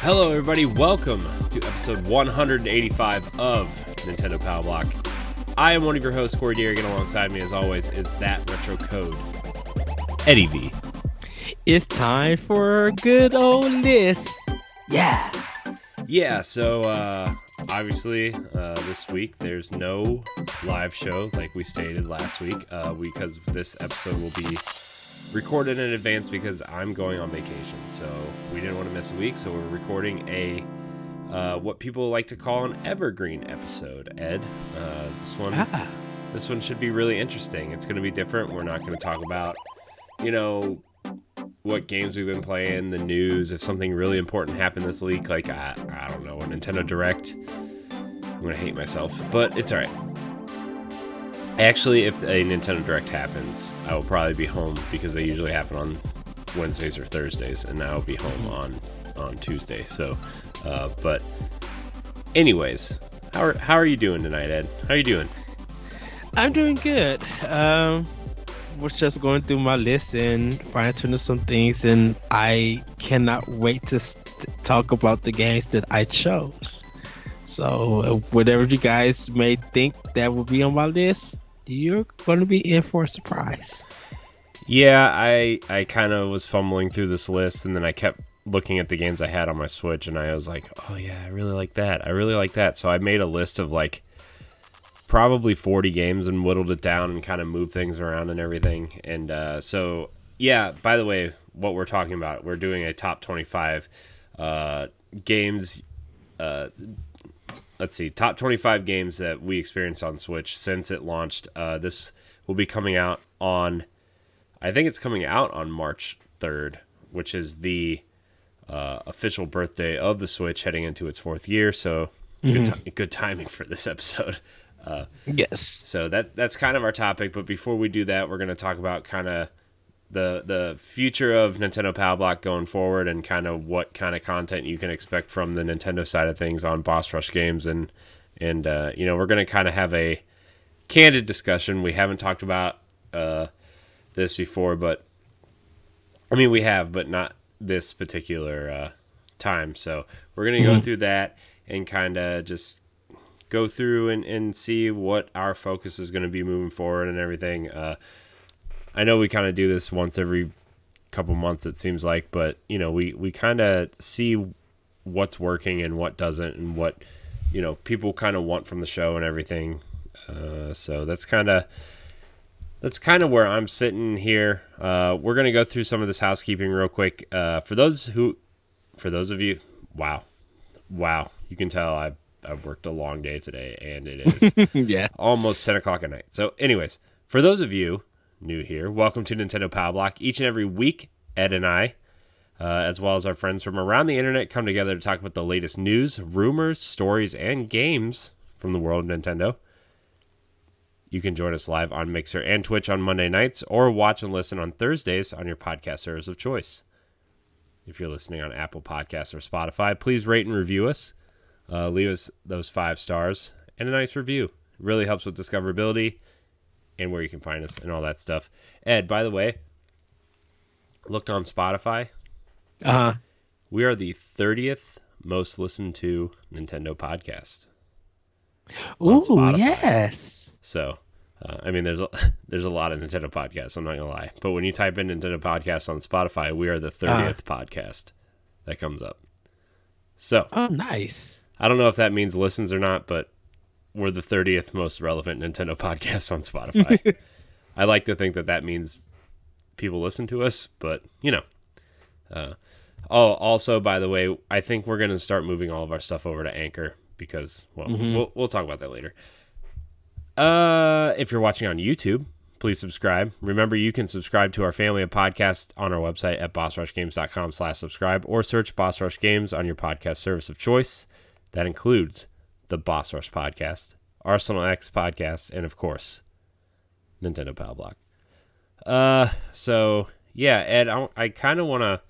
Hello, everybody. Welcome to episode 185 of Nintendo Power Block. I am one of your hosts, Corey Deerigan. Alongside me, as always, is that retro code, Eddie V. It's time for a good old list. Yeah. Yeah, so obviously this week there's no live show like we stated last week because this episode will be recorded in advance because I'm going on vacation. So we didn't want to miss a week, so we're recording a what people like to call an evergreen episode. Ed, this one should be really interesting. It's going to be different. We're not going to talk about, what games we've been playing, the news, if something really important happened this week, like, I don't know, a Nintendo Direct. I'm going to hate myself, but it's all right. Actually, if a Nintendo Direct happens, I will probably be home because they usually happen on Wednesdays or Thursdays, and I will be home on Tuesday. So, but anyways, how are you doing tonight, Ed? How are you doing? I'm doing good. Was just going through my list and fine-tuning some things, and I cannot wait to talk about the games that I chose. So, whatever you guys may think that will be on my list, you're going to be in for a surprise. Yeah, I kind of was fumbling through this list, and then I kept looking at the games I had on my Switch, and I was like, oh yeah, I really like that. So I made a list of like probably 40 games and whittled it down and kind of moved things around and everything. And so, yeah, by the way, what we're talking about, we're doing a top 25 games. Let's see, top 25 games that we experienced on Switch since it launched. This will be coming out on, I think it's coming out on March 3rd, which is the official birthday of the Switch heading into its 4th year. So good timing for this episode. Yes. So that's kind of our topic. But before we do that, we're going to talk about kind of the future of Nintendo Power Block going forward and kind of what kind of content you can expect from the Nintendo side of things on Boss Rush Games. And we're going to kind of have a candid discussion. We haven't talked about this before, but I mean, we have, but not this particular time. So we're going to go through that and kind of just go through and see what our focus is going to be moving forward and everything. I know we kind of do this once every couple months, it seems like, but we kind of see what's working and what doesn't, and what people kind of want from the show and everything. So that's kind of where I'm sitting here. We're gonna go through some of this housekeeping real quick. For those of you, wow, you can tell I've worked a long day today, and it is Yeah, almost 10 o'clock at night. So anyways, for those of you new here, welcome to Nintendo Power Block. Each and every week, Ed and I, as well as our friends from around the internet, come together to talk about the latest news, rumors, stories, and games from the world of Nintendo. You can join us live on Mixer and Twitch on Monday nights, or watch and listen on Thursdays on your podcast service of choice. If you're listening on Apple Podcasts or Spotify, please rate and review us. Leave us those 5 stars and a nice review. It really helps with discoverability and where you can find us and all that stuff. Ed, by the way, looked on Spotify. We are the 30th most listened to Nintendo podcast. Ooh, yes. So, I mean, there's a lot of Nintendo podcasts, I'm not going to lie. But when you type in Nintendo podcasts on Spotify, we are the 30th podcast that comes up. So, oh, nice. I don't know if that means listens or not, but we're the 30th most relevant Nintendo podcast on Spotify. I like to think that means people listen to us, but also, by the way, I think we're going to start moving all of our stuff over to Anchor because, we'll talk about that later. If you're watching on YouTube, please subscribe. Remember, you can subscribe to our family of podcasts on our website at bossrushgames.com/subscribe, or search Boss Rush Games on your podcast service of choice. That includes the Boss Rush podcast, Arsenal X podcast, and of course, Nintendo Power Block. So yeah, Ed, I kind of want to.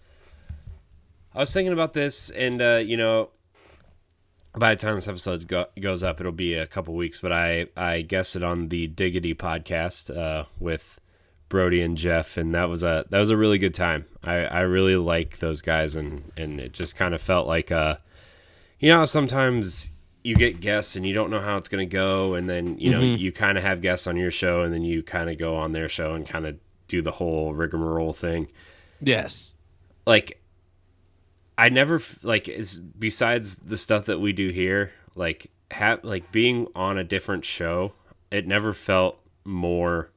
I was thinking about this, and by the time this episode goes up, it'll be a couple weeks. But I guessed it on the Diggity podcast with Brody and Jeff, and that was a really good time. I really like those guys, and it just kind of felt like sometimes you get guests and you don't know how it's going to go, and then you kind of have guests on your show, and then you kind of go on their show and kind of do the whole rigmarole thing. Yes. Like, I never it's besides the stuff that we do here, like being on a different show, it never felt more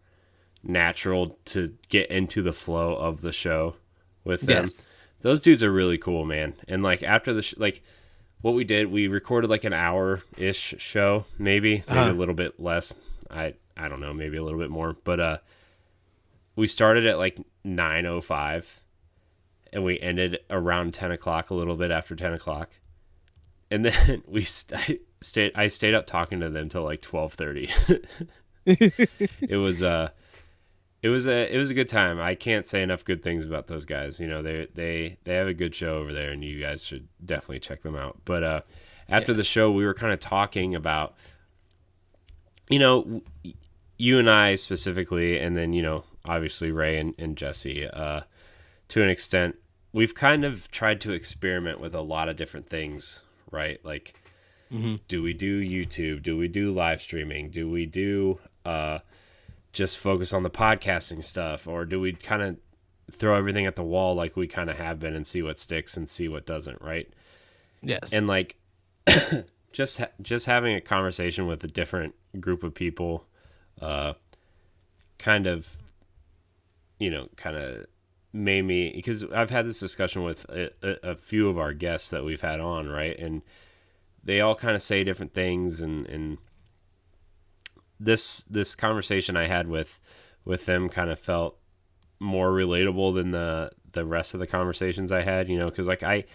natural to get into the flow of the show with them. Yes. Those dudes are really cool, man. And like after the what we did, we recorded like an hour-ish show, maybe a little bit less. I don't know, maybe a little bit more. But we started at like 9:05, and we ended around 10 o'clock, a little bit after 10 o'clock. And then I stayed up talking to them till like 12:30. It was a good time. I can't say enough good things about those guys. They have a good show over there, and you guys should definitely check them out. But after the show, we were kind of talking about, you and I specifically, and then obviously Ray and Jesse. To an extent, we've kind of tried to experiment with a lot of different things, right? Like, do we do YouTube? Do we do live streaming? Do we do just focus on the podcasting stuff, or do we kind of throw everything at the wall like we kind of have been and see what sticks and see what doesn't, right? Yes. And like just having a conversation with a different group of people kind of made me, because I've had this discussion with a few of our guests that we've had on, right? And they all kind of say different things, and this conversation I had with them kind of felt more relatable than the rest of the conversations I had, because like I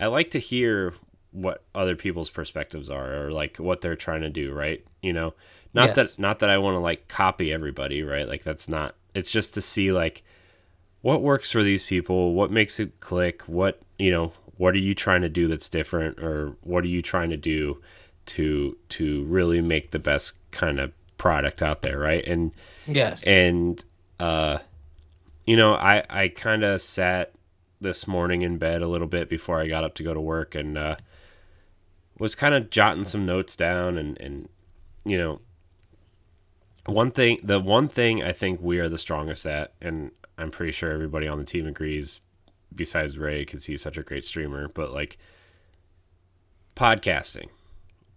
like to hear what other people's perspectives are, or like what they're trying to do, right? Not that I want to like copy everybody, right? Like that's not, it's just to see like what works for these people, what makes it click, what are you trying to do that's different, or what are you trying to do to really make the best kind of product out there, right? And yes. And I kind of sat this morning in bed a little bit before I got up to go to work, and was kind of jotting some notes down, and the one thing I think we are the strongest at, and I'm pretty sure everybody on the team agrees, besides Ray because he's such a great streamer, but like podcasting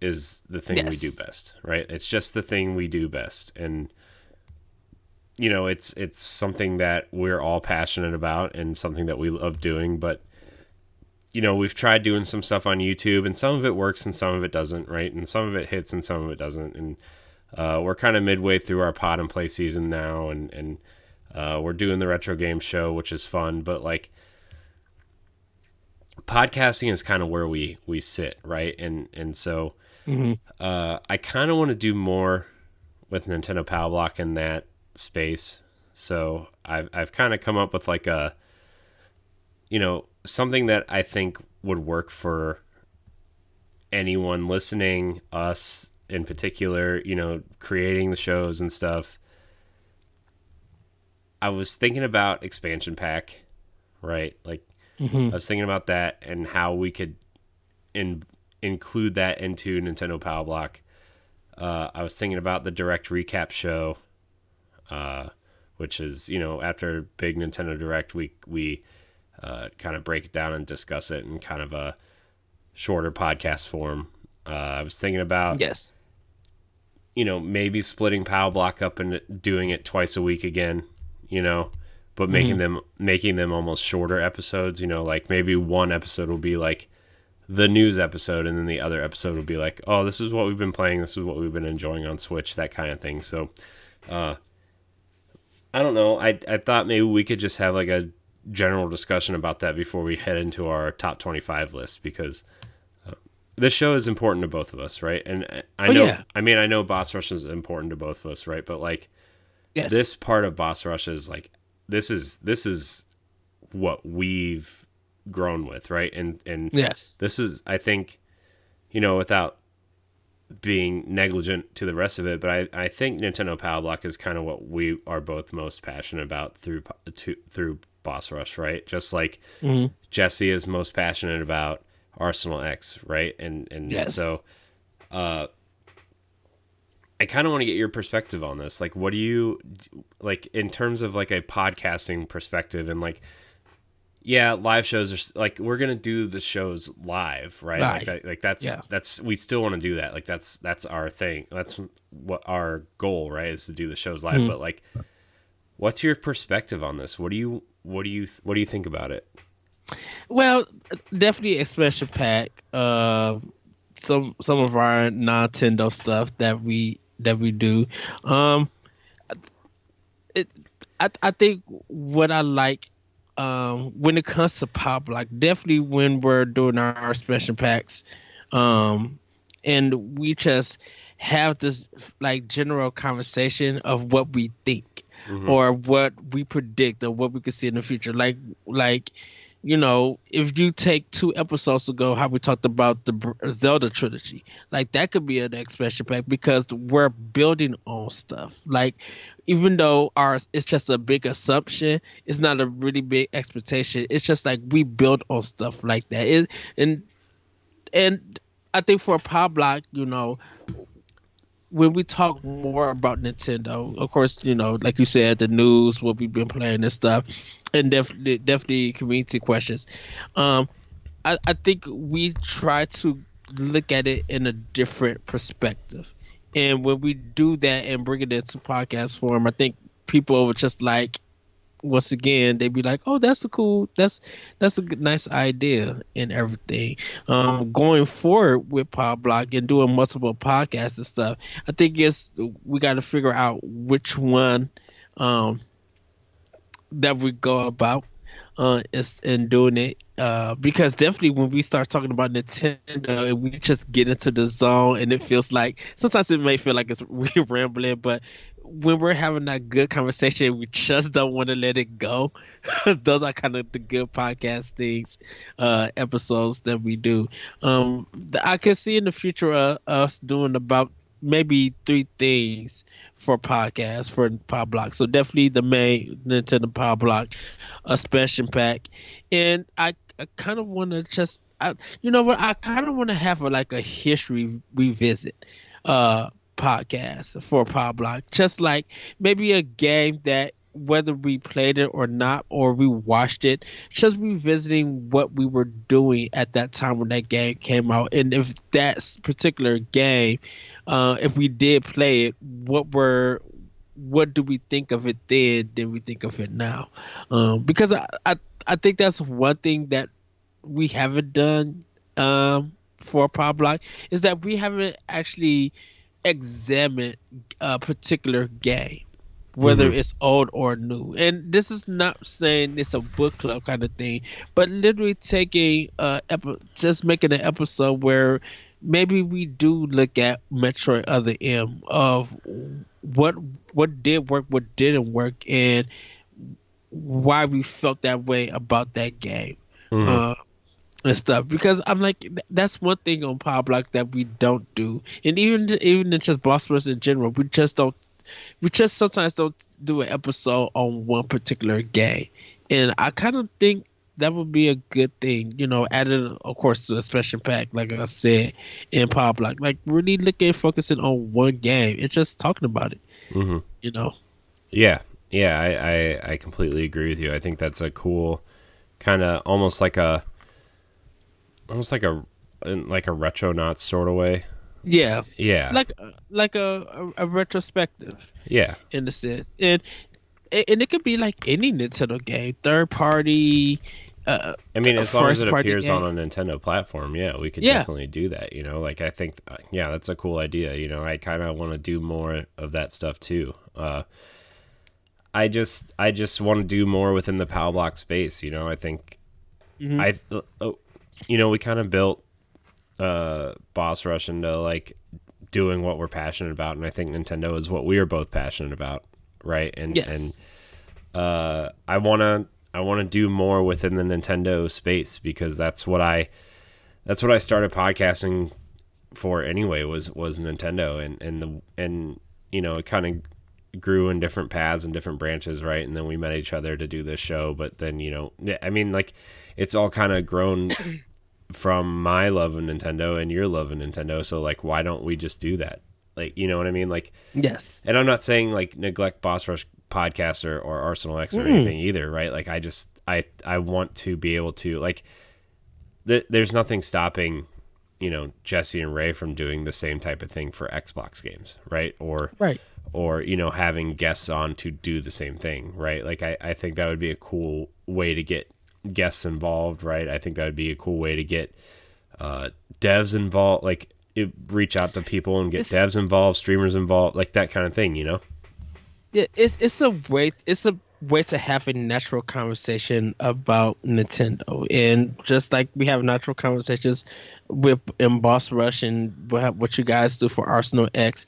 is the thing we do best, right? It's just the thing we do best. And it's something that we're all passionate about and something that we love doing, but we've tried doing some stuff on YouTube, and some of it works and some of it doesn't, right? And some of it hits and some of it doesn't. And we're kind of midway through our pod and play season now, and we're doing the retro game show, which is fun, but like podcasting is kind of where we sit, right? And so I kind of want to do more with Nintendo Power Block in that space. So I've kind of come up with like a something that I think would work for anyone listening, us in particular, creating the shows and stuff. I was thinking about expansion pack, right? Like I was thinking about that and how we could include that into Nintendo Power Block. I was thinking about the direct recap show, which is, after big Nintendo Direct, we kind of break it down and discuss it in kind of a shorter podcast form. I was thinking about maybe splitting Power Block up and doing it twice a week again, but making them almost shorter episodes. Like maybe one episode will be like the news episode, and then the other episode will be like, oh, this is what we've been playing, this is what we've been enjoying on Switch, that kind of thing. So I don't know, I thought maybe we could just have like a general discussion about that before we head into our top 25 list, because this show is important to both of us, right? And I know Boss Rush is important to both of us, right? But like this part of Boss Rush is like, this is what we've grown with, right? And this is, I think, without being negligent to the rest of it, but I think Nintendo Power Block is kind of what we are both most passionate about through Boss Rush, right? Just like Jesse is most passionate about Arsenal X, right? And Yes. so I kind of want to get your perspective on this. Like, what do you like in terms of like a podcasting perspective, and like, yeah, live shows are like, we're gonna do the shows live, right? Live. Like that's we still want to do that. Like that's our thing. That's what our goal, right? Is to do the shows live. But like, what's your perspective on this? What do you think about it? Well, definitely expansion pack. Some of our Nintendo stuff that we do. I think what I like when it comes to pop, like definitely when we're doing our expansion packs, and we just have this like general conversation of what we think or what we predict or what we could see in the future. Like if you take 2 episodes ago, how we talked about the Zelda trilogy, like that could be an expansion pack because we're building on stuff. Like, even though it's just a big assumption, it's not a really big expectation. It's just like we build on stuff like that. And I think for Power Block, when we talk more about Nintendo, of course, like you said, the news, what we've been playing and stuff, and definitely community questions. I think we try to look at it in a different perspective. And when we do that and bring it into podcast form, I think people would just like, once again, they'd be like, "Oh, that's a nice idea," and everything. Going forward with Power Block and doing multiple podcasts and stuff, I think we got to figure out which one that we go about is in doing it. Because definitely when we start talking about Nintendo and we just get into the zone, and it feels like sometimes it may feel like it's really rambling, but when we're having that good conversation, we just don't want to let it go. Those are kind of the good podcast things, episodes that we do. I can see in the future us doing about maybe 3 things for podcasts for Power Block. So definitely the main Nintendo Power Block, a expansion pack, and I kind of want to just, you know what? I kind of want to have a history revisit podcast for Power Block, just like maybe a game that whether we played it or not, or we watched it, just revisiting what we were doing at that time when that game came out, and if that particular game, if we did play it, what do we think of it then? Did we think of it now? Because I think that's one thing that we haven't done for Power Block, is that we haven't actually examined a particular game, whether it's old or new. And this is not saying it's a book club kind of thing, but literally taking just making an episode where maybe we do look at Metroid Other M, of what did work, what didn't work, and why we felt that way about that game. And stuff, because I'm like, that's one thing on Power Block that we don't do, and even in just Boss Rush in general, we just sometimes don't do an episode on one particular game. And I kind of think that would be a good thing, added of course to a special pack, like I said, in Power Block, like really focusing on one game and just talking about it. Yeah, I completely agree with you. I think that's a cool kind of almost like a Retronauts sort of way. Yeah. Like a retrospective. Yeah. In a sense. And it could be like any Nintendo game, third party. I mean, as long as it appears game on a Nintendo platform, we could definitely do that. Like I think, that's a cool idea. I kind of want to do more of that stuff too. I just want to do more within the Power Block space. I think we kind of built Boss Rush into like doing what we're passionate about, and I think Nintendo is what we are both passionate about, right? And yes. and I want to do more within the Nintendo space, because that's what I started podcasting for anyway was Nintendo, and you know, it kind of grew in different paths and different branches, right? And then we met each other to do this show, but then, you know, I mean, like, it's all kind of grown from my love of Nintendo and your love of Nintendo. So like, why don't we just do that? Like, you know what I mean? Like, Yes. and I'm not saying like neglect Boss Rush podcast or Arsenal X or anything either, right? Like, I want to be able to, like, there's nothing stopping, you know, Jesse and Ray from doing the same type of thing for Xbox games, right? Or, you know, having guests on to do the same thing, right? Like, I think that would be a cool way to get guests involved, right? I think that would be a cool way to get devs involved, like, reach out to people and get devs involved, streamers involved, like that kind of thing, you know? Yeah, it's a way to have a natural conversation about Nintendo, and just like we have natural conversations with in Boss Rush and what you guys do for Arsenal X.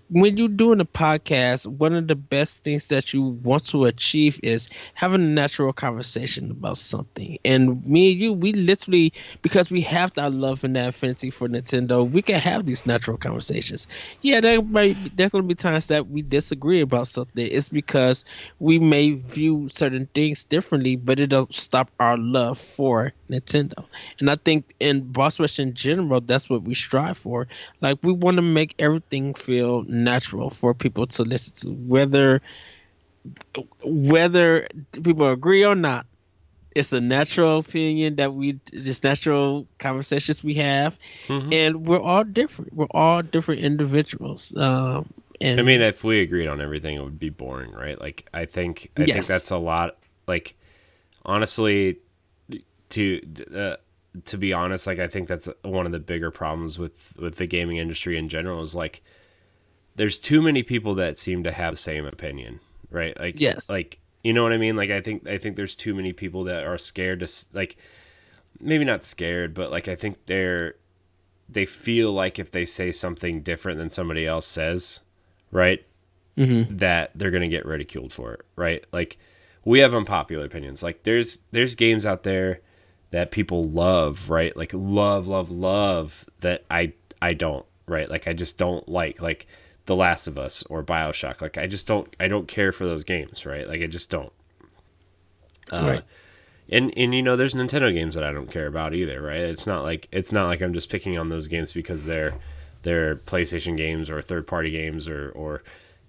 When you're doing a podcast, one of the best things that you want to achieve is having a natural conversation about something. And me and you, we literally, because we have that love and that affinity for Nintendo, we can have these natural conversations. Yeah, there's going to be times that we disagree about something. It's because we may view certain things differently, but it don't stop our love for Nintendo. And I think in Boss Rush in general, that's what we strive for. Like, we want to make everything feel natural for people to listen to, whether people agree or not. It's a natural opinion that just natural conversations we have, and we're all different. We're all different individuals. And I mean, if we agreed on everything, it would be boring, right? Like, I think that's a lot. Like, honestly, to be honest, like, I think that's one of the bigger problems with the gaming industry in general is, like, there's too many people that seem to have the same opinion, right? Like, yes, like, you know what I mean? Like, I think there's too many people that are scared to, like, maybe not scared, but like, I think they feel like if they say something different than somebody else says, right, that they're gonna get ridiculed for it, right? Like, we have unpopular opinions. Like, there's games out there that people love, right? Like, love that I don't, right? Like, I just don't like The Last of Us or BioShock. Like, I don't care for those games, right? Like, I just don't. right. And you know, there's Nintendo games that I don't care about either, right? It's not like I'm just picking on those games because they're PlayStation games or third party games or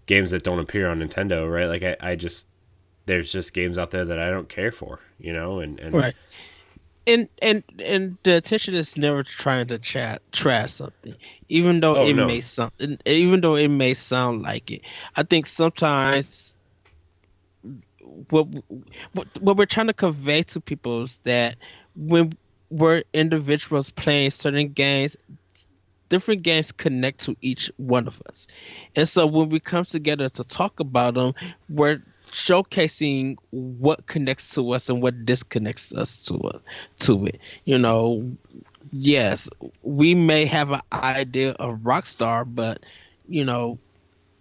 games that don't appear on Nintendo, right? Like, I just, there's just games out there that I don't care for, you know, and Right. And the intention is never trying to trash something, even though even though it may sound like it. I think sometimes what we're trying to convey to people is that when we're individuals playing certain games, different games connect to each one of us, and so when we come together to talk about them, we're showcasing what connects to us and what disconnects us to it. You know, yes, we may have an idea of Rockstar, but you know,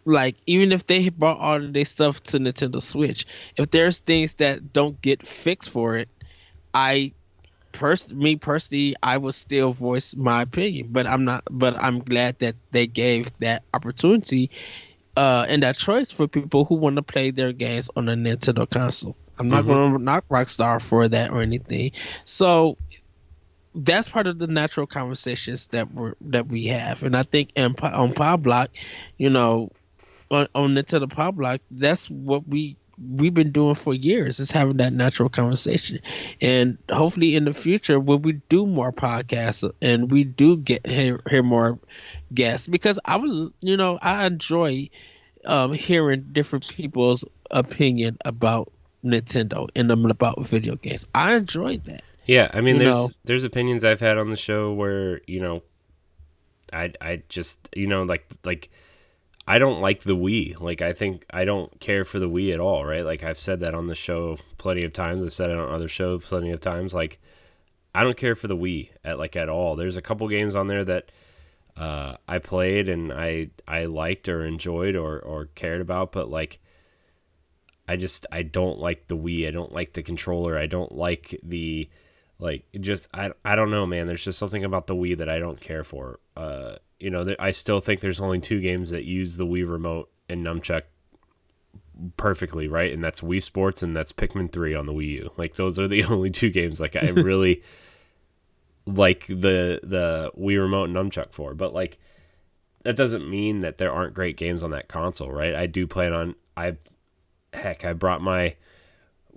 like, even if they brought all of their stuff to Nintendo Switch, if there's things that don't get fixed for it, me personally, I would still voice my opinion. But I'm glad that they gave that opportunity and that choice for people who want to play their games on a Nintendo console. I'm not going to knock Rockstar for that or anything. So that's part of the natural conversations that we have, and I think on Power Block, you know, on Nintendo Power Block, that's what we've been doing for years, is having that natural conversation. And hopefully in the future, when we do more podcasts and we do hear more guests, because I enjoy hearing different people's opinion about Nintendo and about video games. I enjoy that. Yeah, I mean, there's opinions I've had on the show where, you know, I just, you know, like I don't like the Wii. Like, I think I don't care for the Wii at all, right? Like, I've said that on the show plenty of times. I've said it on other shows plenty of times. Like, I don't care for the Wii at all. There's a couple games on there that I played and I liked or enjoyed or cared about, but like, I don't like the Wii. I don't like the controller. I don't like the Like, just I don't know, man. There's just something about the Wii that I don't care for. I still think there's only two games that use the Wii remote and nunchuck perfectly, right? And that's Wii Sports and that's Pikmin 3 on the Wii U. Like, those are the only two games like I really like the Wii remote and nunchuck for. But like, that doesn't mean that there aren't great games on that console, right? I do plan on I brought my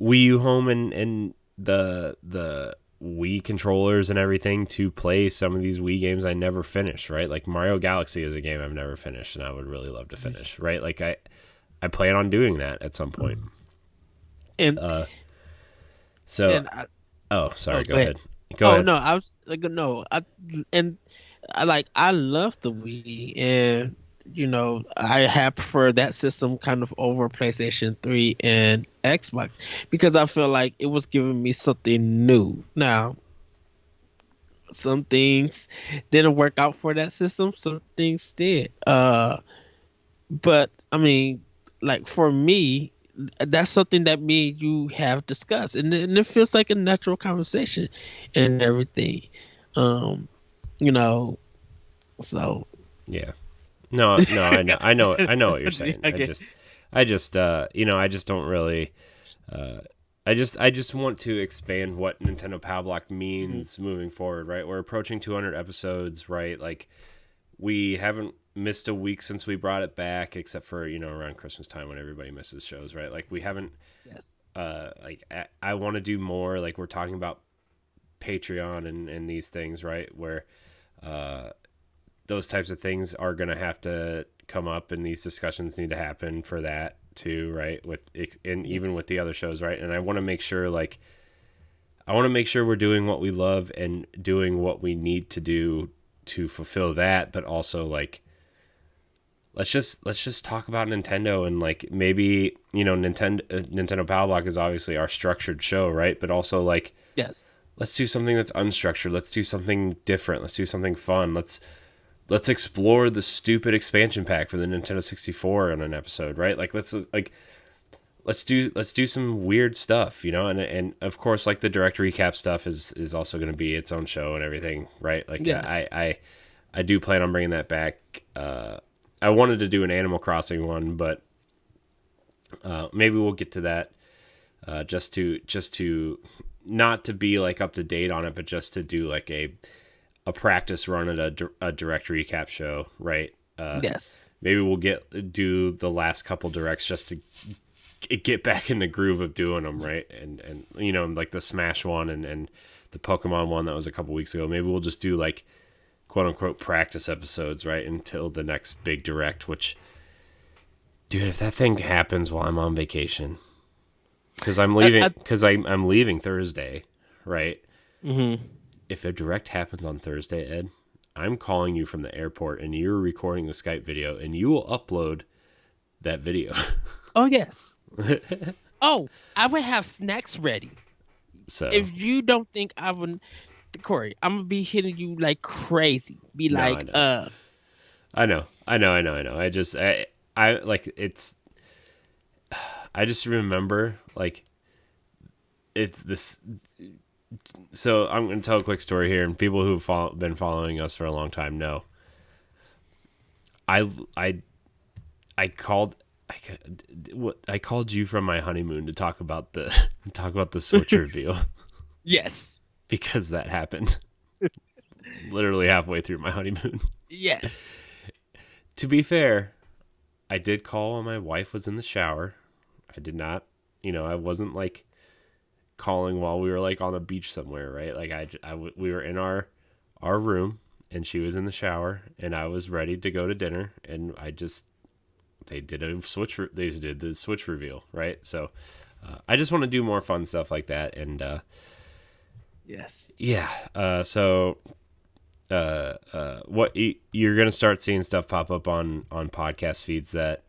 Wii U home and the Wii controllers and everything to play some of these Wii games I never finished, right? Like Mario Galaxy is a game I've never finished and I would really love to finish, right? Like I plan on doing that at some point. And so and oh, sorry, go ahead. ahead. Go ahead. No, I was like, no, I love the Wii, and I have preferred that system kind of over PlayStation 3 and Xbox because I feel like it was giving me something new. Now, some things didn't work out for that system, some things did. But I mean, like for me, that's something that me and you have discussed, and it feels like a natural conversation and everything. Um, you know, so Yeah. No, I know what you're saying. Okay. I just don't really, I just want to expand what Nintendo Power Block means moving forward, right? We're approaching 200 episodes, right? Like, we haven't missed a week since we brought it back, except for, around Christmas time when everybody misses shows, right? Like, we haven't, Yes. I want to do more. Like, we're talking about Patreon and these things, right? Where, those types of things are going to have to come up and these discussions need to happen for that too, right? Even with the other shows, right? And I want to make sure we're doing what we love and doing what we need to do to fulfill that, but also like, let's just talk about Nintendo and like maybe, Nintendo Power Block is obviously our structured show, right? But also like, Yes. let's do something that's unstructured. Let's do something different. Let's do something fun. Let's explore the stupid expansion pack for the Nintendo 64 on an episode, right? Like let's do some weird stuff, and of course like the direct recap stuff is also going to be its own show and everything, right? Like Yes. I do plan on bringing that back. I wanted to do an Animal Crossing one, but maybe we'll get to that. Just to not to be like up to date on it, but just to do like a practice run at a direct recap show, right? Yes. Maybe we'll do the last couple directs just to get back in the groove of doing them, right? And like the Smash one and the Pokemon one that was a couple weeks ago. Maybe we'll just do like quote unquote practice episodes, right, until the next big direct. Which, dude, if that thing happens while I'm on vacation, because I'm leaving, I'm leaving Thursday, right? Mm-hmm. If a direct happens on Thursday, Ed, I'm calling you from the airport and you're recording the Skype video and you will upload that video. Oh, yes. Oh, I would have snacks ready. So If you don't think I would, Corey, I'm gonna be hitting you like crazy. Be No, like, I know. I like it's. I just remember like it's this. So I'm going to tell a quick story here, and people who've been following us for a long time know. I called you from my honeymoon to talk about the Switch reveal yes, because that happened literally halfway through my honeymoon. yes, To be fair, I did call when my wife was in the shower. I did not, I wasn't like calling while we were like on a beach somewhere, right? Like we were in our room and she was in the shower and I was ready to go to dinner and they did the Switch reveal, right? So I just want to do more fun stuff like that. And yes. yeah, so what you're gonna start seeing stuff pop up on podcast feeds that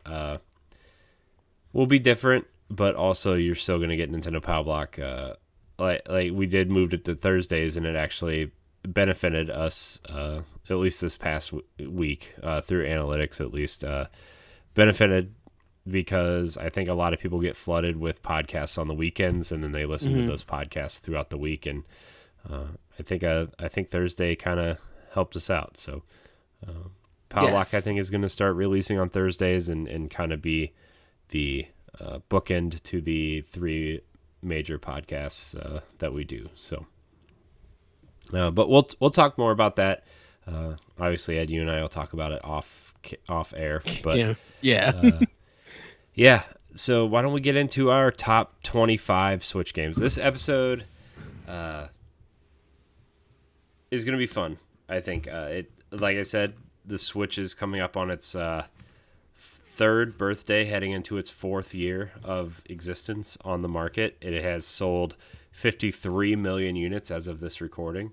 will be different, but also you're still gonna get Nintendo Power Block. Like we did moved it to Thursdays, and it actually benefited us at least this past week through analytics. At least benefited because I think a lot of people get flooded with podcasts on the weekends, and then they listen to those podcasts throughout the week, and I think Thursday kind of helped us out. So Power Block, I Yes. think, is going to start releasing on Thursdays and kind of be the bookend to the three major podcasts that we do. So, but we'll talk more about that. Obviously, Ed, you and I will talk about it off air. But Yeah. Yeah. yeah, so why don't we get into our top 25 Switch games? This episode is going to be fun. I think like I said, the Switch is coming up on its third birthday, heading into its fourth year of existence on the market. It has sold 53 million units as of this recording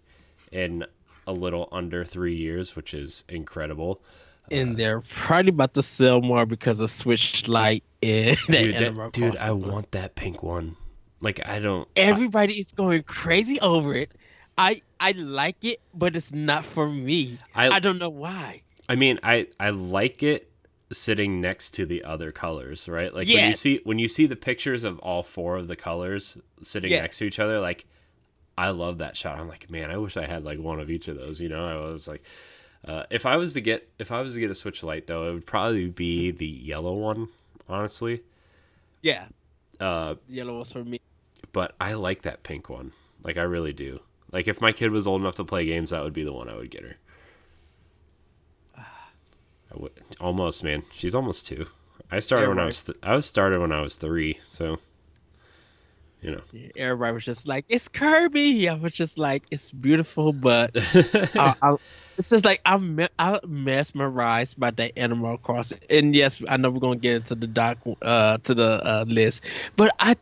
in a little under 3 years, which is incredible. And they're probably about to sell more because of Switch Lite and that Animal Dude, Crossing I one. want that pink one. Like, I don't. Everybody is going crazy over it. I like it, but it's not for me. I don't know why. I mean, I like it sitting next to the other colors, right? Like Yes. when you see the pictures of all four of the colors sitting Yes. next to each other, like I love that shot. I'm like, man, I wish I had like one of each of those. You know, I was like, if I was to get a Switch Lite though, it would probably be the yellow one, honestly. Yeah, Uh, yellow was for me. but I like that pink one. Like I really do. Like if my kid was old enough to play games, that would be the one I would get her. I would almost, man. She's almost 2. I started Yeah, when I right. was I was started when I was 3. So you know. Everybody was just like, "It's Kirby." I was just like, "It's beautiful," but it's just like I'm mesmerized by that Animal Crossing. And yes, I know we're gonna get into the list, but I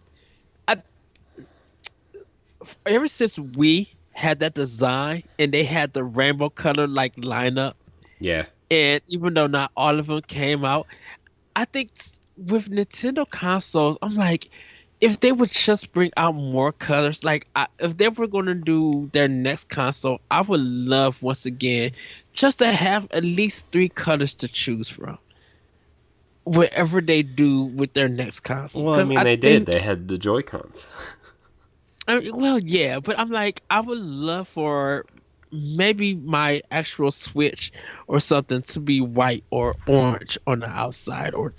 ever since we had that design and they had the rainbow color like lineup, Yeah. and even though not all of them came out, I think with Nintendo consoles, I'm like, if they would just bring out more colors, like if they were going to do their next console, I would love once again just to have at least 3 colors to choose from. Whatever they do with their next console. Well, I 'Cause mean, they think- did. They had the Joy-Cons. well, yeah, but I'm like, I would love for maybe my actual Switch or something to be white or orange on the outside, or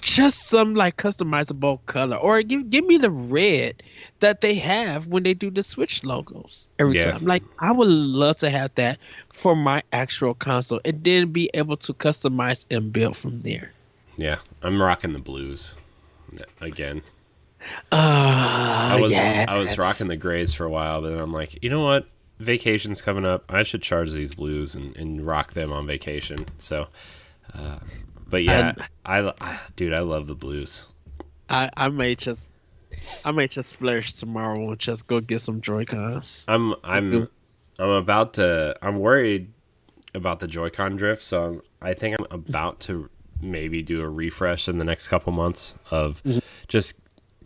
just some like customizable color, or give me the red that they have when they do the Switch logos every Yeah. time. Like I would love to have that for my actual console, and then be able to customize and build from there. Yeah, I'm rocking the blues again. I was rocking the grays for a while, but then I'm like, you know what? Vacation's coming up. I should charge these blues and rock them on vacation. So, but yeah, dude, I love the blues. I may just splurge tomorrow and just go get some Joy-Cons. I'm worried about the Joy-Con drift, so I think I'm about to maybe do a refresh in the next couple months of just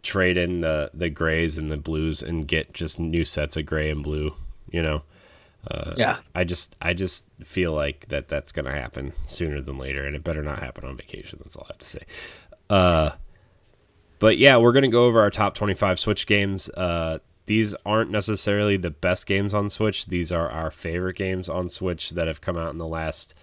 trade in the grays and the blues and get just new sets of gray and blue, you know. Yeah. I just feel like that's going to happen sooner than later, and it better not happen on vacation. That's all I have to say. But yeah, we're going to go over our top 25 Switch games. These aren't necessarily the best games on Switch. These are our favorite games on Switch that have come out in the last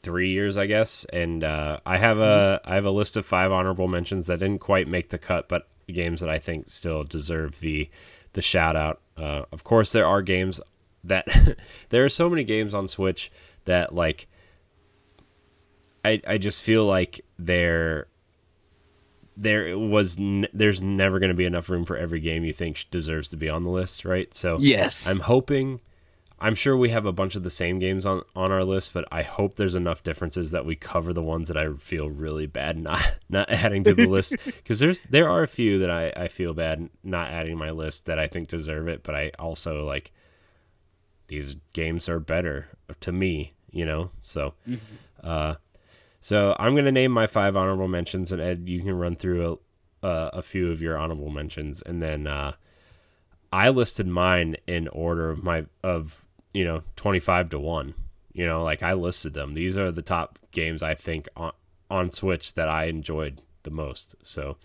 3 years, I guess. And I have a list of 5 honorable mentions that didn't quite make the cut, but games that I think still deserve the shout out. Of course, there are games that there are so many games on Switch that like I just feel like there's never going to be enough room for every game you think deserves to be on the list, right? So Yes. I'm sure we have a bunch of the same games on our list, but I hope there's enough differences that we cover the ones that I feel really bad not adding to the list, because there are a few that I feel bad not adding to my list that I think deserve it, but I also like these games are better to me, you know. So so I'm gonna name my 5 honorable mentions, and Ed, you can run through a few of your honorable mentions, and then I listed mine in order of 25 to 1. You know, like I listed them. These are the top games I think on Switch that I enjoyed the most. So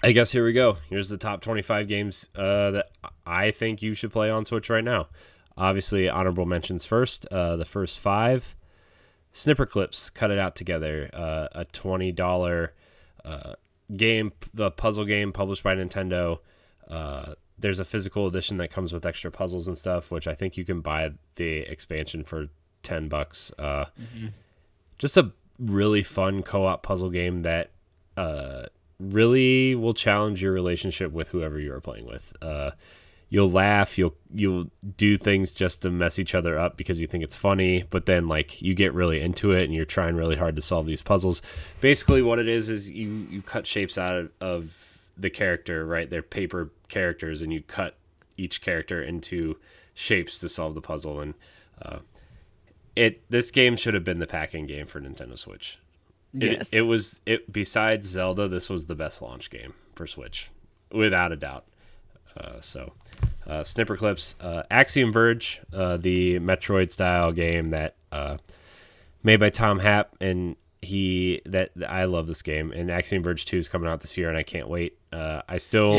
I guess here we go. Here's the top 25 games that I think you should play on Switch right now. Obviously, honorable mentions first. The first 5, Snipper Clips, Cut It Out Together, a $20 game, the puzzle game published by Nintendo. There's a physical edition that comes with extra puzzles and stuff, which I think you can buy the expansion for $10. Just a really fun co-op puzzle game that really will challenge your relationship with whoever you are playing with. You'll laugh, you'll do things just to mess each other up because you think it's funny, but then like you get really into it and you're trying really hard to solve these puzzles. Basically what it is you cut shapes out of the character, right? They're paper characters, and you cut each character into shapes to solve the puzzle. And this game should have been the packing game for Nintendo Switch. Yes. It was besides Zelda, this was the best launch game for Switch, without a doubt. Snipper Clips, Axiom Verge, the Metroid style game that made by Tom Happ, and I love this game. And Axiom Verge 2 is coming out this year, and I can't wait. I still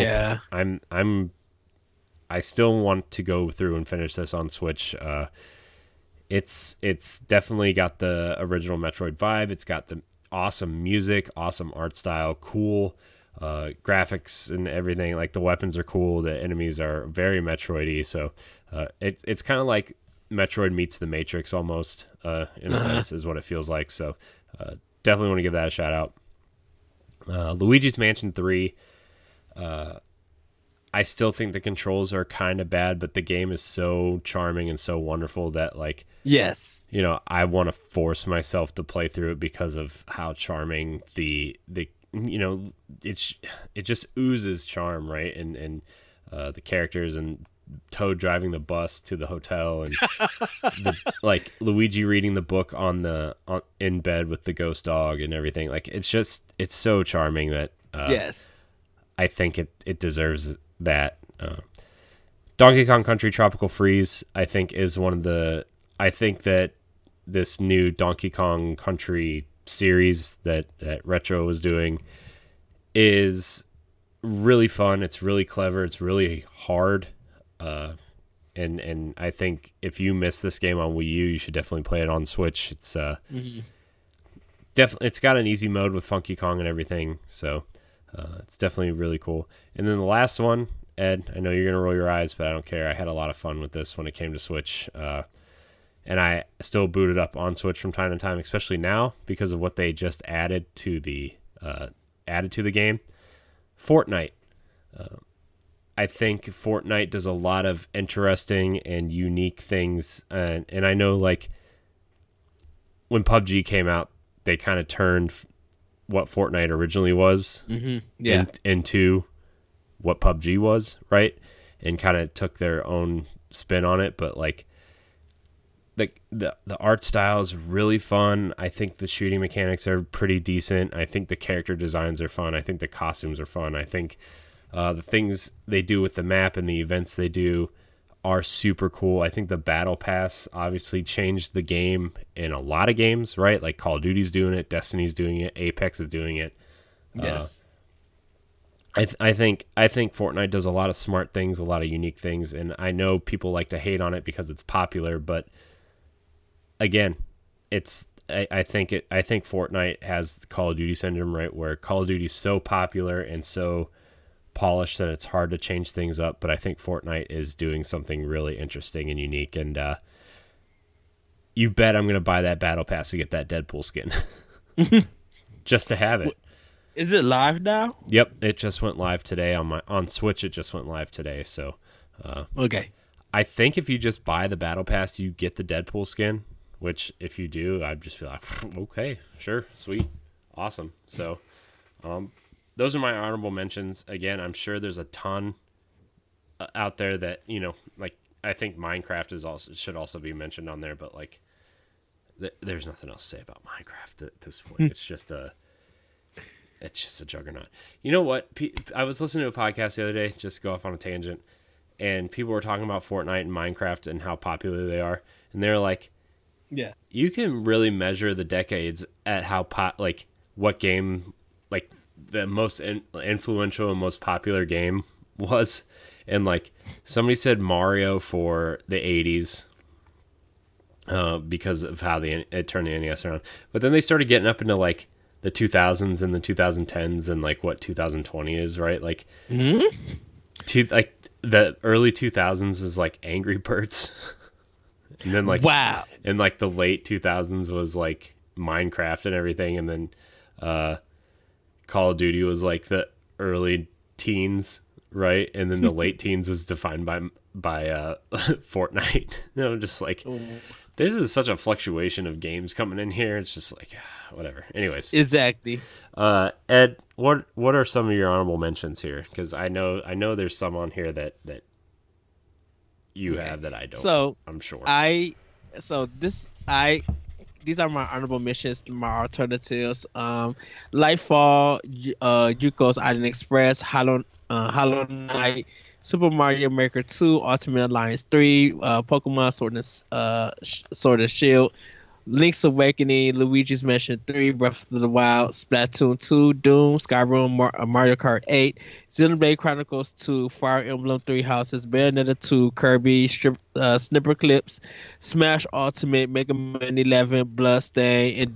want to go through and finish this on Switch. It's definitely got the original Metroid vibe. It's got the awesome music, awesome art style, cool graphics and everything. Like the weapons are cool, the enemies are very Metroid-y. So it's kind of like Metroid meets the Matrix almost, in a sense, is what it feels like. So definitely want to give that a shout out. Luigi's Mansion 3. I still think the controls are kind of bad, but the game is so charming and so wonderful that, like, Yes. you know, I want to force myself to play through it because of how charming the you know, it just oozes charm, right? And the characters, and Toad driving the bus to the hotel, and like Luigi reading the book in bed with the ghost dog and everything. Like it's so charming that Yes. I think it deserves that. Donkey Kong Country Tropical Freeze, I think, is I think that this new Donkey Kong Country series that Retro was doing is really fun. It's really clever. It's really hard. And I think if you miss this game on Wii U, you should definitely play it on Switch. It's definitely, it's got an easy mode with Funky Kong and everything. So it's definitely really cool. And then the last one, Ed, I know you're going to roll your eyes, but I don't care. I had a lot of fun with this when it came to Switch. And I still boot it up on Switch from time to time, especially now because of what they just added to the game. Fortnite. I think Fortnite does a lot of interesting and unique things, and I know, like, when PUBG came out, they kind of turned what Fortnite originally was into what PUBG was, right? And kind of took their own spin on it, but like the art style is really fun. I think the shooting mechanics are pretty decent. I think the character designs are fun. I think the costumes are fun. I think the things they do with the map and the events they do are super cool. I think the Battle Pass obviously changed the game in a lot of games, right? Like Call of Duty's doing it, Destiny's doing it, Apex is doing it. Yes. I think Fortnite does a lot of smart things, a lot of unique things, and I know people like to hate on it because it's popular, but again, I think Fortnite has the Call of Duty syndrome, right? Where Call of Duty is so popular and so polished that it's hard to change things up, but I think Fortnite is doing something really interesting and unique, and you bet I'm going to buy that Battle Pass to get that Deadpool skin. Just to have it. Is it live now? Yep, it just went live today on Switch. It just went live today, so Okay. I think if you just buy the Battle Pass, you get the Deadpool skin, which if you do, I'd just be like, okay, sure, sweet, awesome. So those are my honorable mentions. Again, I'm sure there's a ton out there that, you know, like I think Minecraft should also be mentioned on there, but like there's nothing else to say about Minecraft at this point. It's just a juggernaut. You know what? I was listening to a podcast the other day, just to go off on a tangent, and people were talking about Fortnite and Minecraft and how popular they are, and they're like, "Yeah, you can really measure the decades at how what game, like the most influential and most popular game was. And like somebody said Mario for the 80s because of how it turned the NES around. But then they started getting up into like the 2000s and the 2010s and like what 2020 is, right? Like, like the early 2000s was like Angry Birds. And then like wow. And like the late 2000s was like Minecraft and everything, and then Call of Duty was like the early teens, right? And then the late teens was defined by Fortnite. I'm just like, this is such a fluctuation of games coming in here. It's just like whatever. Anyways, Exactly. Ed, what are some of your honorable mentions here? Because I know there's some on here that you have that I don't. So I'm sure. These are my honorable mentions, my alternatives. Lightfall, Yuko's Island Express, Hollow Knight, Super Mario Maker 2, Ultimate Alliance 3, Pokemon Sword and Shield, Link's Awakening, Luigi's Mansion 3, Breath of the Wild, Splatoon 2, Doom, Skyrim, Mario Kart 8, Xenoblade Chronicles 2, Fire Emblem 3 Houses, Bayonetta 2, Kirby, Snipper Clips, Smash Ultimate, Mega Man 11, Bloodstain,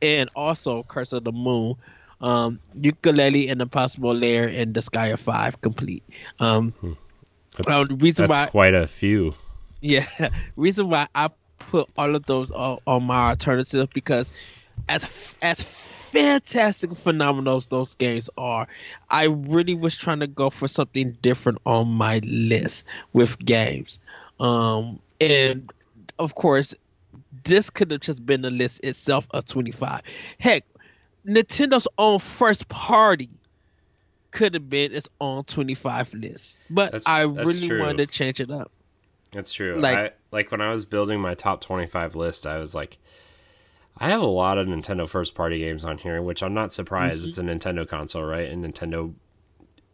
and also Curse of the Moon, Yooka-Laylee and Impossible Lair, and Disgaea 5 complete. That's quite a few. Yeah, reason why I put all of those on my alternative, because as fantastic, phenomenal those games are, I really was trying to go for something different on my list with games. And of course, this could have just been the list itself of 25. Heck, Nintendo's own first party could have been its own 25 list, but I really wanted to change it up. That's true. Like when I was building my top 25 list, I was like, I have a lot of Nintendo first party games on here, which I'm not surprised. It's a Nintendo console, right? And Nintendo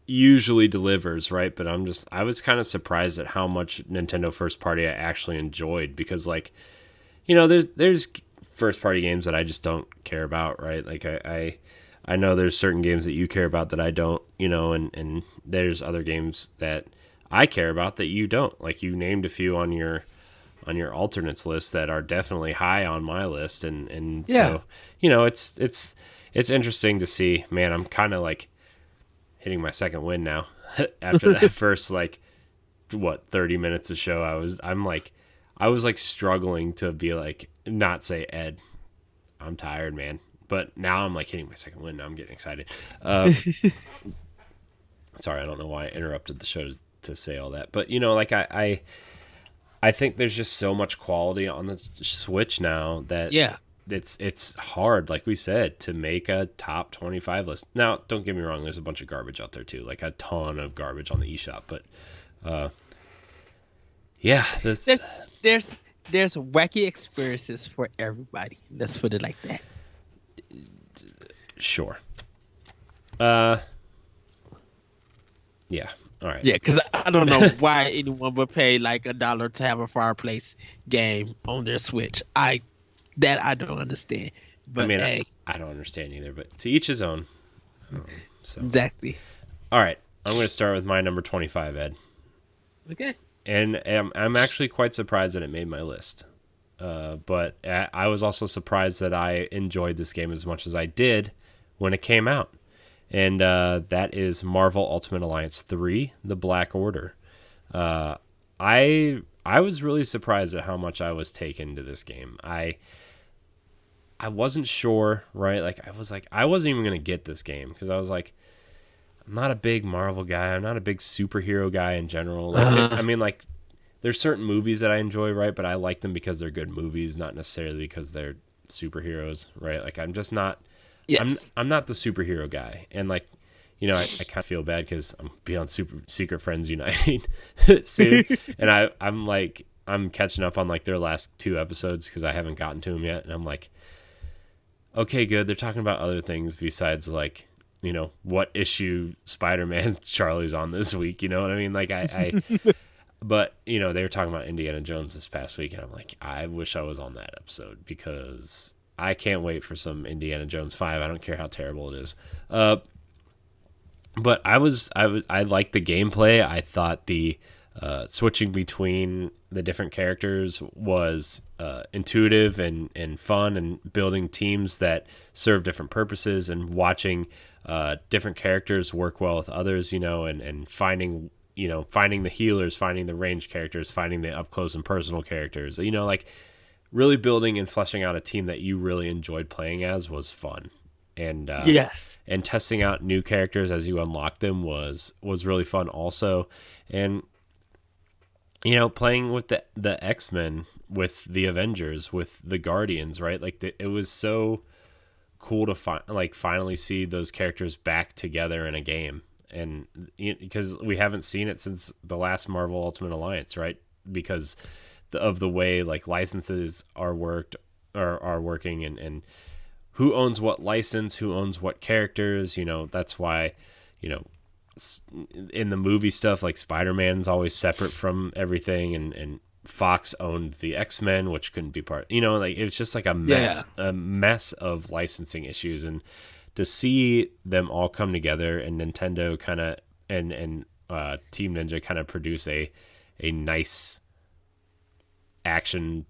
usually delivers, right? But I was kind of surprised at how much Nintendo first party I actually enjoyed, because like, there's first party games that I just don't care about, right? Like I know there's certain games that you care about that I don't, and there's other games that I care about that you don't. Like you named a few on your alternates list that are definitely high on my list, and yeah. So it's interesting to see. Man, I'm kind of like hitting my second win now after that first 30 minutes of show. I was struggling to be like not say, Ed, I'm tired, man. But now I'm like hitting my second win. Now I'm getting excited. Sorry, I don't know why I interrupted the show to say all that, but I think there's just so much quality on the Switch now that it's hard, like we said, to make a top 25 list. Now, don't get me wrong, there's a bunch of garbage out there too, like a ton of garbage on the eShop, but there's wacky experiences for everybody. Let's put it like that. Sure. Yeah. All right. Yeah, because I don't know why anyone would pay like $1 to have a Fireplace game on their Switch. I don't understand. But I mean, hey, I don't understand either. But to each his own. So exactly. All right, I'm going to start with my number 25, Ed. Okay. And I'm actually quite surprised that it made my list. But I was also surprised that I enjoyed this game as much as I did when it came out. And that is Marvel Ultimate Alliance 3, The Black Order. I was really surprised at how much I was taken to this game. I wasn't sure, right? I wasn't even going to get this game because I was like, I'm not a big Marvel guy. I'm not a big superhero guy in general. There's certain movies that I enjoy, right? But I like them because they're good movies, not necessarily because they're superheroes, right? Like, I'm just not... Yes. I'm not the superhero guy, and I kind of feel bad because I'm beyond Secret Friends United soon, and I'm catching up on their last 2 episodes because I haven't gotten to them yet, and I'm like, okay, good. They're talking about other things besides what issue Spider-Man Charlie's on this week. You know what I mean? But they were talking about Indiana Jones this past week, and I'm like, I wish I was on that episode because I can't wait for some Indiana Jones 5. I don't care how terrible it is. But I liked the gameplay. I thought the switching between the different characters was intuitive and fun, and building teams that serve different purposes, and watching different characters work well with others, and finding the healers, finding the ranged characters, finding the up close and personal characters, like really building and fleshing out a team that you really enjoyed playing as was fun. And Yes. and testing out new characters as you unlock them was really fun also. And playing with the X-Men, with the Avengers, with the Guardians, right? Like it was so cool to finally see those characters back together in a game. And because we haven't seen it since the last Marvel Ultimate Alliance, right? Because of the way like licenses are working, and who owns what license, who owns what characters, that's why, in the movie stuff, like Spider-Man's always separate from everything, and Fox owned the X-Men, which couldn't be part, like it was just like a mess of licensing issues. And to see them all come together, and Nintendo kind of, and Team Ninja kind of produce a nice action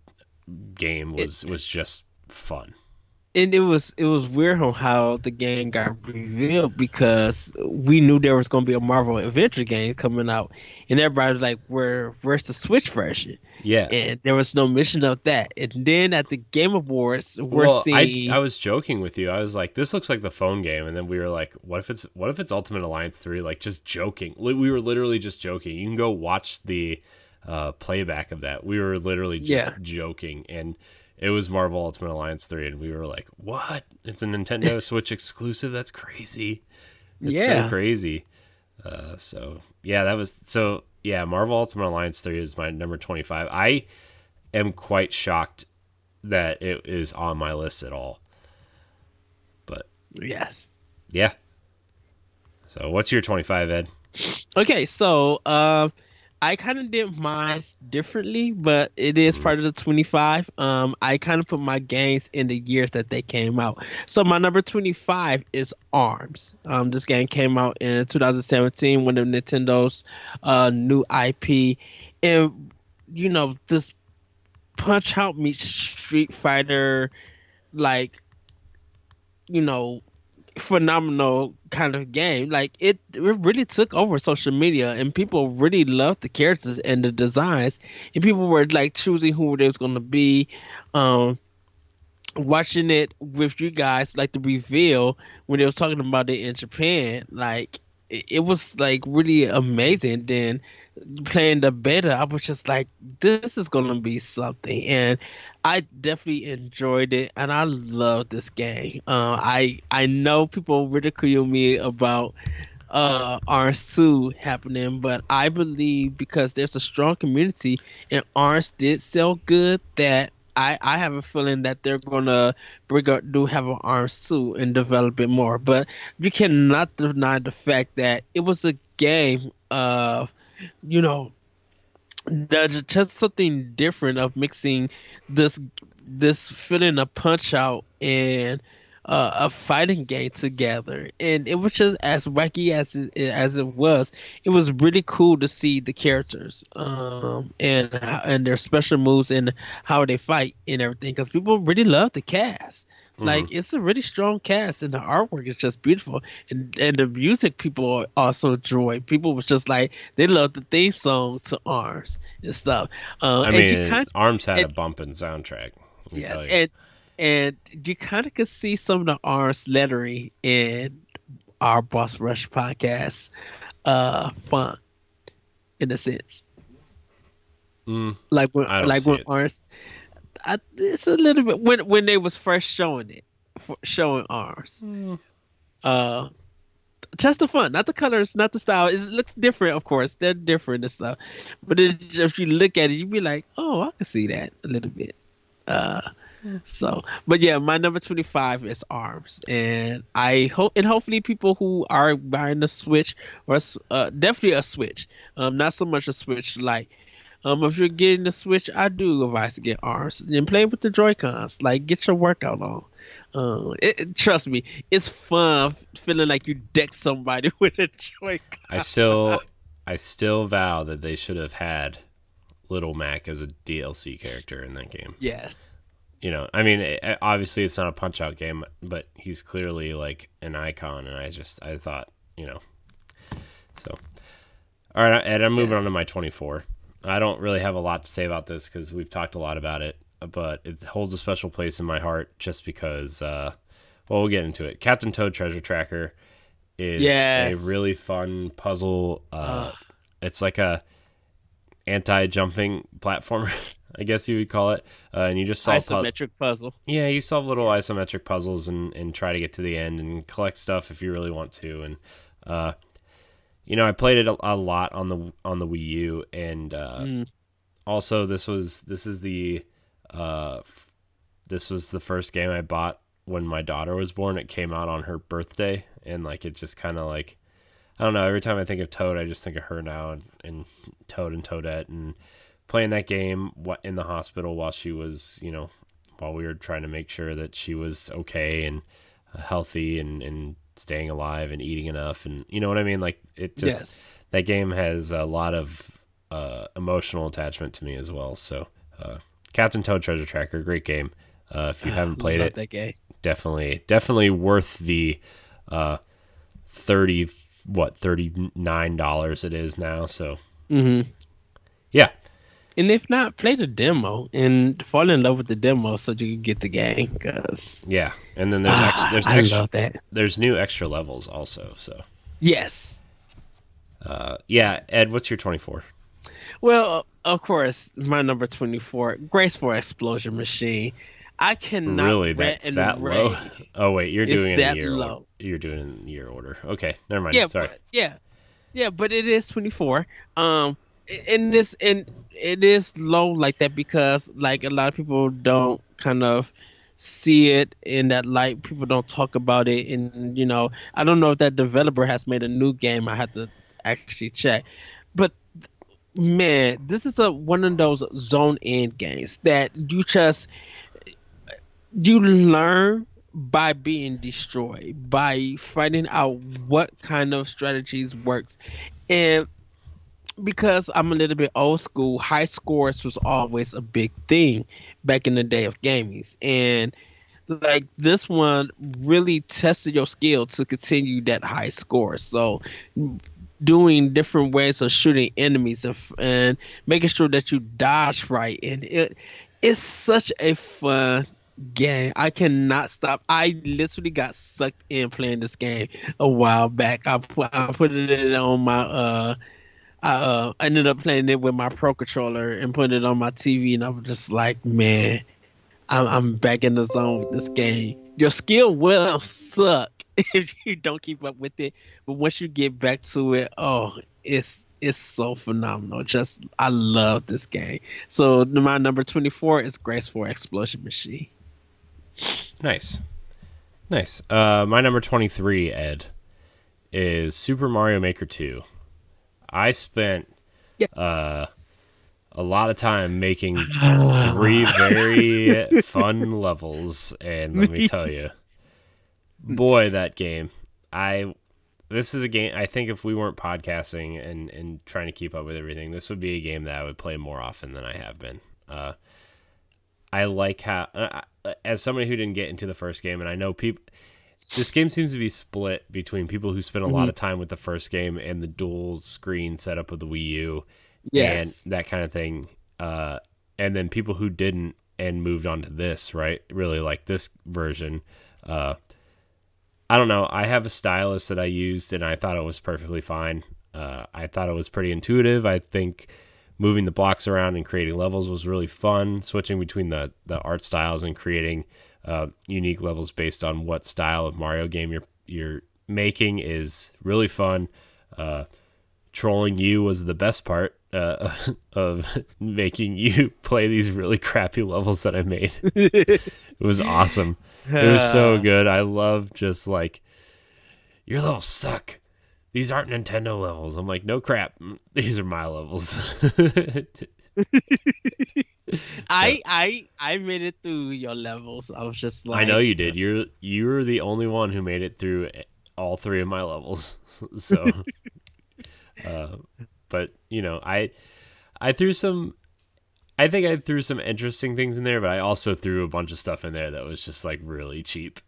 game was just fun. And it was weird on how the game got revealed, because we knew there was going to be a Marvel Adventure game coming out, and everybody was like, where's the Switch version? Yeah. And there was no mention of that. And then at the Game Awards, we're seeing... I was joking with you. I was like, this looks like the phone game. And then we were like, what if it's Ultimate Alliance 3? Like, just joking. We were literally just joking. You can go watch the playback of that. We were literally just joking. And it was Marvel Ultimate Alliance 3, and we were like, what? It's a Nintendo Switch exclusive? That's crazy. It's so crazy. Marvel Ultimate Alliance 3 is my number 25. I am quite shocked that it is on my list at all. But yes. Yeah. So what's your 25, Ed? Okay, so I kind of did mine differently, but it is part of the 25. I kind of put my games in the years that they came out. So my number 25 is ARMS. This game came out in 2017, one of Nintendo's new IP. And, this Punch-Out meets Street Fighter, like, phenomenal kind of game. Like it really took over social media, and people really loved the characters and the designs, and people were like choosing who they was going to be. Watching it with you guys, like the reveal when they was talking about it in Japan, like it was like really amazing. Then playing the beta, I was just like, this is gonna be something, and I definitely enjoyed it, and I love this game. I know people ridicule me about ARMS 2 happening, but I believe because there's a strong community and ARMS did sell good, that I have a feeling that they're gonna have an ARMS 2 and develop it more. But you cannot deny the fact that it was a game of, there's just something different of mixing this feeling of Punch-Out and a fighting game together, and it was just as wacky as it was. It was really cool to see the characters and their special moves and how they fight and everything, because people really love the cast. Like it's a really strong cast, and the artwork is just beautiful, and the music people also enjoy. People was just like, they love the theme song to ARMS and stuff. ARMS had a bumping soundtrack. And you kind of could see some of the ARMS lettering in our Boss Rush podcast font, in a sense. Like when ARMS, it's a little bit when they was first showing ARMS. Just the fun, not the colors, not the style. It looks different, of course. They're different and stuff. But if you look at it, you'd be like, oh, I can see that a little bit. But yeah, my number 25 is ARMS, and hopefully people who are buying the Switch, or definitely a Switch, not so much a Switch Lite, If you're getting the Switch, I do advise to get ARMS and play with the Joy-Cons. Like, get your workout on. Trust me, it's fun feeling like you deck somebody with a Joy-Con. I still vow that they should have had Little Mac as a DLC character in that game. Yes. I mean, obviously it's not a Punch-Out game, but he's clearly like an icon, and I thought, so. All right, Ed, I'm moving on to my 24. I don't really have a lot to say about this because we've talked a lot about it, but it holds a special place in my heart just because, we'll get into it. Captain Toad Treasure Tracker is a really fun puzzle. It's like a anti-jumping platformer, I guess you would call it. And you just solve isometric puzzle. Yeah, you solve little isometric puzzles and try to get to the end and collect stuff if you really want to. And I played it a lot on the Wii U, and also this was the first game I bought when my daughter was born. It came out on her birthday, and like it just kind of like, I don't know, every time I think of Toad, I just think of her now and Toad and Toadette, and playing that game in the hospital while she was, while we were trying to make sure that she was okay and healthy and staying alive and eating enough, and you know what I mean? Like it just, that game has a lot of emotional attachment to me as well. So Captain Toad Treasure Tracker, great game. If you haven't played it, that game. Definitely worth the $39 it is now. So yeah. And if not, play the demo and fall in love with the demo so you can get the game. Cause and then there's I love that. There's new extra levels also. So yes. Ed, what's your 24? Well, of course, my number 24, Graceful Explosion Machine. I cannot really. That's that low. Oh wait, you're doing it in year low. You're doing it in year order. Okay, never mind. Yeah, sorry. But it is 24. It is low like that because like a lot of people don't kind of see it in that light. People don't talk about it, and I don't know if that developer has made a new game. I have to actually check, but man, this is one of those zone end games that you learn by being destroyed, by finding out what kind of strategies works. And because I'm a little bit old school, high scores was always a big thing back in the day of gaming. And like this one really tested your skill to continue that high score. So doing different ways of shooting enemies and making sure that you dodge right. And it's such a fun game. I cannot stop. I literally got sucked in playing this game a while back. I put it on my I ended up playing it with my Pro Controller and putting it on my TV, and I was just like, man, I'm back in the zone with this game. Your skill will suck if you don't keep up with it, but once you get back to it, it's so phenomenal. Just I love this game. So my number 24 is Graceful Explosion Machine. Nice. My number 23, Ed, is Super Mario Maker 2. I spent a lot of time making 3 very fun levels, and let me tell you, boy, that game. This is a game, I think if we weren't podcasting and trying to keep up with everything, this would be a game that I would play more often than I have been. I like how, as somebody who didn't get into the first game, and I know people, this game seems to be split between people who spent a lot of time with the first game and the dual screen setup of the Wii U and that kind of thing. And then people who didn't and moved on to this, right? Really like this version. I don't know. I have a stylus that I used and I thought it was perfectly fine. I thought it was pretty intuitive. I think moving the blocks around and creating levels was really fun. Switching between the art styles and creating unique levels based on what style of Mario game you're making is really fun. Trolling you was the best part of making you play these really crappy levels that I made. It was awesome. It was so good. I love just like, your levels suck. These aren't Nintendo levels. I'm like, no crap. These are my levels. So I made it through your levels. I was just I know like, you did. You're the only one who made it through all three of my levels. So, but I threw some. I think I threw some interesting things in there, but I also threw a bunch of stuff in there that was just like really cheap.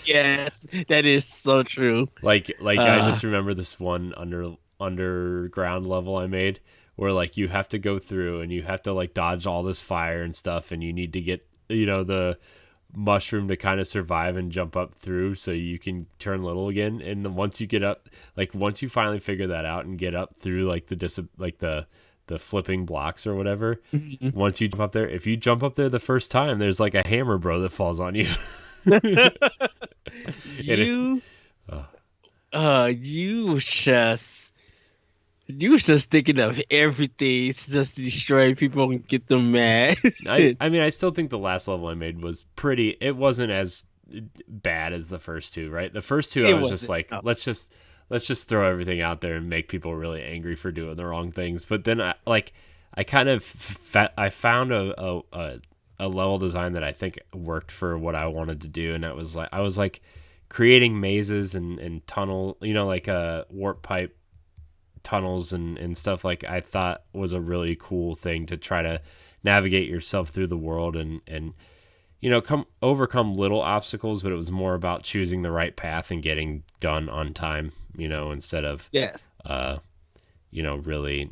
yes, that is so true. Like I Uh, just remember this one underground level I made where like you have to go through and you have to like dodge all this fire and stuff, and you need to get the mushroom to kind of survive and jump up through so you can turn little again. And then once you get up, like once you finally figure that out and get up through like the flipping blocks or whatever, once you jump up there, if you jump up there the first time, there's like a hammer bro that falls on you. And if you you just you was just thinking of everything just to destroy people and get them mad. I mean, I still think the last level I made was pretty. It wasn't as bad as the first two, right? The first two, I It was just wasn't. like, No. let's just throw everything out there and make people really angry for doing the wrong things. But then I kind of I found a level design that I think worked for what I wanted to do, and that was like I was like creating mazes and tunnel, like a warp pipe tunnels and stuff, like I thought was a really cool thing to try to navigate yourself through the world and come overcome little obstacles, but it was more about choosing the right path and getting done on time, instead of Yes. really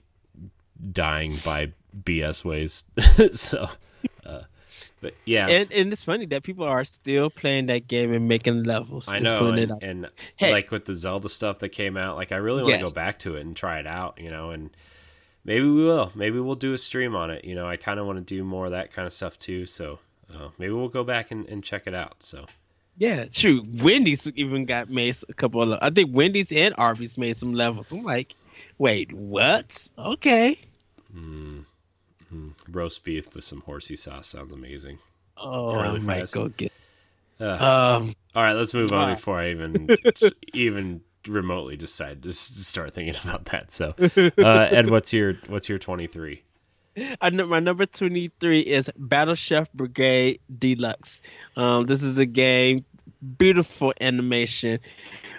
dying by BS ways. So but yeah, And it's funny that people are still playing that game and making levels I and know, putting it and up. and Hey, like with the Zelda stuff that came out, like I really want to go back yes. to it and try it out, and maybe we will. Maybe we'll do a stream on it. I kind of want to do more of that kind of stuff too. So maybe we'll go back and check it out. So Yeah, shoot. Wendy's even got made a couple of. I think Wendy's and Arby's made some levels. I'm like, wait, what? Okay. roast beef with some horsey sauce sounds amazing. Oh, I Curly might fries. go get. Uh, Um. all right, let's move on Wow. before I even remotely decide to start thinking about that. So, Ed, what's your 23? I know my number 23 is Battle Chef Brigade Deluxe. This is a game, beautiful animation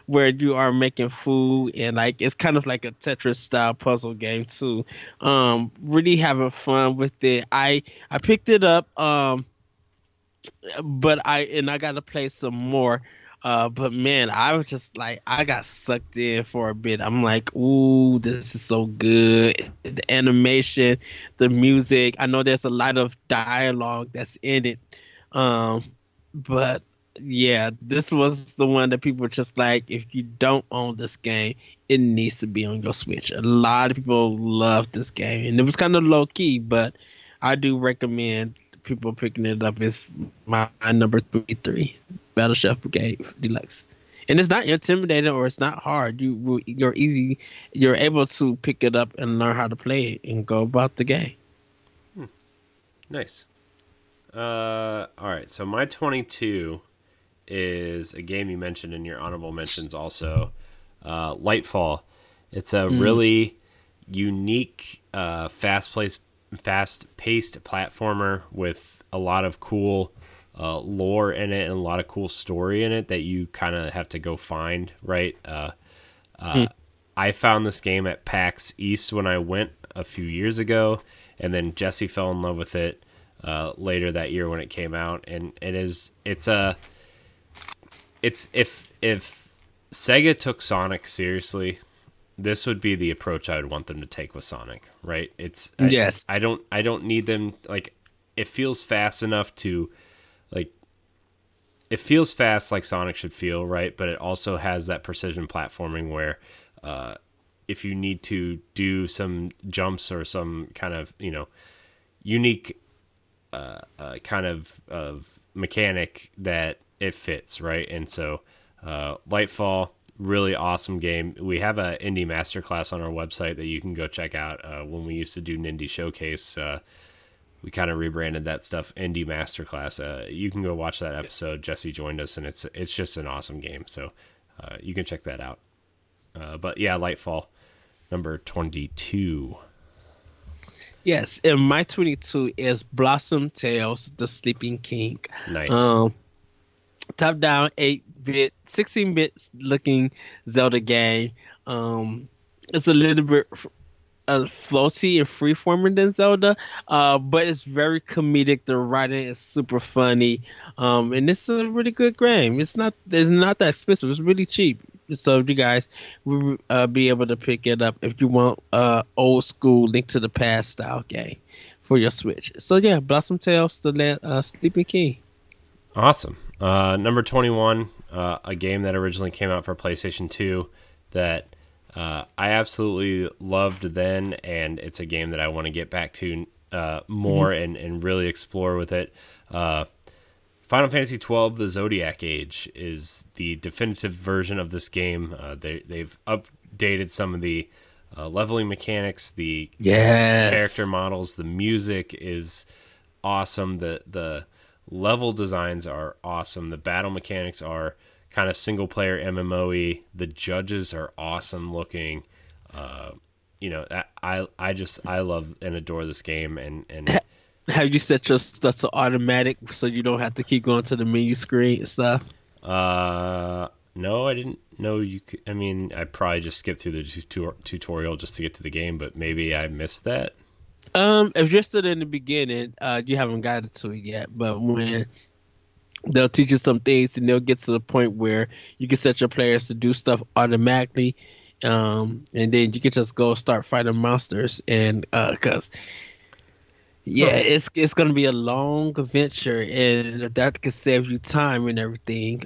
where you are making food and like it's kind of like a Tetris style puzzle game too. Really having fun with it. I picked it up. But I got to play some more. But man, I was just like I got sucked in for a bit. I'm like, ooh, this is so good. The animation, the music. I know there's a lot of dialogue that's in it. Um, but yeah, this was the one that people were just like, if you don't own this game, it needs to be on your Switch. A lot of people love this game, and it was kind of low key, but I do recommend people picking it up. It's my number 33, Battle Chef Brigade Deluxe, and it's not intimidating or it's not hard. You're easy. You're able to pick it up and learn how to play it and go about the game. Nice. All right. So my 22 is a game you mentioned in your honorable mentions also, Lightfall. It's a really unique, fast-paced platformer with a lot of cool lore in it and a lot of cool story in it that you kind of have to go find, right? I found this game at PAX East when I went a few years ago, and then Jesse fell in love with it later that year when it came out, and it's if Sega took Sonic seriously, this would be the approach I would want them to take with Sonic, right? Yes. I don't need them, like, it feels fast enough to, like, it feels fast like Sonic should feel, right? But it also has that precision platforming where if you need to do some jumps or some kind of, unique kind of mechanic, that it fits, right? And so Lightfall, really awesome game. We have a indie masterclass on our website that you can go check out. When we used to do Nindy Showcase, we kind of rebranded that stuff Indie Masterclass. You can go watch that episode. Jesse joined us, and it's just an awesome game. So you can check that out. But yeah, Lightfall, number 22. Yes, and my 22 is Blossom Tales, The Sleeping King. Nice. Um, top down 8-bit, 16-bit looking Zelda game. It's a little bit floaty and freeforming than Zelda, but it's very comedic. The writing is super funny, and it's a really good game. It's not that expensive. It's really cheap. So you guys will be able to pick it up if you want old school Link to the Past style game for your Switch. So yeah, Blossom Tales, the Sleeping King. Awesome. Number 21, a game that originally came out for PlayStation 2 that I absolutely loved then, and it's a game that I want to get back to more and really explore with it. Final Fantasy XII: The Zodiac Age is the definitive version of this game. They've updated some of the leveling mechanics, the character models, the music is awesome. The level designs are awesome. The battle mechanics are kind of single player MMOE. The judges are awesome looking. I love and adore this game, and Have you set your stuff to automatic so you don't have to keep going to the menu screen and stuff? no, I didn't know you could. I mean, I probably just skipped through the tutorial just to get to the game, but maybe I missed that. If you're still in the beginning, you haven't gotten to it yet, but when they'll teach you some things and they'll get to the point where you can set your players to do stuff automatically, and then you can just go start fighting monsters, and because it's gonna be a long adventure, and that can save you time and everything.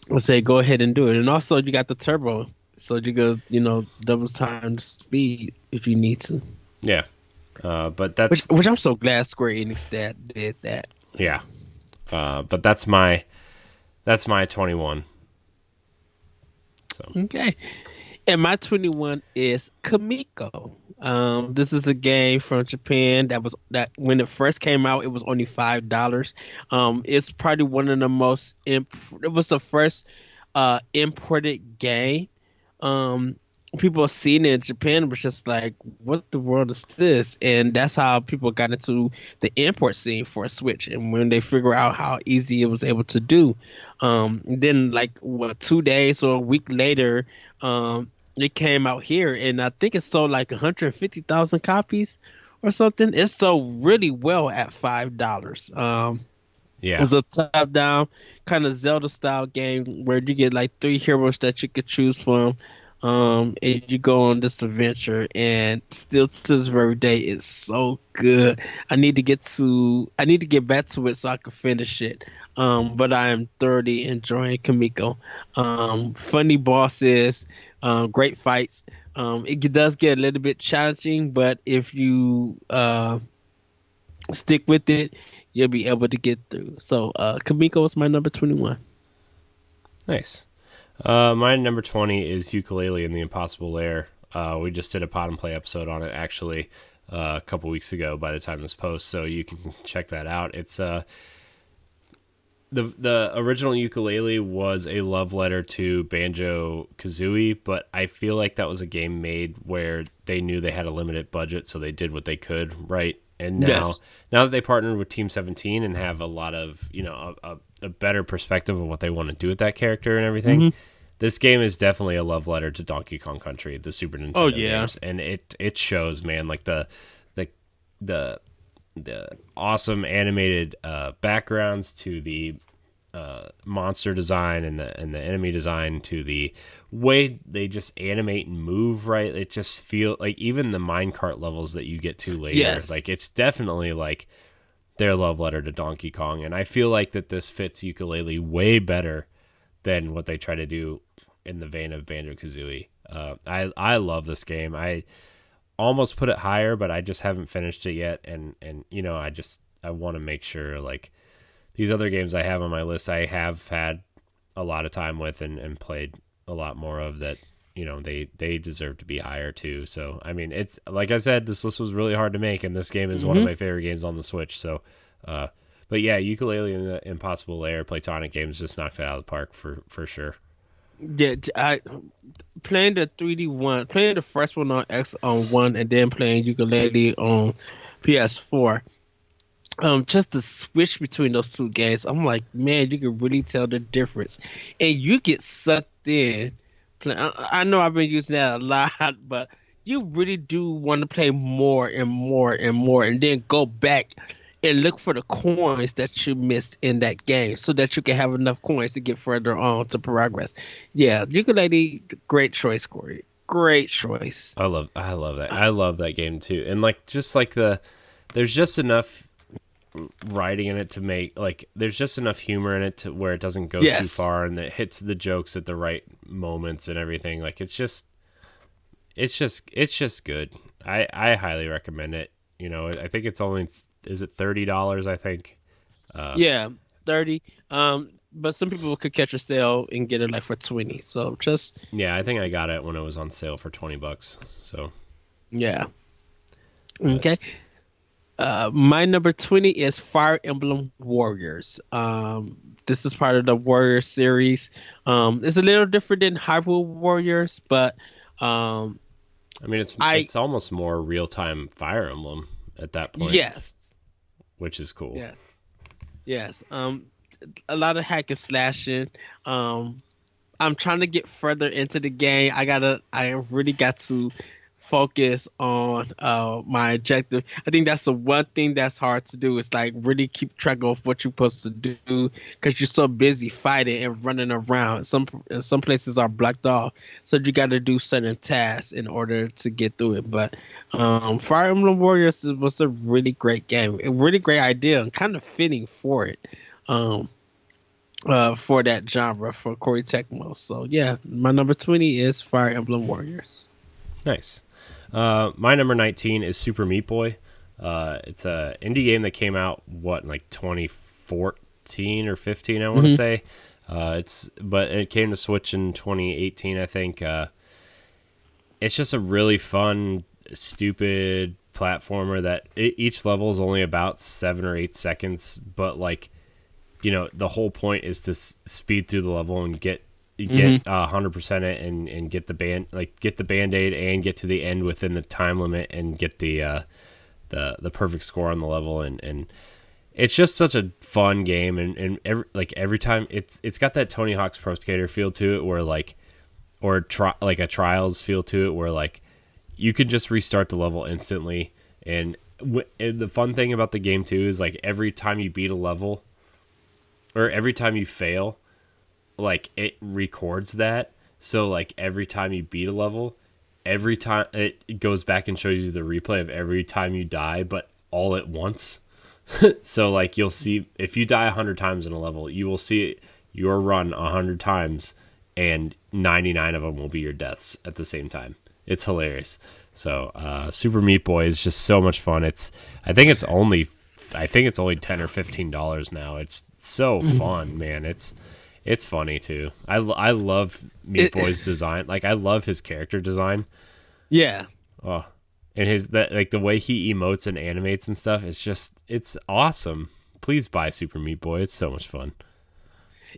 Let's say go ahead and do it, and also you got the turbo, so you go double time speed if you need to. Yeah, but that's which I'm so glad Square Enix did that. Yeah, but that's my 21. So okay, and my 21 is Kamiko. This is a game from Japan that when it first came out, it was only $5. It's probably one of the most. It was the first imported game. People are seeing it in Japan, was just like, what the world is this? And that's how people got into the import scene for a Switch. And when they figure out how easy it was able to do, then 2 days or a week later, it came out here, and I think it sold like 150,000 copies or something. It sold really well at $5. yeah, It was a top-down kind of Zelda-style game where you get like 3 heroes that you could choose from. And you go on this adventure, and still to this very day, it's so good. I need to get back to it so I can finish it. But I am thoroughly enjoying Kamiko. Funny bosses, great fights. It does get a little bit challenging, but if you stick with it, you'll be able to get through. So Kamiko is my number 21. Nice. My number 20 is Yooka-Laylee and the Impossible Lair. We just did a pod and play episode on it actually a couple weeks ago by the time this posts, so you can check that out. It's the original Yooka-Laylee was a love letter to Banjo-Kazooie, but I feel like that was a game made where they knew they had a limited budget, so they did what they could, right? And now that they partnered with Team 17 and have a lot of, a better perspective of what they want to do with that character and everything, this game is definitely a love letter to Donkey Kong Country, the Super Nintendo games, and it shows, man. Like the awesome animated backgrounds to the monster design and the enemy design to the way they just animate and move, right? It just feel like even the minecart levels that you get to later, like it's definitely like their love letter to Donkey Kong, and I feel like that this fits Yooka-Laylee way better than what they try to do in the vein of Banjo-Kazooie. I love this game. I almost put it higher, but I just haven't finished it yet, and I want to make sure, like, these other games I have on my list, I have had a lot of time with and played a lot more of that. They deserve to be higher too. So, I mean, it's like I said, this list was really hard to make, and this game is one of my favorite games on the Switch. So, but yeah, Yooka-Laylee and the Impossible Lair Platonic games just knocked it out of the park for sure. Yeah, I playing the 3D one, playing the first one on X on one, and then playing Ukulele on PS4. Just the switch between those two games, I'm like, man, you can really tell the difference, and you get sucked in. I know I've been using that a lot, but you really do want to play more and more and more, and then go back and look for the coins that you missed in that game, so that you can have enough coins to get further on to progress. Yeah, Ukulele, great choice, Corey. Great choice. I love that. I love that game too. And like just like there's just enough writing in it to make like there's just enough humor in it to where it doesn't go too Yes. far and it hits the jokes at the right moments and everything. Like it's just good. I highly recommend it. I think it's only is it $30, I think. Yeah, 30. But some people could catch a sale and get it like for 20. So just Yeah, I think I got it when it was on sale for $20. So, yeah. but Okay. My number 20 is Fire Emblem Warriors. This is part of the Warrior series. It's a little different than Hyrule Warriors, but um, I mean it's I it's almost more real-time Fire Emblem at that point, yes, which is cool. yes, yes. A lot of hack and slashing. Um, I'm trying to get further into the game. I really got to focus on my objective. I think that's the one thing that's hard to do is like really keep track of what you're supposed to do because you're so busy fighting and running around. Some places are blocked off, so you got to do certain tasks in order to get through it. But Fire Emblem Warriors was a really great game, a really great idea, and kind of fitting for it. Um, for that genre for Corey Tecmo. So yeah, my number 20 is Fire Emblem Warriors. Nice. My number 19 is Super Meat Boy. It's a indie game that came out in like 2014 or 15, I want to Hmm. say. But it came to Switch in 2018, I think. It's just a really fun, stupid platformer that each level is only about 7 or 8 seconds, but like the whole point is to speed through the level and get Hmm. 100% it and get the band-aid and get to the end within the time limit and get the perfect score on the level and it's just such a fun game and every time it's got that Tony Hawk's Pro Skater feel to it where like like a Trials feel to it where like you could just restart the level instantly and the fun thing about the game too is like every time you beat a level or every time you fail, like it records that. So like every time you beat a level, every time it goes back and shows you the replay of every time you die, but all at once. So like you'll see if you die 100 times in a level, you will see your run 100 times, and 99 of them will be your deaths at the same time. It's hilarious. So Super Meat Boy is just so much fun. I think it's only $10 or $15 now. It's so fun, man. It's funny too. I love Meat It, Boy's design. Like I love his character design. yeah, Oh, and his that like the way he emotes and animates and stuff. It's awesome. Please buy Super Meat Boy. It's so much fun.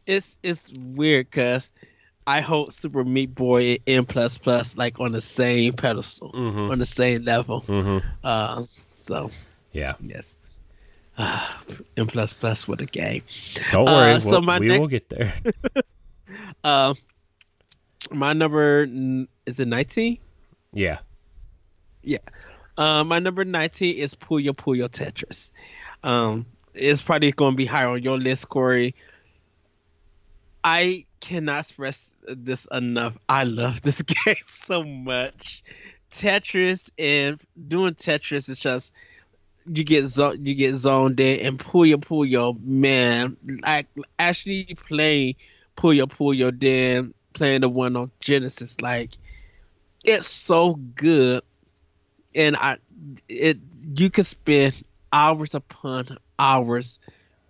it's weird because I hold Super Meat Boy and M plus plus like on the same pedestal, Mm-hmm. on the same level. Mm-hmm. So Yeah. yes, M plus plus with a game. Don't worry. So my We will next, get there. uh, my number is it 19? Yeah. Yeah. My number 19 is Puyo Puyo Tetris. It's probably going to be higher on your list, Corey. I cannot express this enough. I love this game so much. Tetris and doing Tetris is just you get zoned in and Puyo Puyo, man. Like actually playing Puyo Puyo, then playing the one on Genesis, like it's so good and it you could spend hours upon hours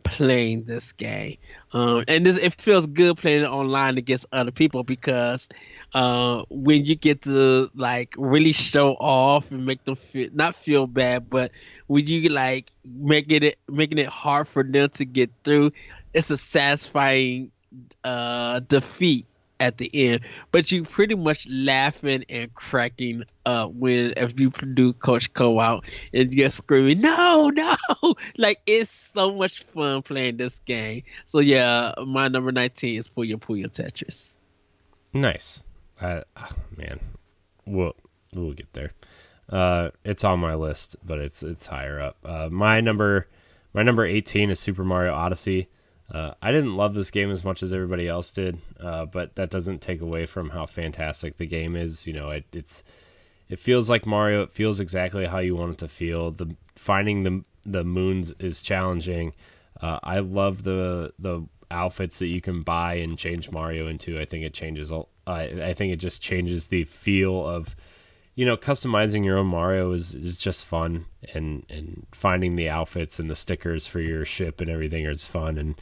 playing this game. And it feels good playing it online against other people because when you get to like really show off and make them feel not feel bad, but when you like making it hard for them to get through, it's a satisfying defeat at the end, but you pretty much laughing and cracking up when if you do Coach Co out and you're screaming, no, no, like it's so much fun playing this game. So yeah, my number 19 is Puyo Tetris. Nice. Man, we'll get there. It's on my list, but it's higher up. My number 18 is Super Mario Odyssey. I didn't love this game as much as everybody else did, but that doesn't take away from how fantastic the game is. You know, it feels like Mario. It feels exactly how you want it to feel. Finding the moons is challenging. I love the outfits that you can buy and change Mario into. I think it changes. I think it just changes the feel of, you know, customizing your own Mario is just fun, and finding the outfits and the stickers for your ship and everything is fun. And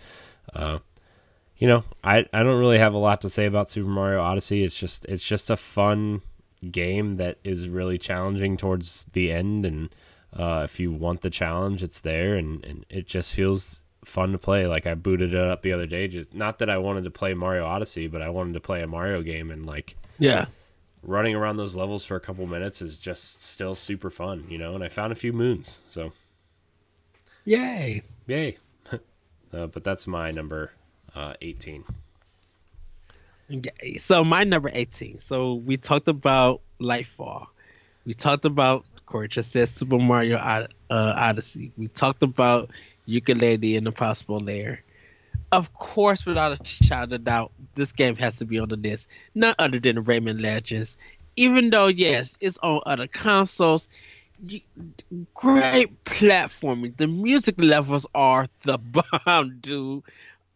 you know, I don't really have a lot to say about Super Mario Odyssey. It's just a fun game that is really challenging towards the end, and if you want the challenge, it's there, and it just feels fun to play. Like I booted it up the other day, just not that I wanted to play Mario Odyssey, but I wanted to play a Mario game, and like running around those levels for a couple minutes is just still super fun, you know. And I found a few moons, so yay. But that's my number 18. Okay, so my number 18. So we talked about Lightfall. We talked about Corey says Super Mario Odyssey. We talked about Yooka-Laylee and Impossible Lair. Of course, without a shadow of doubt, this game has to be on the list. None other than Rayman Legends. Even though, yes, it's on other consoles, great platforming. The music levels are the bomb, dude.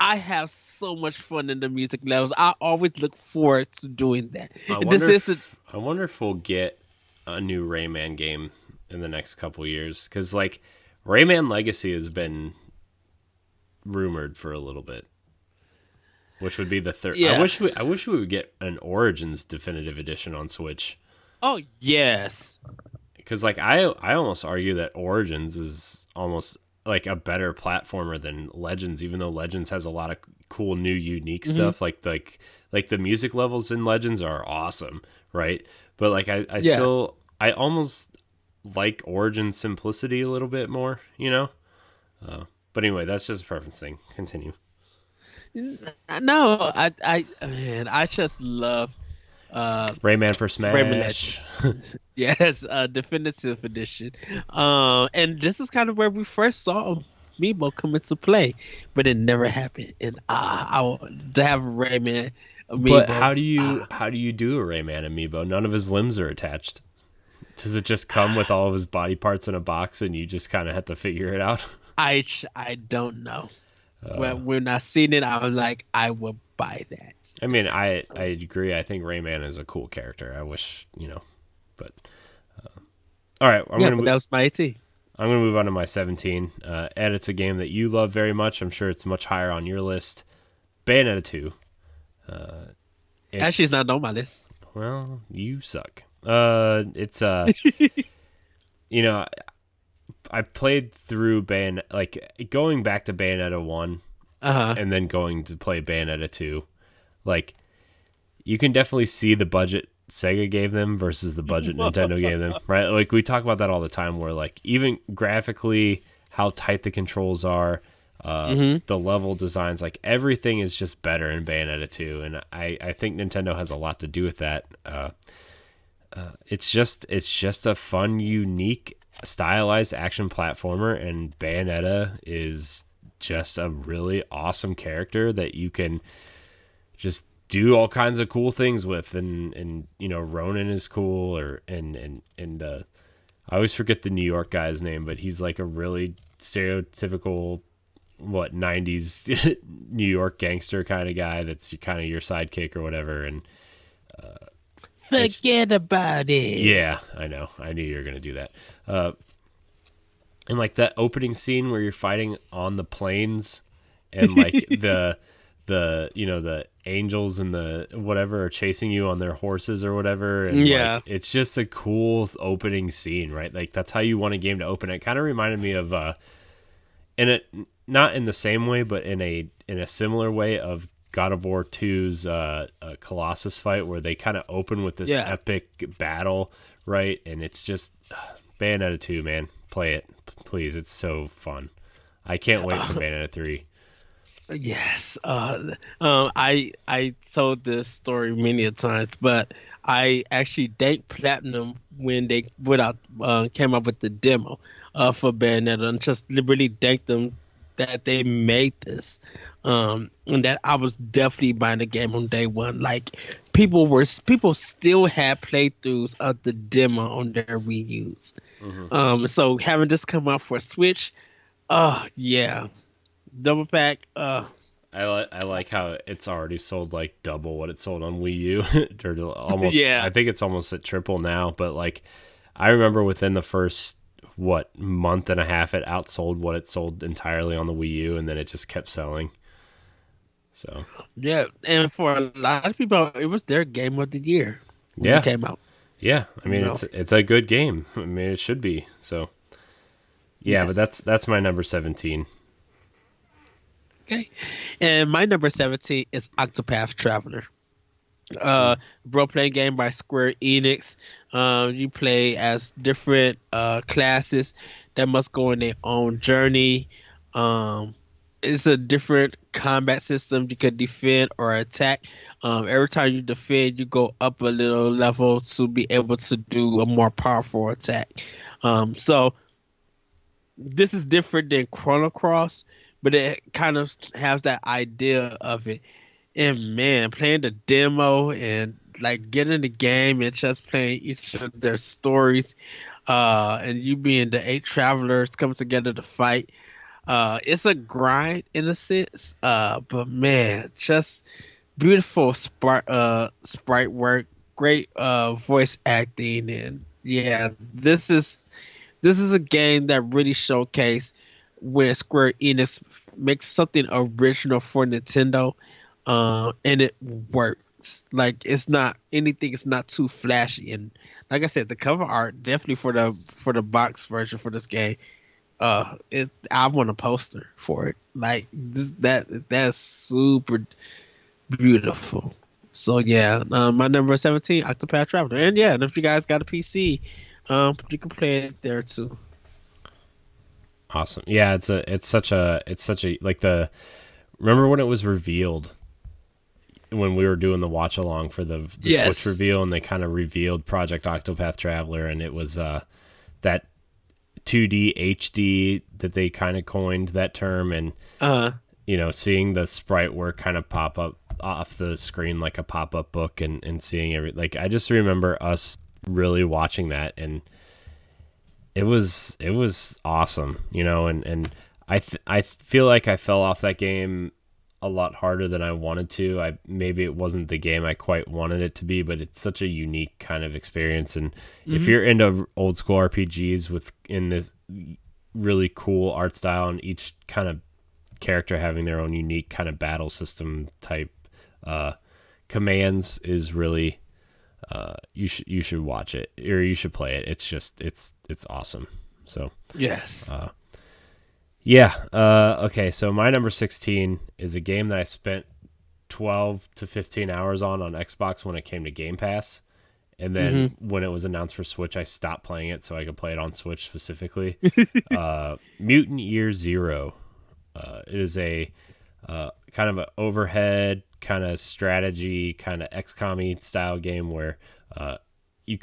I have so much fun in the music levels. I always look forward to doing that. I wonder if we'll get a new Rayman game in the next couple years, because like Rayman Legacy has been rumored for a little bit, which would be the third. Yeah. I wish we would get an Origins definitive edition on Switch. Oh yes, because like I almost argue that Origins is almost like a better platformer than Legends, even though Legends has a lot of cool new unique stuff. Like the music levels in Legends are awesome, right? But like I almost like Origins simplicity a little bit more, you know. But anyway, that's just a preference thing. Continue. No, I just love Rayman for Smash. Rayman Legends. Yes, definitive edition. And this is kind of where we first saw Amiibo come into play, but it never happened. And I want to have Rayman Amiibo. But how do you do a Rayman Amiibo? None of his limbs are attached. Does it just come with all of his body parts in a box, and you just kind of have to figure it out? I don't know. When I seen it, I was like, I will buy that. I mean, I agree. I think Rayman is a cool character. I wish, you know, but all right. That was my 18. I'm going to move on to my 17. Ed, it's a game that you love very much. I'm sure it's much higher on your list. Bayonetta 2. Actually, it's not on my list. Well, you suck. It's you know, I played through going back to Bayonetta 1 and then going to play Bayonetta 2. Like, you can definitely see the budget Sega gave them versus the budget Nintendo gave them, right? Like, we talk about that all the time, where like even graphically how tight the controls are, the level designs, like everything is just better in Bayonetta 2, and I think Nintendo has a lot to do with that. It's just a fun, unique, stylized action platformer, and Bayonetta is just a really awesome character that you can just do all kinds of cool things with, and you know, Ronan is cool, and I always forget the New York guy's name, but he's like a really stereotypical 90s New York gangster kind of guy that's kind of your sidekick or whatever, and forget about it. Yeah, I know. I knew you were going to do that. And like that opening scene where you're fighting on the plains, and like the you know, the angels and the whatever are chasing you on their horses or whatever, and like, it's just a cool opening scene, right? Like that's how you want a game to open. It kind of reminded me of not in the same way, but in a similar way of God of War 2's Colossus fight, where they kind of open with this Yeah. epic battle, right? And it's just Bayonetta 2, man. Play it, please. It's so fun. I can't wait for Bayonetta 3. Yes. I told this story many a times, but I actually thanked Platinum when they came up with the demo for Bayonetta, and just really thanked them that they made this. And that I was definitely buying the game on day one. Like people still had playthroughs of the demo on their Wii U's. So having this come out for Switch, oh yeah, double pack. I like how it's already sold like double what it sold on Wii U. Or almost, Yeah. I think it's almost at triple now. But like, I remember within the first month and a half, it outsold what it sold entirely on the Wii U, and then it just kept selling. So Yeah, and for a lot of people, it was their game of the year when yeah, it came out. yeah. I mean, No. it's a good game. I mean, it should be. So yeah, but Yes. that's my number 17. Okay. And my number 17 is Octopath Traveler. Role playing game by Square Enix. You play as different classes that must go on their own journey. It's a different combat system. You can defend or attack. Every time you defend, you go up a little level to be able to do a more powerful attack. So this is different than Chrono Cross, but it kind of has that idea of it. And man, playing the demo and like getting the game and just playing each of their stories, and you being the 8 travelers coming together to fight. It's a grind in a sense, but man, just beautiful sprite work, great voice acting, and yeah, this is a game that really showcased where Square Enix makes something original for Nintendo, and it works. Like it's not anything. It's not too flashy, and like I said, the cover art definitely for the box version for this game. I want a poster for it. Like that's super beautiful. So yeah, my number 17, Octopath Traveler, and yeah, and if you guys got a PC, you can play it there too. Awesome. Yeah, it's such a like remember when it was revealed when we were doing the watch along for the Yes. Switch reveal, and they kind of revealed Project Octopath Traveler, and it was that 2D HD that they kind of coined that term, and seeing the sprite work kind of pop up off the screen like a pop-up book, and seeing like I just remember us really watching that, and it was awesome, and I feel like I fell off that game a lot harder than I wanted to. Maybe it wasn't the game I quite wanted it to be, but it's such a unique kind of experience. And if you're into old school RPGs in this really cool art style, and each kind of character having their own unique kind of battle system type commands, is really you should watch it, or you should play it. It's just it's awesome. So Yes. yeah. Okay. So my number 16 is a game that I spent 12 to 15 hours on Xbox when it came to Game Pass. And then when it was announced for Switch, I stopped playing it so I could play it on Switch specifically. Mutant Year Zero. It is a kind of an overhead kind of strategy, kind of XCOM-y style game where you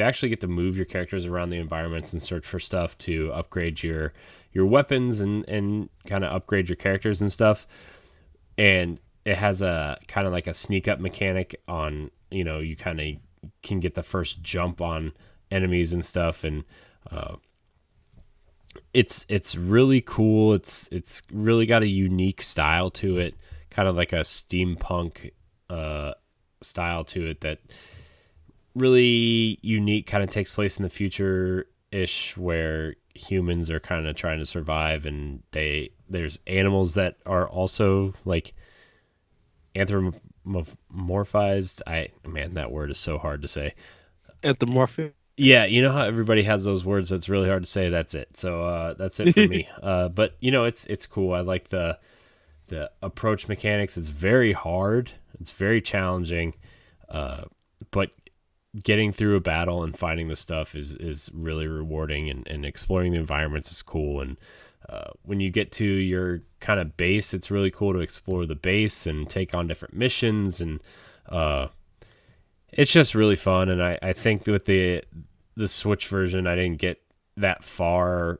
actually get to move your characters around the environments and search for stuff to upgrade your weapons and kind of upgrade your characters and stuff. And it has a kind of like a sneak up mechanic on, you kind of can get the first jump on enemies and stuff. And it's really cool. It's really got a unique style to it, kind of like a steampunk style to it that really unique, kind of takes place in the future ish, where humans are kind of trying to survive, and there's animals that are also like anthropomorphized. Man, that word is so hard to say. Anthropomorphic. Yeah, you know how everybody has those words that's really hard to say. That's it. So that's it for me. But it's cool. I like the the approach mechanics is very hard. It's very challenging, but getting through a battle and finding the stuff is really rewarding, and exploring the environments is cool. And when you get to your kind of base, it's really cool to explore the base and take on different missions, and it's just really fun. And I think with the Switch version, I didn't get that far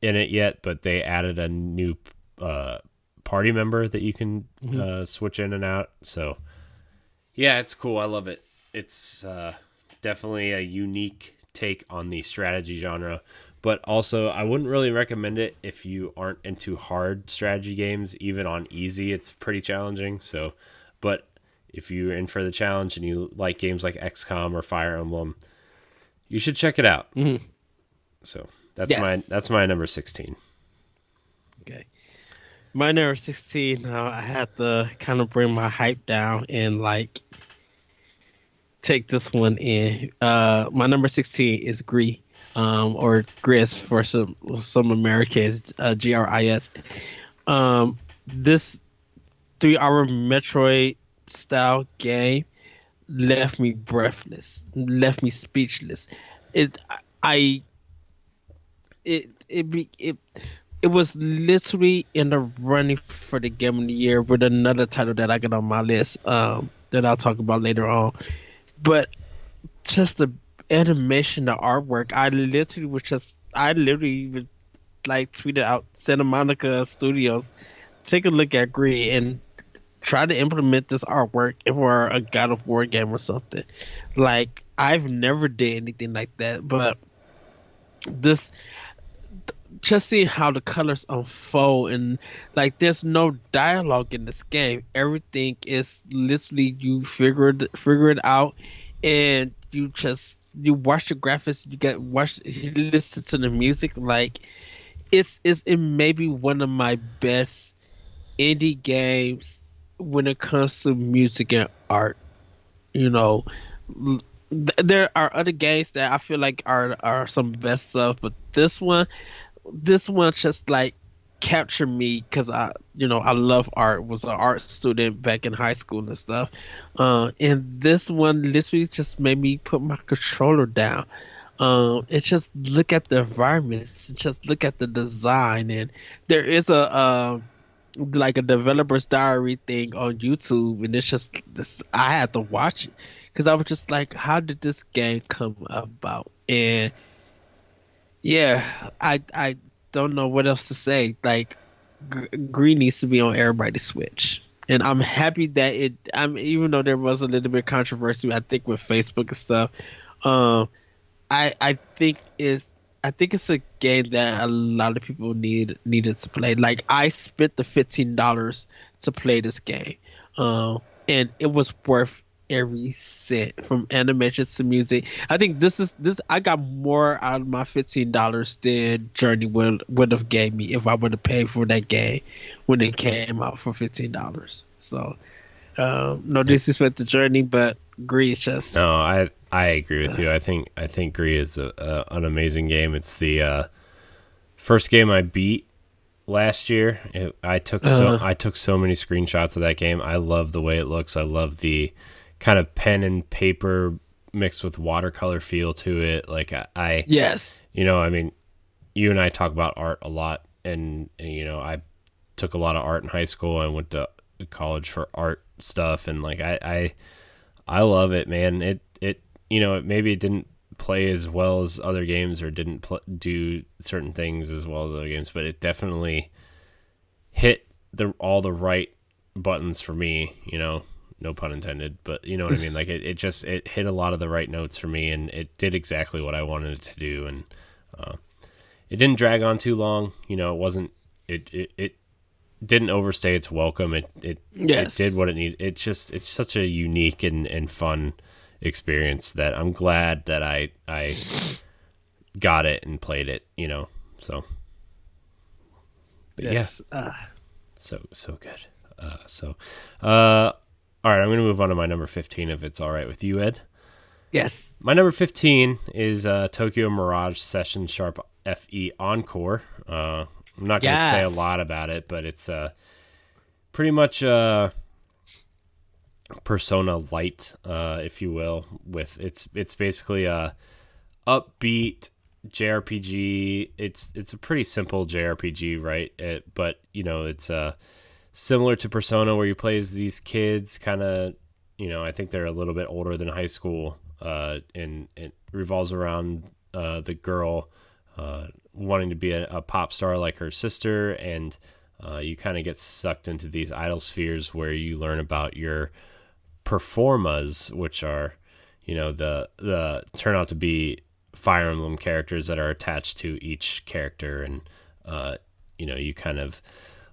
in it yet, but they added a new party member that you can switch in and out. So yeah, it's cool. I love it. It's definitely a unique take on the strategy genre, but also I wouldn't really recommend it if you aren't into hard strategy games. Even on easy, it's pretty challenging. So, but if you're in for the challenge and you like games like XCOM or Fire Emblem, you should check it out. Mm-hmm. So that's my number 16. Okay. My number 16, I had to kind of bring my hype down and like take this one in. My number 16 is Gris, or Gris for some Americans, GRIS. This 3-hour Metroid style game left me breathless, left me speechless. It was literally in the running for the game of the year with another title that I got on my list, that I'll talk about later on. But just the animation, the artwork, I literally would like tweeted out Santa Monica Studios, take a look at Gris and try to implement this artwork for a God of War game or something. Like, I've never did anything like that, but this, just seeing how the colors unfold, and like there's no dialogue in this game. Everything is literally you figure it out, and you watch the graphics, you listen to the music. Like it may be one of my best indie games when it comes to music and art. You know, there are other games that I feel like are some best stuff, but this one just like captured me because I love art. Was an art student back in high school and stuff. And this one literally just made me put my controller down. It's just look at the environments, just look at the design, and there is a like a developer's diary thing on YouTube, and it's just this. I had to watch it because I was just like, how did this game come about? And yeah, I don't know what else to say. Like, Gris needs to be on everybody's Switch, and I'm happy that it. Even though there was a little bit of controversy, I think with Facebook and stuff. I think it's a game that a lot of people needed to play. Like, I spent the $15 to play this game, and it was worth every cent, from animations to music. I think this I got more out of my $15 than Journey would have gave me if I would have paid for that game when it came out for $15. So no disrespect to Journey, but Gris just no. I agree with you. I think Gris is an amazing game. It's the first game I beat last year. I took so many screenshots of that game. I love the way it looks. I love the kind of pen and paper mixed with watercolor feel to it. Like yes, I mean, you and I talk about art a lot, and I took a lot of art in high school. I went to college for art stuff, and like I love it, man. It maybe it didn't play as well as other games, or didn't do certain things as well as other games, but it definitely hit all the right buttons for me. No pun intended, but you know what I mean? Like it hit a lot of the right notes for me, and it did exactly what I wanted it to do. And it didn't drag on too long. It wasn't, it didn't overstay its welcome. It did what it needed. It's such a unique and fun experience that I'm glad that I got it and played it, so. But yes. So good. All right, I'm going to move on to my number 15, if it's all right with you, Ed. Yes. My number 15 is Tokyo Mirage Session Sharp FE Encore. I'm not going to say a lot about it, but it's pretty much Persona Light, if you will. With it's basically a upbeat JRPG. It's a pretty simple JRPG, right? But it's similar to Persona, where you play as these kids, kind of. I think they're a little bit older than high school, and it revolves around the girl wanting to be a pop star like her sister, and you kind of get sucked into these idol spheres where you learn about your performas, which are, the turn out to be Fire Emblem characters that are attached to each character, and you kind of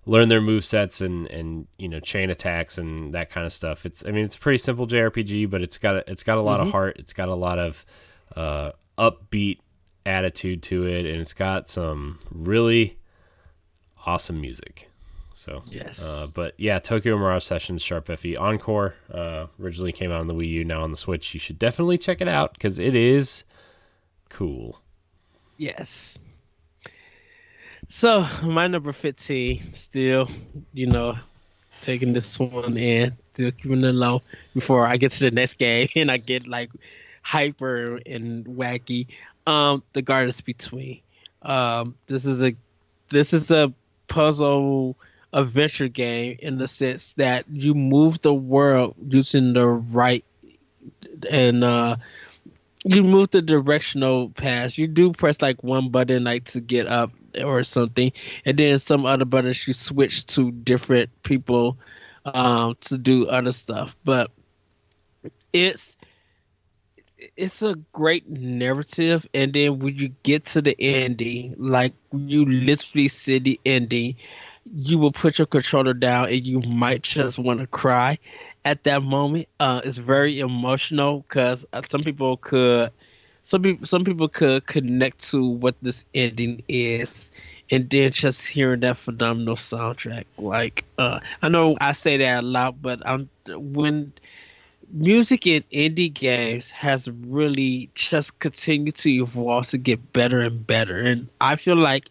learn their move sets and chain attacks and that kind of stuff. It's a pretty simple JRPG, but it's got a lot of heart. It's got a lot of upbeat attitude to it, and it's got some really awesome music. So Yes. But yeah, Tokyo Mirage Sessions Sharp FE Encore originally came out on the Wii U, now on the Switch. You should definitely check it out because it is cool. Yes. So my number 15, still, taking this one in, still keeping it low before I get to the next game and I get like hyper and wacky. The Gardens Between. This is a puzzle adventure game in the sense that you move the world using the right and you move the directional paths. You do press like one button like to get up or something, and then some other buttons you switch to different people to do other stuff. But it's a great narrative, and then when you get to the ending, like you literally see the ending, you will put your controller down and you might just want to cry at that moment. It's very emotional because some people could connect to what this ending is, and then just hearing that phenomenal soundtrack. Like I know I say that a lot, but when music in indie games has really just continued to evolve to get better and better, and I feel like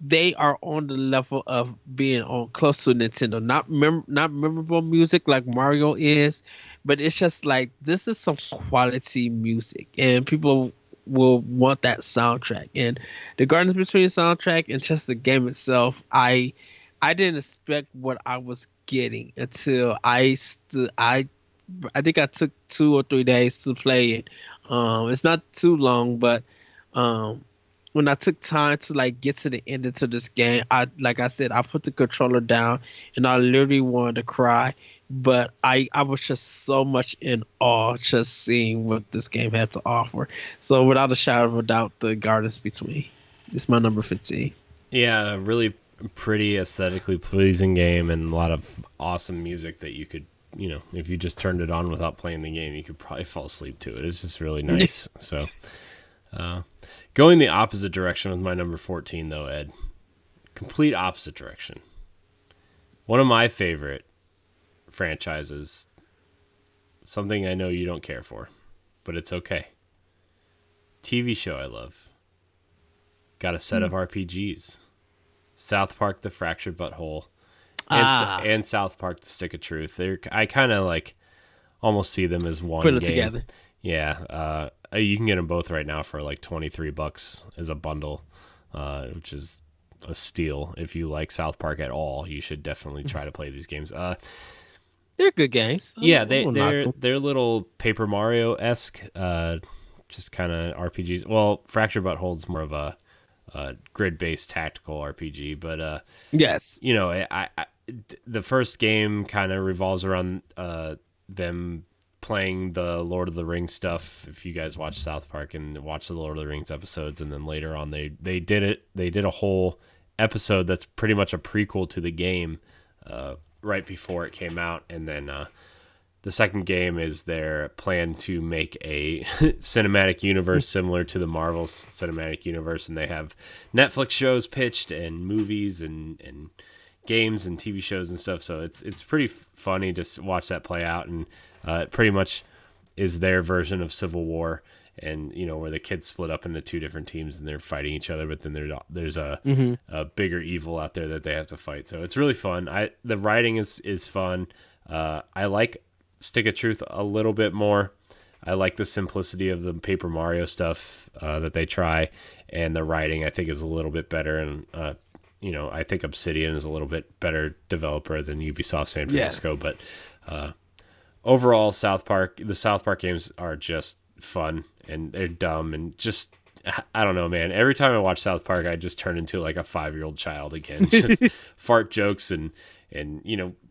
they are on the level of being on close to Nintendo. Not memorable music like Mario is, but it's just like this is some quality music, and people will want that soundtrack. And the Gardens Between soundtrack and just the game itself, I didn't expect what I was getting until I think I took 2 or 3 days to play it. It's not too long, but when I took time to like get to the end into this game, like I said, I put the controller down and I literally wanted to cry. But I was just so much in awe just seeing what this game had to offer. So without a shadow of a doubt, the Gardens Between. It's my number 15. Yeah, really pretty aesthetically pleasing game, and a lot of awesome music that you could, if you just turned it on without playing the game, you could probably fall asleep to it. It's just really nice. So going the opposite direction with my number 14, though, Ed. Complete opposite direction. One of my favorite franchises. Something I know you don't care for, but it's okay. TV show I love. Got a set of RPGs. South Park: The Fractured Butthole. And South Park: The Stick of Truth. I kind of like almost see them as one Put it game. together. Yeah, you can get them both right now for like $23 as a bundle, which is a steal. If you like South Park at all, you should definitely try to play these games. They're good games. Yeah, they're little Paper Mario-esque, just kind of RPGs. Well, Fractured Butthole's more of a grid-based tactical RPG, but Yes. the first game kind of revolves around them playing the Lord of the Rings stuff. If you guys watch South Park and watch the Lord of the Rings episodes, and then later on they did a whole episode that's pretty much a prequel to the game right before it came out, and then the second game is their plan to make a cinematic universe similar to the Marvel cinematic universe, and they have Netflix shows pitched and movies and games and TV shows and stuff. So it's pretty funny to watch that play out, and it pretty much is their version of Civil War. and where the kids split up into two different teams and they're fighting each other, but then there's a bigger evil out there that they have to fight. So it's really fun. The writing is fun. I like Stick of Truth a little bit more. I like the simplicity of the Paper Mario stuff that they try, and the writing I think is a little bit better. And I think Obsidian is a little bit better developer than Ubisoft San Francisco. Yeah. But overall, the South Park games are just fun, and they're dumb, and just I don't know, man. Every time I watch South Park, I just turn into like a 5-year-old child again. Just fart jokes and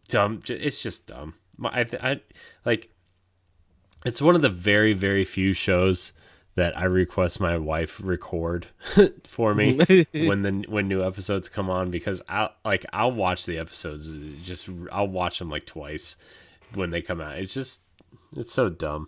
dumb. It's just dumb. I like. It's one of the very, very few shows that I request my wife record for me when new episodes come on, because I'll watch the episodes. I'll watch them like twice when they come out. It's so dumb.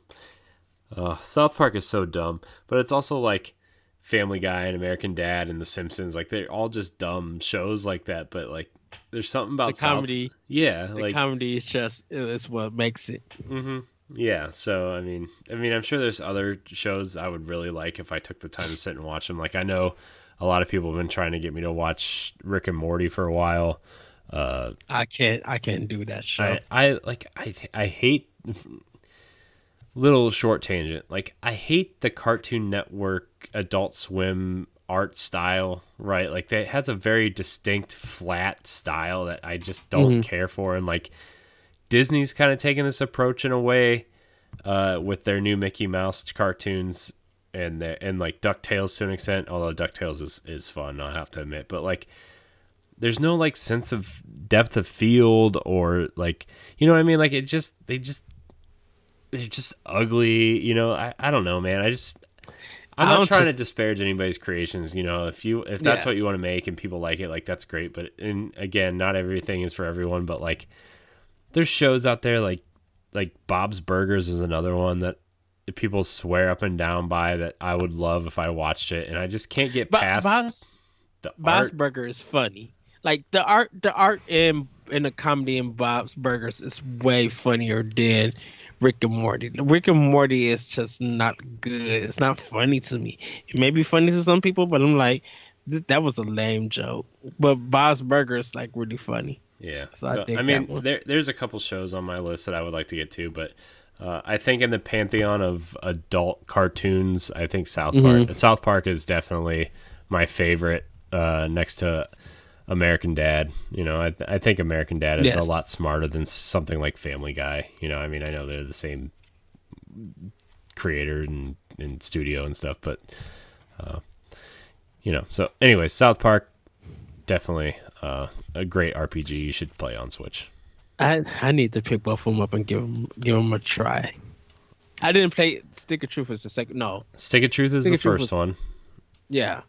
South Park is so dumb, but it's also like Family Guy and American Dad and The Simpsons. Like, they're all just dumb shows like that. But like, there's something about the comedy. The comedy is what makes it. Mm-hmm. Yeah, so I mean, I'm sure there's other shows I would really like if I took the time to sit and watch them. Like, I know a lot of people have been trying to get me to watch Rick and Morty for a while. I can't do that show. I hate little short tangent. Like, I hate the Cartoon Network Adult Swim art style, right? Like, it has a very distinct flat style that I just don't care for, and like, Disney's kind of taking this approach in a way with their new Mickey Mouse cartoons and like DuckTales to an extent, although DuckTales is fun, I have to admit. But like, there's no like sense of depth of field, or like, you know what I mean? Like, they're just ugly, I don't know, man. I'm not trying to disparage anybody's creations, if that's what you want to make and people like it, like, that's great. But again, not everything is for everyone, but like, there's shows out there like Bob's Burgers is another one that people swear up and down by that I would love if I watched it, and I just can't get past Bob's Burger is funny. Like, the art in the comedy in Bob's Burgers is way funnier than Rick and Morty. Rick and Morty is just not good. It's not funny to me. It may be funny to some people, but I'm like, that was a lame joke. But Bob's Burger is like really funny. Yeah, so I mean, there's a couple shows on my list that I would like to get to, but I think in the pantheon of adult cartoons, I think South Park is definitely my favorite, next to American Dad. I think American Dad is a lot smarter than something like Family Guy. I mean, I know they're the same creator and studio and stuff, but so anyway, South Park, definitely a great RPG you should play on Switch. I need to pick both of them up and give them a try. I didn't play Stick of Truth as the second. No, Stick of Truth is the first one. Yeah.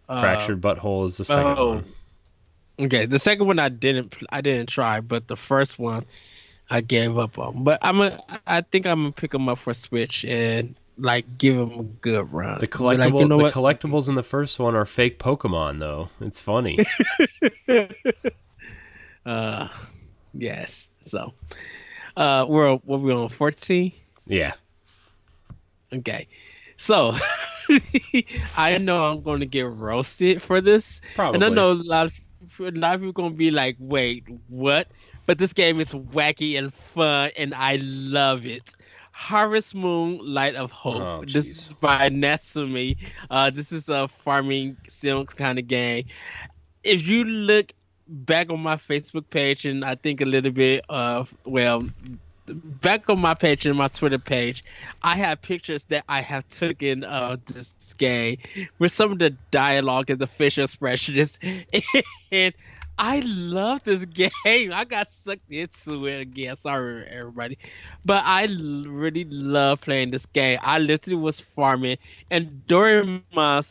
Fractured Butthole is the second one. Okay, the second one I didn't try, but the first one I gave up on. But I think I'm gonna pick them up for Switch and like give them a good run. The collectibles in the first one are fake Pokemon, though. It's funny. Yes. So, we're on 14. Yeah. Okay. So, I know I'm going to get roasted for this. Probably. And I know a lot of people are going to be like, wait, what? But this game is wacky and fun, and I love it. Harvest Moon, Light of Hope. Oh, this is by Natsume. This is a farming sim kind of game. If you look back on my Facebook page, and I think a little bit back on my page and my Twitter page, I have pictures that I have taken of this game with some of the dialogue and the facial expressions, and I love this game. I got sucked into it again. Sorry, everybody. But I really love playing this game. I literally was farming. And during my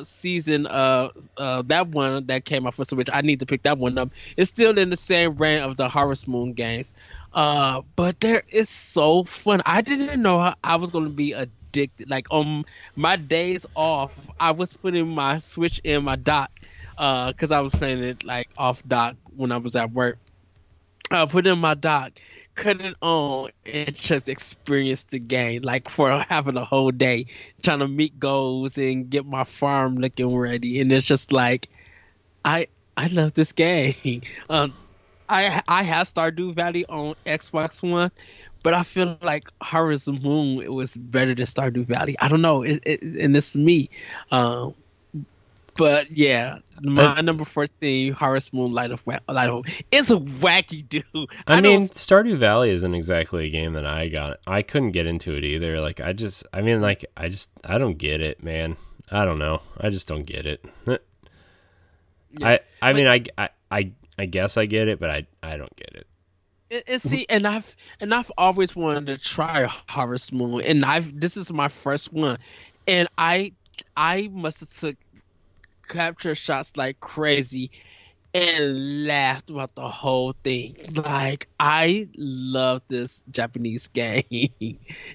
season, that one that came out for Switch, I need to pick that one up. It's still in the same range of the Harvest Moon games. But there is so fun. I didn't know how I was going to be addicted. Like, on my days off, I was putting my Switch in my dock. Because I was playing it like off dock when I was at work. Put it in my dock, cut it on and just experience the game. Like for having a whole day trying to meet goals and get my farm looking ready. And it's just like I love this game. Um, I have Stardew Valley on Xbox One, but I feel like Harvest Moon it was better than Stardew Valley. I don't know, and it's me. Um, but yeah, I, my number 14, Harvest Moon, Light of Hope. It's a wacky dude. I I mean, don't. Stardew Valley isn't exactly a game that I couldn't get into it either. Like, I don't get it, man. I don't know. I just don't get it. Yeah, I but mean, I guess I get it, but I don't get it. see, and I've always wanted to try Harvest Moon, and I've this is my first one, and I must have took capture shots like crazy and laughed about the whole thing. Like I love this Japanese game,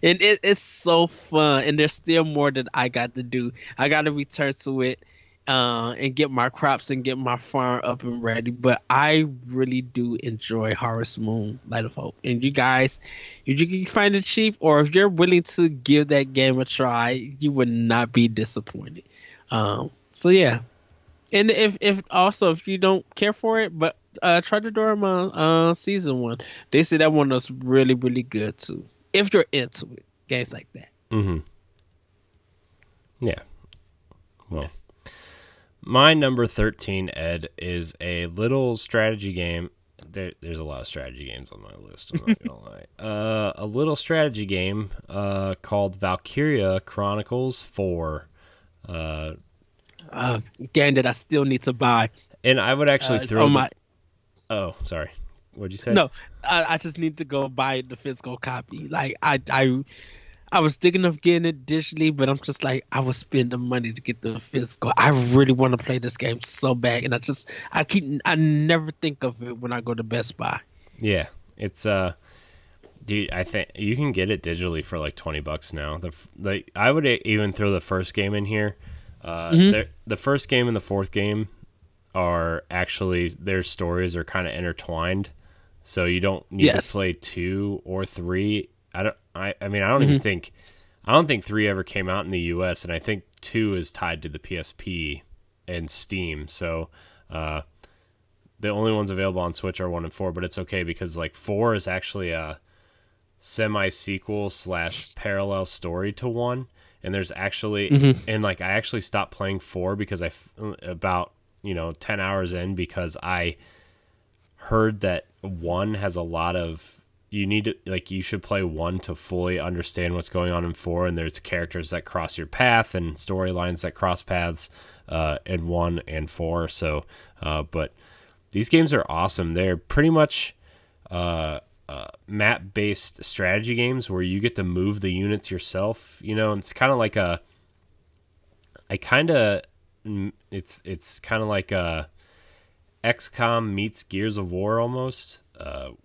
and it's so fun. And there's still more that I got to do. I got to return to it, and get my crops and get my farm up and ready. But I really do enjoy Harvest Moon, Light of Hope. And you guys, if you can find it cheap, or if you're willing to give that game a try, you would not be disappointed. So yeah, and if also if you don't care for it, but try the Doraemon season one. They say that one was really good too. If you're into it, games like that. Mm-hmm. Yeah. Well, Yes. my number 13, Ed, is a little strategy game. There's a lot of strategy games on my list. I'm not gonna lie. A little strategy game called Valkyria Chronicles 4. Uh, Game that I still need to buy. and I would actually throw. On my Oh, sorry. What'd you say? no, I just need to go buy the physical copy. Like I was thinking of getting it digitally, but I'm just like I would spend the money to get the physical. I really want to play this game so bad, and I never think of it when I go to Best Buy. Yeah, it's dude, I think you can get it digitally for like $20 now. I would even throw the first game in here. The first game and the fourth game are actually their stories are kind of intertwined, so you don't need to play 2 or 3. I mean, I don't think 3 ever came out in the US, and I think 2 is tied to the PSP and Steam. So the only ones available on Switch are 1 and 4, but it's okay because like 4 is actually a semi-sequel / parallel story to 1. And there's actually and like I actually stopped playing 4 because about 10 hours in, because I heard that 1 has a lot of you should play 1 to fully understand what's going on in 4, and there's characters that cross your path and storylines that cross paths in 1 and 4. So but these games are awesome. They're pretty much map-based strategy games where you get to move the units yourself. And it's kind of like it's kind of like a XCOM meets Gears of War almost,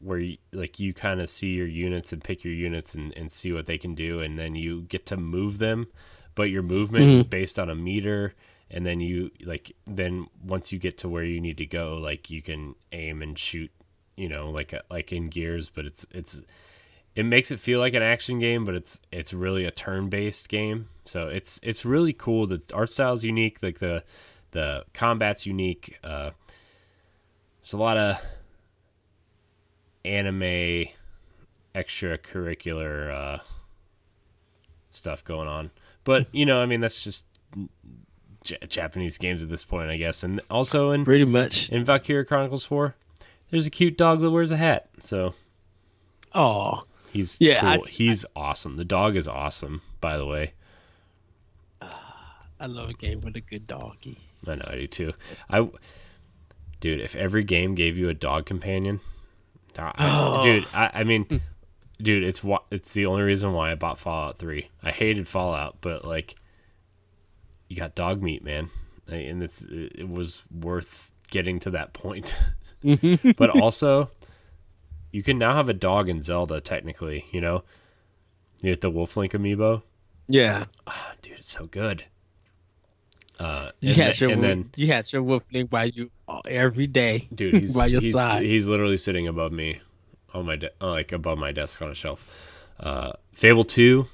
where you kind of see your units and pick your units and see what they can do, and then you get to move them, but your movement is based on a meter, and then then once you get to where you need to go, like you can aim and shoot, like in Gears, but it makes it feel like an action game, but it's really a turn-based game. So it's really cool. The art style is unique, like the combat's unique. There's a lot of anime extracurricular stuff going on, but I mean that's just Japanese games at this point, I guess. And also Pretty much. in Valkyria Chronicles 4, there's a cute dog that wears a hat. So Oh, he's yeah, cool. He's awesome. The dog is awesome, by the way. I love a game with a good doggy. I know, I do too. Dude, if every game gave you a dog companion, I mean, dude, it's the only reason why I bought Fallout 3. I hated Fallout, but like, you got dog meat, man, and it was worth getting to that point. But also, you can now have a dog in Zelda. Technically, you get the Wolf Link amiibo. Yeah. Oh, dude, it's so good. You had your Wolf Link by you every day. Dude, by your side. he's literally sitting above me on my like above my desk on a shelf. Fable 2,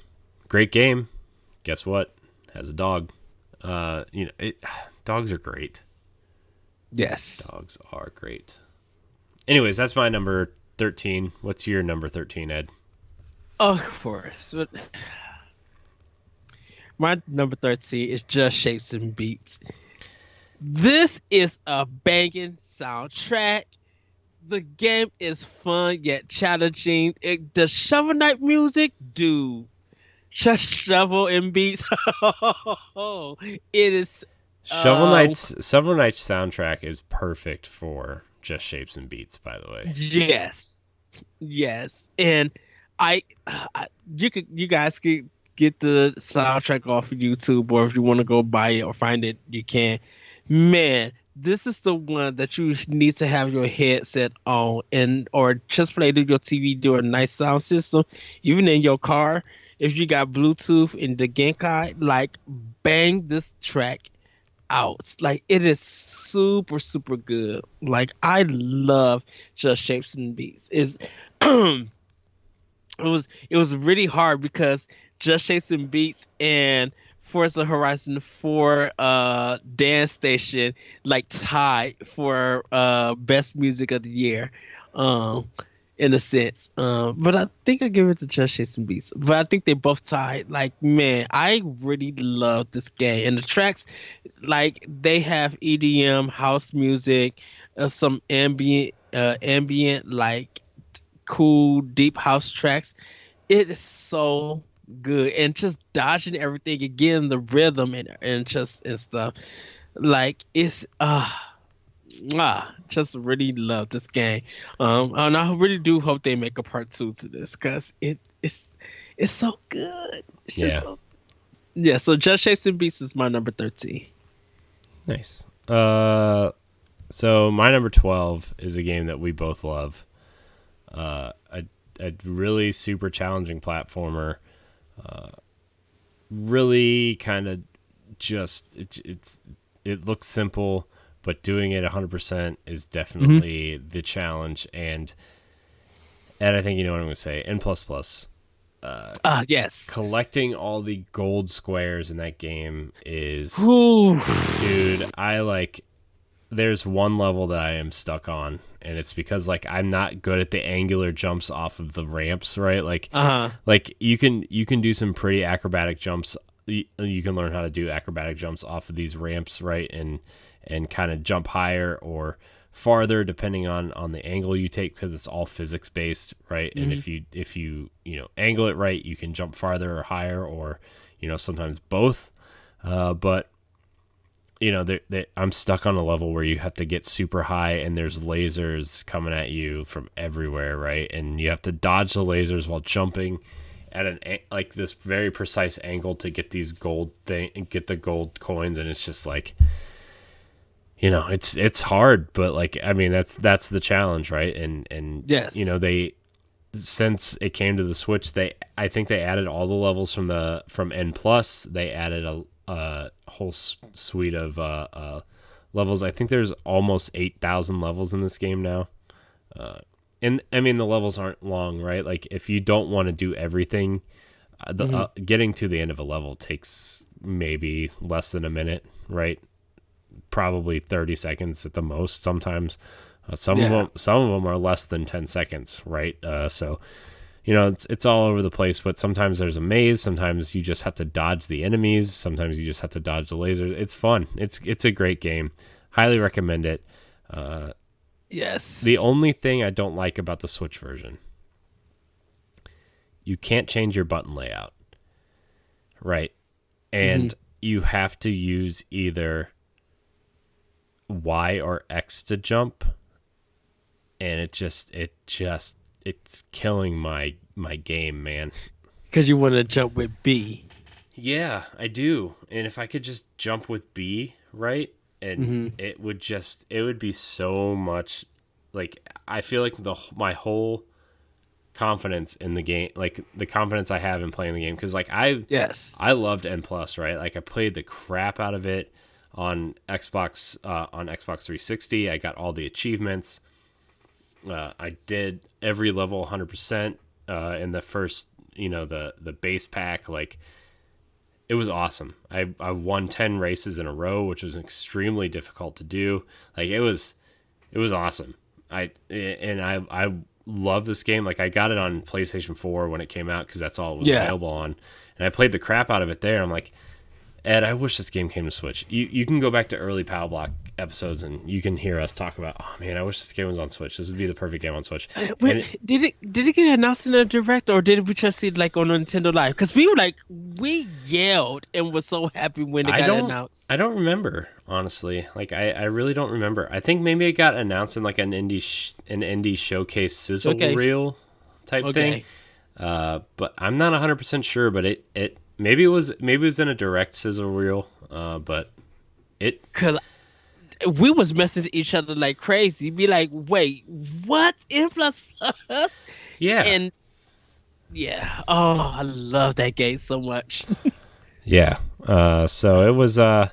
great game. Guess what? Has a dog. Dogs are great. Yes. Dogs are great. Anyways, that's my number 13. What's your number 13, Ed? Of course. My number 13 is Just Shapes and Beats. This is a banging soundtrack. The game is fun yet challenging. The Shovel Knight music, dude. Just shovel and beats. It is. Shovel Knight's soundtrack is perfect for Just Shapes and Beats, by the way. Yes, and you guys could get the soundtrack off of YouTube, or if you want to go buy it or find it, you can. Man, this is the one that you need to have your headset on, or just play through your TV, do a nice sound system, even in your car. If you got Bluetooth in the Genkai, like, bang this track out. Like, it is super, super good. Like, I love Just Shapes and Beats. It was really hard because Just Shapes and Beats and Forza Horizon 4 Dance Station like tied for best music of the year. In a sense. But I think I give it to Just Shapes and Beats. But I think they both tied. Like, man, I really love this game. And the tracks, like, they have EDM, house music, some ambient, like, cool, deep house tracks. It is so good. And just dodging everything and getting the rhythm and stuff. Like, it's just really love this game. And I really do hope they make a part 2 to this, because it's so good. It's just so Just Shapes and Beats is my number 13. Nice. So my number 12 is a game that we both love. A really super challenging platformer. Really kind of just it looks simple, but doing it 100% is definitely the challenge. And I think you know what I'm going to say. N++. Yes. Collecting all the gold squares in that game is... Ooh. Dude, there's one level that I am stuck on, and it's because, like, I'm not good at the angular jumps off of the ramps, right? Like, like you can do some pretty acrobatic jumps. You can learn how to do acrobatic jumps off of these ramps, right? And kind of jump higher or farther depending on the angle you take, because it's all physics based, right? And if you angle it right, you can jump farther or higher, or sometimes both. But I'm stuck on a level where you have to get super high and there's lasers coming at you from everywhere, right? And you have to dodge the lasers while jumping at like this very precise angle to get these get the gold coins. And it's just like, it's hard, but like, I mean, that's the challenge, right? And yes, since it came to the Switch, I think they added all the levels from N+. They added a whole suite of levels. I think there's almost 8,000 levels in this game now. And I mean, the levels aren't long, right? Like, if you don't want to do everything, getting to the end of a level takes maybe less than a minute, right? Probably 30 seconds at the most. Sometimes some of them are less than 10 seconds, right? So it's all over the place, but sometimes there's a maze, sometimes you just have to dodge the enemies, sometimes you just have to dodge the lasers. It's fun. It's a great game. Highly recommend it. Yes. The only thing I don't like about the Switch version, you can't change your button layout, right? And you have to use either Y or X to jump, and it's killing my game, man. Because you want to jump with B. Yeah, I do. And if I could just jump with B, right? And it would be so much, like, I feel like my whole confidence in the game, like the confidence I have in playing the game, because like I loved N+, right? Like, I played the crap out of it on Xbox 360. I got all the achievements. I did every level 100% in the first, the base pack. Like, it was awesome. I won 10 races in a row, which was extremely difficult to do. Like, it was awesome. I love this game. Like, I got it on PlayStation 4 when it came out because that's all it was available on, and I played the crap out of it there. I'm like, Ed, I wish this game came to Switch. You can go back to early Power Block episodes and you can hear us talk about, oh man, I wish this game was on Switch. This would be the perfect game on Switch. Did it get announced in a direct, or did we just see it like on Nintendo Live? Because we yelled and were so happy when it got announced. I don't remember, honestly. Like, I really don't remember. I think maybe it got announced in like an indie showcase sizzle reel type thing. But I'm not 100% sure. But it maybe it was in a direct sizzle reel. But because we was messaging each other like crazy. Be like, wait, what? N++? Yeah. And yeah. Oh, I love that game so much. Yeah. So it was yeah,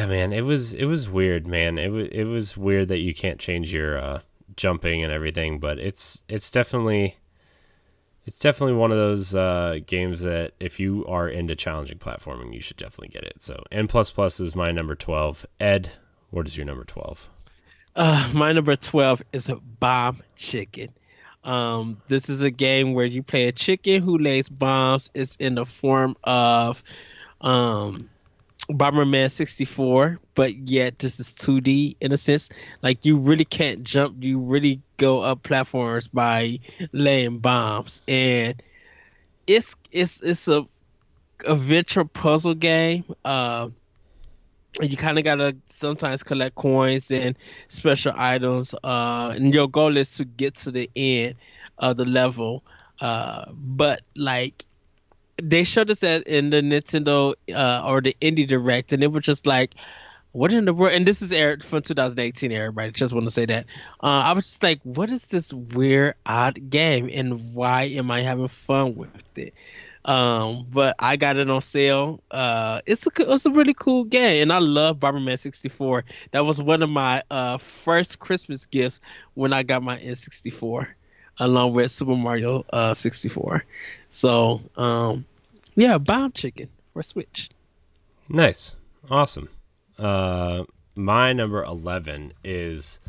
man, it was weird, man. It was weird that you can't change your jumping and everything, but it's definitely one of those games that if you are into challenging platforming, you should definitely get it. So N++ is my number 12. Ed, what is your number 12? My number 12 is Bomb Chicken. This is a game where you play a chicken who lays bombs. It's in the form of Bomberman 64, but yet this is 2D in a sense. Like, you really can't jump. You really go up platforms by laying bombs, and it's a adventure puzzle game. You kind of gotta sometimes collect coins and special items, and your goal is to get to the end of the level. But like, they showed us that in the Nintendo or the Indie Direct, and it was just like, what in the world? And this is aired from 2018, everybody. Just want to say that. I was just like, what is this weird, odd game, and why am I having fun with it? But I got it on sale. It's a really cool game, and I love Bomberman 64. That was one of my first Christmas gifts when I got my N64, along with Super Mario 64. So, yeah, Bomb Chicken for Switch. Nice. Awesome. My number 11 is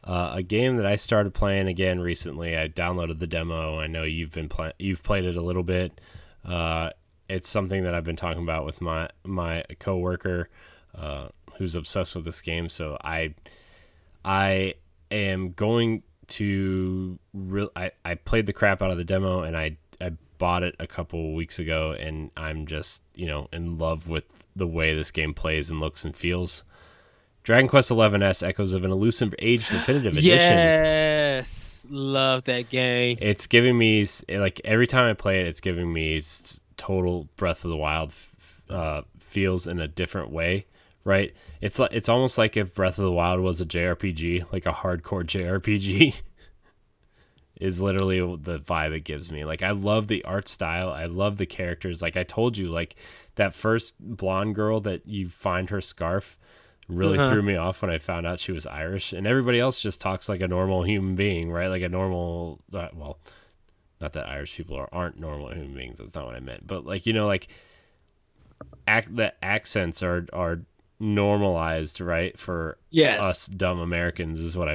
a game that I started playing again recently. I downloaded the demo. I know you've played it a little bit. It's something that I've been talking about with my coworker who's obsessed with this game. So I am going to I played the crap out of the demo, and I bought it a couple weeks ago, and I'm just, in love with the way this game plays and looks and feels. Dragon Quest XI-S Echoes of an Elusive Age Definitive Edition. Yes, love that game. It's giving me, like, every time I play it, it's giving me total Breath of the Wild feels in a different way, right? It's almost like if Breath of the Wild was a JRPG, like a hardcore JRPG. Is literally the vibe it gives me. Like, I love the art style. I love the characters. Like I told you, like, that first blonde girl that you find her scarf really threw me off when I found out she was Irish, and everybody else just talks like a normal human being, right? Like a normal, well, not that Irish people aren't normal human beings. That's not what I meant. But like, like the accents are normalized, right? For us dumb Americans is what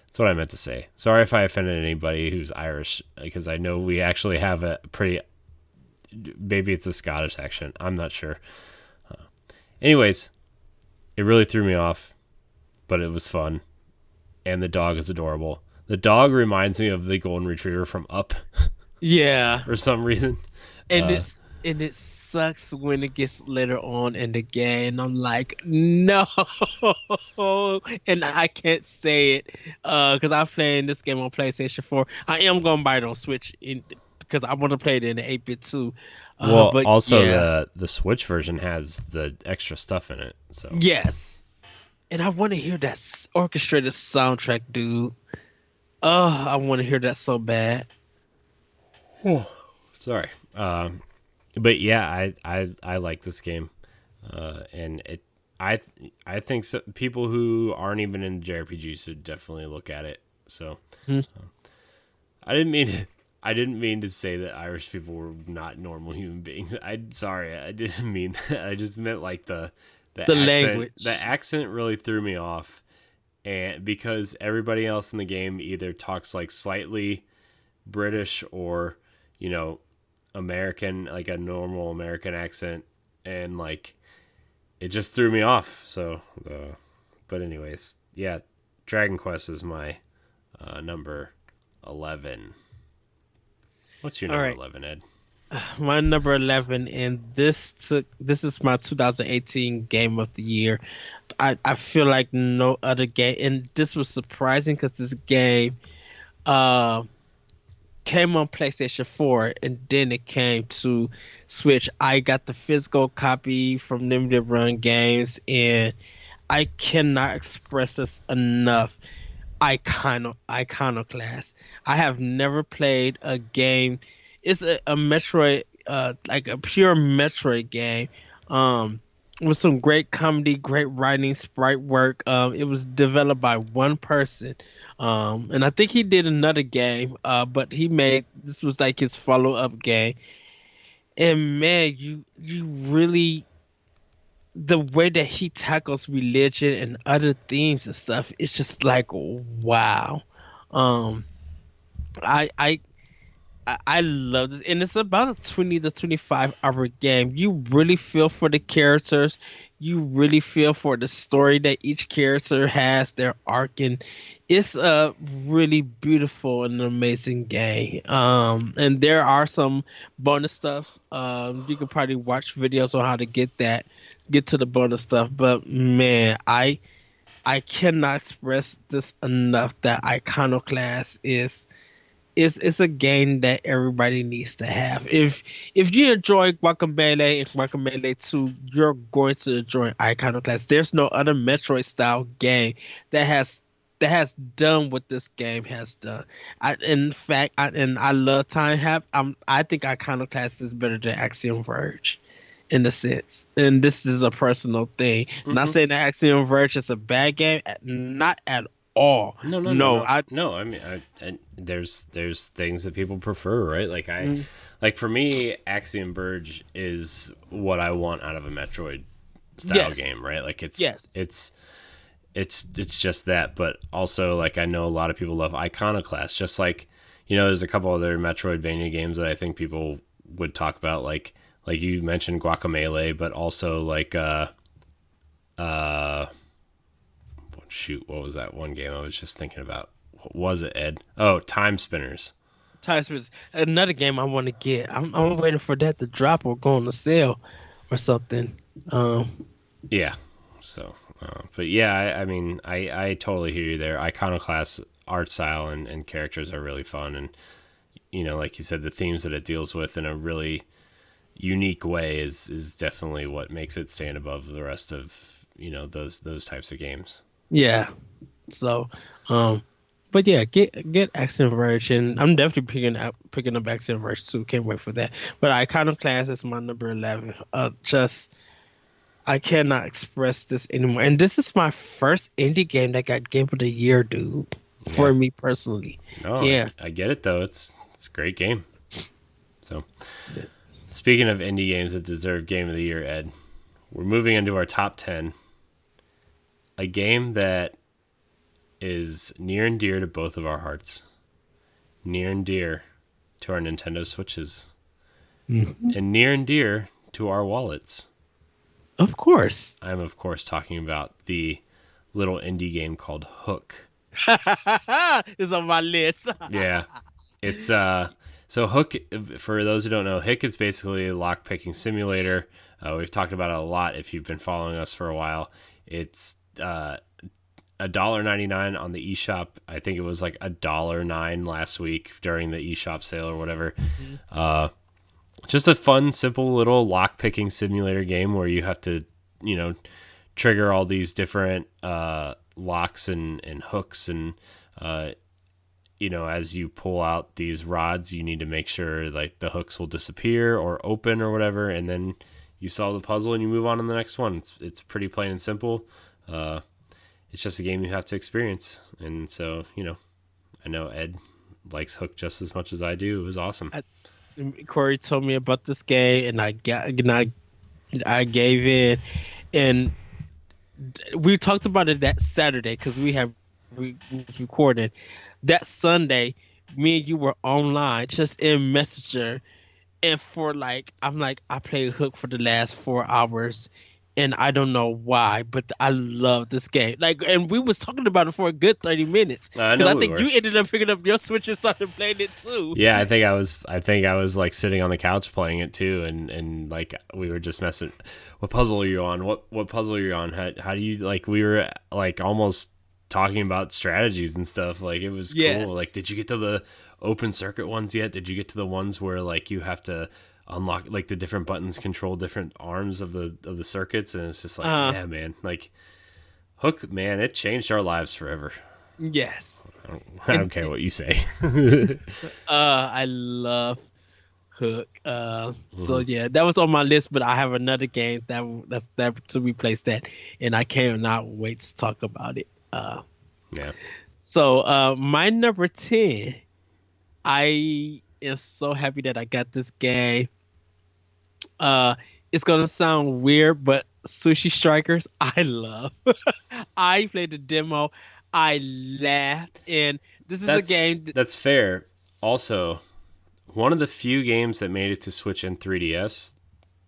that's what I meant to say. Sorry if I offended anybody who's Irish, because I know we actually have a pretty, maybe it's a Scottish accent. I'm not sure. Anyways, it really threw me off, but it was fun. And the dog is adorable. The dog reminds me of the golden retriever from Up. Yeah. For some reason. And it sucks when it gets later on in the game. I'm like, no. And I can't say it because I'm playing this game on PlayStation 4. I am going to buy it on Switch because I want to play it in the 8-bit too. Well, but also the Switch version has the extra stuff in it. So yes. And I want to hear that orchestrated soundtrack, dude. Oh, I want to hear that so bad. Sorry. But yeah, I like this game, and I I think so, people who aren't even into JRPGs should definitely look at it. So Hmm. I didn't mean to, I didn't mean to say that Irish people were not normal human beings. I'm sorry, I didn't mean that. I just meant like the The accent. The language. accent really threw me off, and because everybody else in the game either talks like slightly British or you know American, like a normal American accent, and like it just threw me off. So, but anyways, yeah, Dragon Quest is my number 11. What's your All number right. 11, Ed? My number 11, and this is my 2018 game of the year. I feel like no other game, and this was surprising because this game uh came on PlayStation 4 and then it came to Switch. I got the physical copy from Limited Run Games, and I cannot express this enough. Iconoclast. I have never played a game. It's a Metroid, like a pure Metroid game, um, with some great comedy, great writing, sprite work. It was developed by one person, and I think he did another game, but he made this was like his follow up game. And man, you really the way that he tackles religion and other themes and stuff, it's just like wow. Um, I I I love this, and it's about a 20 to 25 hour game. You really feel for the characters. You really feel for the story that each character has, their arc, and it's a really beautiful and amazing game. And there are some bonus stuff. You can probably watch videos on how to get to the bonus stuff. But man, I cannot express this enough that Iconoclast is a game that everybody needs to have. If you enjoy Guacamelee and Guacamelee 2, you're going to enjoy Iconoclast. There's no other Metroid style game that has done what this game has done. In fact, I love Time Hap. I think Iconoclast is better than Axiom Verge in a sense. And this is a personal thing. Not saying that Axiom Verge is a bad game, not at all. No, no, no, No, no, no. I mean, there's things that people prefer, right? Like Mm, like for me, Axiom Verge is what I want out of a Metroid style yes, game, right? Like yes. it's just that, but also like I know a lot of people love Iconoclast, just like there's a couple other Metroidvania games that I think people would talk about, like you mentioned Guacamelee, but also like uh shoot, what was that one game I was just thinking about? What was it, Ed? Oh, Time Spinners. Tyson, another game I want to get. I'm waiting for that to drop or go on the sale or something. Um, Yeah. So, but yeah, I mean, I totally hear you there. Iconoclast art style and characters are really fun, and like you said, the themes that it deals with in a really unique way is definitely what makes it stand above the rest of those types of games. yeah. So, um, but yeah, get Action Verge, and I'm definitely picking up Action Verge too. Can't wait for that. But Iconoclast is my number 11. Just I cannot express this anymore. And this is my first indie game that got Game of the Year, dude. Yeah. For me personally. No, Yeah. I get it though. It's a great game. So, speaking of indie games that deserve Game of the Year, Ed, we're moving into our top 10. A game that is near and dear to both of our hearts, near and dear to our Nintendo Switches, Mhm. and near and dear to our wallets. Of course. I'm, of course, talking about the little indie game called Hook. It's on my list. Yeah. It's so Hook, for those who don't know, Hook is basically a lock picking simulator. We've talked about it a lot if you've been following us for a while. It's $1.99 on the eShop. I think it was like $1.09 last week during the eShop sale or whatever. Just a fun, simple little lock picking simulator game where you have to, trigger all these different locks and hooks, and as you pull out these rods, you need to make sure like the hooks will disappear or open or whatever, and then you solve the puzzle and you move on to the next one. It's pretty plain and simple. It's just a game you have to experience. And so, I know Ed likes Hook just as much as I do. It was awesome. Corey told me about this game, and I gave in, and we talked about it that Saturday because we was recording. That Sunday, me and you were online, just in Messenger, and I played Hook for the last 4 hours, and I don't know why, but I love this game. And we was talking about it for a good 30 minutes because I think you ended up picking up your Switch and started playing it too. Yeah, I think I was like sitting on the couch playing it too, and like we were just messing. What puzzle are you on? What puzzle are you on? How do you like? We were like almost talking about strategies and stuff. Like it was cool. Like, did you get to the open circuit ones yet? Did you get to the ones where like you have to unlock, like the different buttons control different arms of the circuits? And it's just like, yeah, man, like Hook, man, it changed our lives forever. Yes. I don't care what you say. I love Hook. So yeah, that was on my list, but I have another game that's to replace that, and I cannot wait to talk about it. Yeah. So my number 10, I am so happy that I got this game. It's gonna sound weird, but Sushi Strikers, I love. I played the demo. I laughed, and this is a game that's fair. Also, one of the few games that made it to Switch and 3DS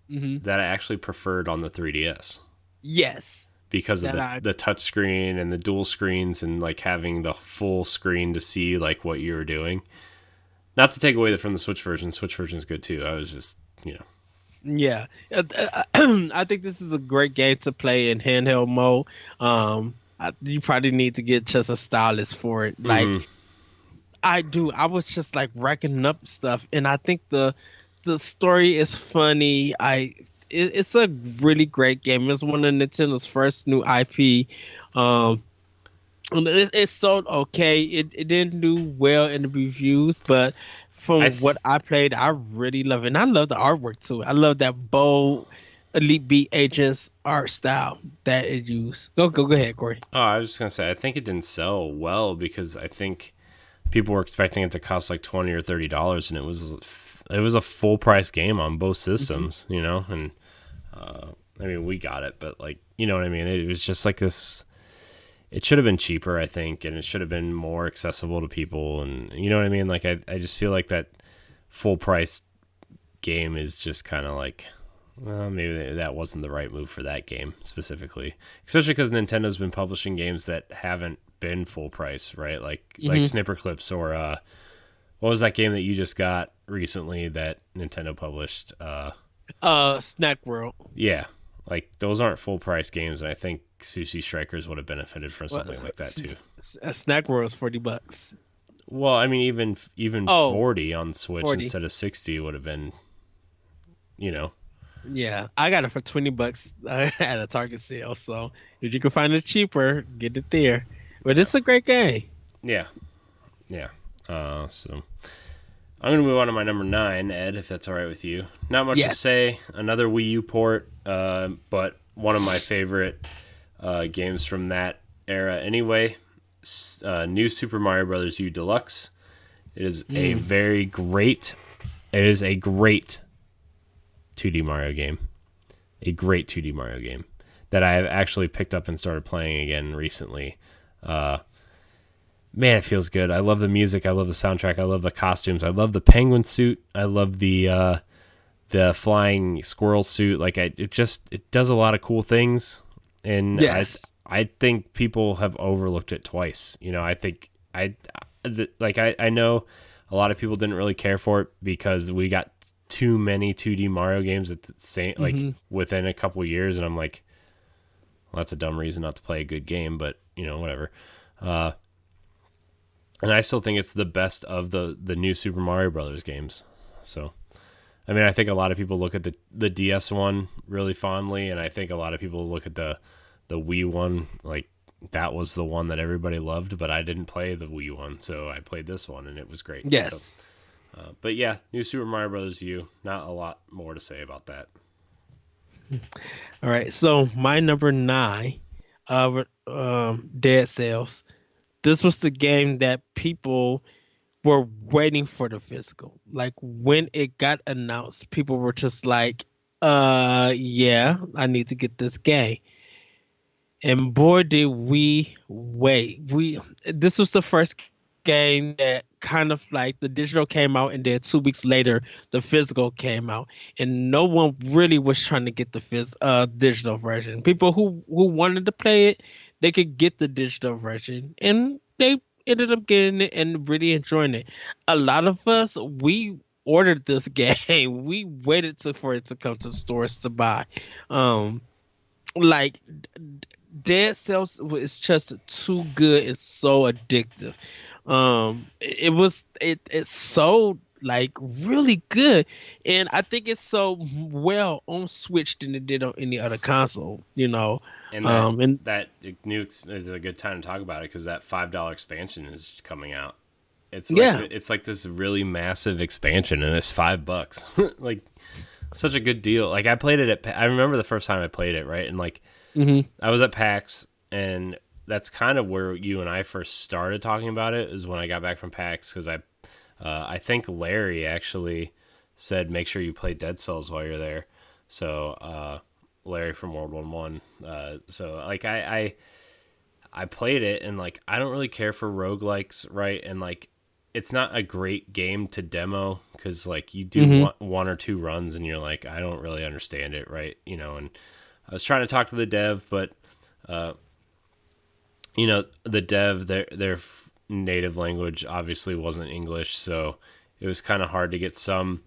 that I actually preferred on the 3DS. Yes, because of the touch screen and the dual screens and like having the full screen to see like what you were doing. Not to take away from the Switch version. Switch version is good too. I was just, Yeah, I think this is a great game to play in handheld mode. You probably need to get just a stylus for it. Like I was just like racking up stuff, and I think the story is funny. It's a really great game. It's one of Nintendo's first new IP. It sold okay. It didn't do well in the reviews, but from what I played, I really love it. And I love the artwork too. I love that bold Elite Beat Agents art style that it used. Go ahead, Corey. Oh, I was just gonna say I think it didn't sell well because I think people were expecting it to cost like $20 or $30, and it was a full price game on both systems, and I mean we got it, but like you know what I mean. It was just like this. It should have been cheaper, I think, and it should have been more accessible to people, and you know what I mean. Like I just feel like that full price game is just kind of like. Well, maybe that wasn't the right move for that game specifically, especially because Nintendo's been publishing games that haven't been full price, right? Like Snipper Clips or what was that game that you just got recently that Nintendo published? Snack World. Yeah, like those aren't full price games, and I think Sushi Strikers would have benefited from something like that too. Snack World is $40. Well, I mean, even 40 on Switch 40. Instead of 60 would have been, Yeah, I got it for $20 at a Target sale. So if you can find it cheaper, get it there. But it's a great game. Yeah. So I'm gonna move on to my number 9, Ed, if that's all right with you. Not much to say. Another Wii U port, but one of my favorite games from that era. Anyway, New Super Mario Bros. U Deluxe. It is a very great. It is a great 2D Mario game. A great 2D Mario game that I have actually picked up and started playing again recently. Man, it feels good. I love the music. I love the soundtrack. I love the costumes. I love the penguin suit. I love the flying squirrel suit. Like it does a lot of cool things. And yes. I think people have overlooked it twice. I think I know a lot of people didn't really care for it because we got too many 2D Mario games at the same within a couple of years, and I'm like, well, that's a dumb reason not to play a good game, but whatever. And I still think it's the best of the new Super Mario Brothers games. So, I mean, I think a lot of people look at the DS one really fondly, and I think a lot of people look at the Wii one like that was the one that everybody loved, but I didn't play the Wii one, so I played this one, and it was great. Yes. So, but yeah, New Super Mario Bros. U, not a lot more to say about that. All right, so my number nine, Dead Cells. This was the game that people were waiting for the physical. Like when it got announced, people were just like, yeah, I need to get this game. And boy, did we wait. This was the first game that kind of like the digital came out, and then 2 weeks later the physical came out, and no one really was trying to get the digital version. People who wanted to play it, they could get the digital version, and they ended up getting it and really enjoying it. A lot of us, we ordered this game. We waited for it to come to stores to buy. Like Dead Cells is just too good. It's so addictive. It's so like really good, and I think it's so well on Switch than it did on any other console. And And that new is a good time to talk about it because that $5 expansion is coming out. yeah. It's like this really massive expansion, and it's $5. Like such a good deal. Like I played it I remember the first time I played it, right? And like Hmm. I was at PAX, and that's kind of where you and I first started talking about it. Is when I got back from PAX because I think Larry actually said make sure you play Dead Cells while you're there. So Larry from World 1. So like I played it, and like I don't really care for roguelikes, right? And like it's not a great game to demo because like you do Hmm. one or two runs and you're like I don't really understand it, right? And I was trying to talk to the dev, but the dev their native language obviously wasn't English, so it was kind of hard to get some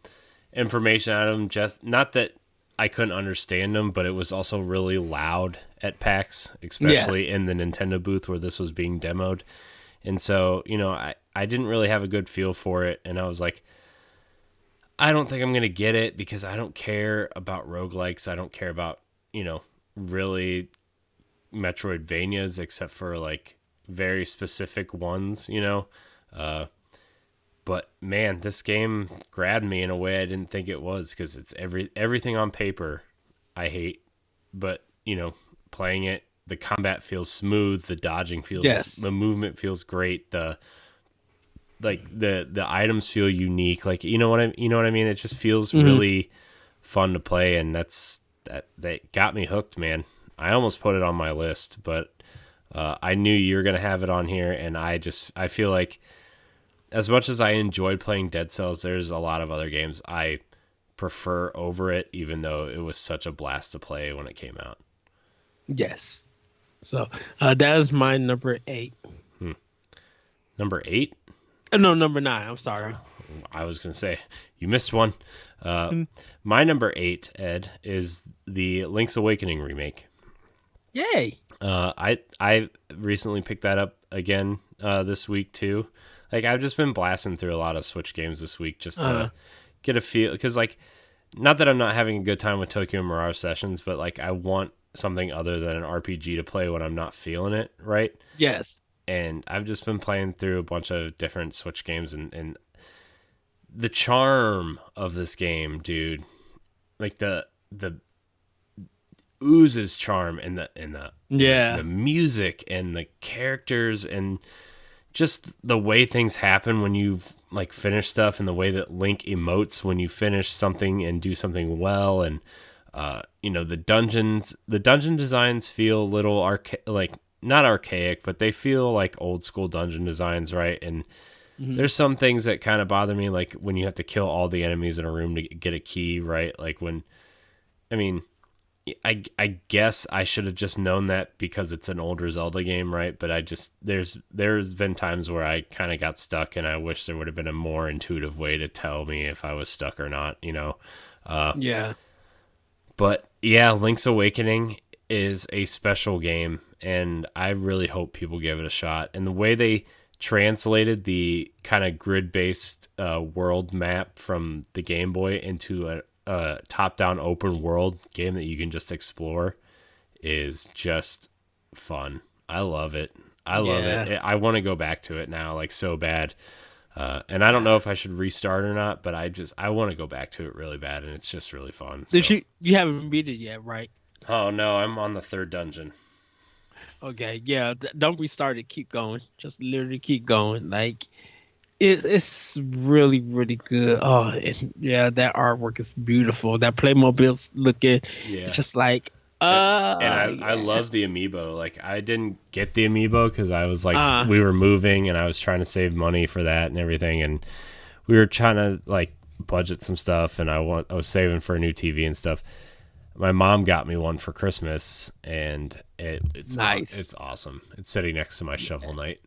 information out of them. Just not that I couldn't understand them, but it was also really loud at PAX, especially Yes. in the Nintendo booth where this was being demoed. And so, I didn't really have a good feel for it, and I was like, I don't think I'm going to get it because I don't care about roguelikes. I don't care about, really Metroidvanias except for like very specific ones. But man, this game grabbed me in a way I didn't think it was because it's everything on paper I hate, but playing it, the combat feels smooth, the Yes. movement feels great, the items feel unique, like you know what I mean. It just feels Hmm. really fun to play, and that got me hooked, man. I almost put it on my list, but I knew you were gonna have it on here, and I feel like as much as I enjoyed playing Dead Cells, there's a lot of other games I prefer over it, even though it was such a blast to play when it came out. Yes. So that is my number eight. Number 8, No, number nine. I'm sorry. I was gonna say you missed one. Uh, Mm. my number 8, Ed, is the Link's Awakening remake. Yay. I recently picked that up again this week too. Like I've just been blasting through a lot of Switch games this week just Uh, to get a feel, because like not that I'm not having a good time with Tokyo Mirage Sessions, but like I want something other than an RPG to play when I'm not feeling it, right? yes. And I've just been playing through a bunch of different Switch games, and the charm of this game, dude, like the oozes charm in the Yeah. music and the characters and just the way things happen when you've like finished stuff, and the way that Link emotes when you finish something and do something well. And the dungeon designs feel a little like not archaic, but they feel like old school dungeon designs, right? And Mhm. there's some things that kind of bother me, like when you have to kill all the enemies in a room to get a key, right? Like when, I mean, I guess I should have just known that because it's an older Zelda game, right? But I just there's been times where I kind of got stuck, and I wish there would have been a more intuitive way to tell me if I was stuck or not. Yeah. But yeah, Link's Awakening is a special game, and I really hope people give it a shot. And the way they translated the kind of grid-based world map from the Game Boy into a top-down open world game that you can just explore is just fun. I love it. I love Yeah. it. I want to go back to it now, like so bad. And I don't know if I should restart or not, but I want to go back to it really bad, and it's just really fun. Did So, you haven't beat it yet, right? oh no, I'm on the third dungeon. Okay, yeah. Don't restart it. Keep going. Just literally keep going. Like it's really really good. Oh, yeah. That artwork is beautiful. That Playmobil's looking. Yeah. It's just like And I love the yes. amiibo. Like I didn't get the amiibo because I was like Uh we were moving and I was trying to save money for that and everything, and we were trying to like budget some stuff, and I was saving for a new TV and stuff. My mom got me one for Christmas, and it's nice. awesome. It's sitting next to my Shovel Knight.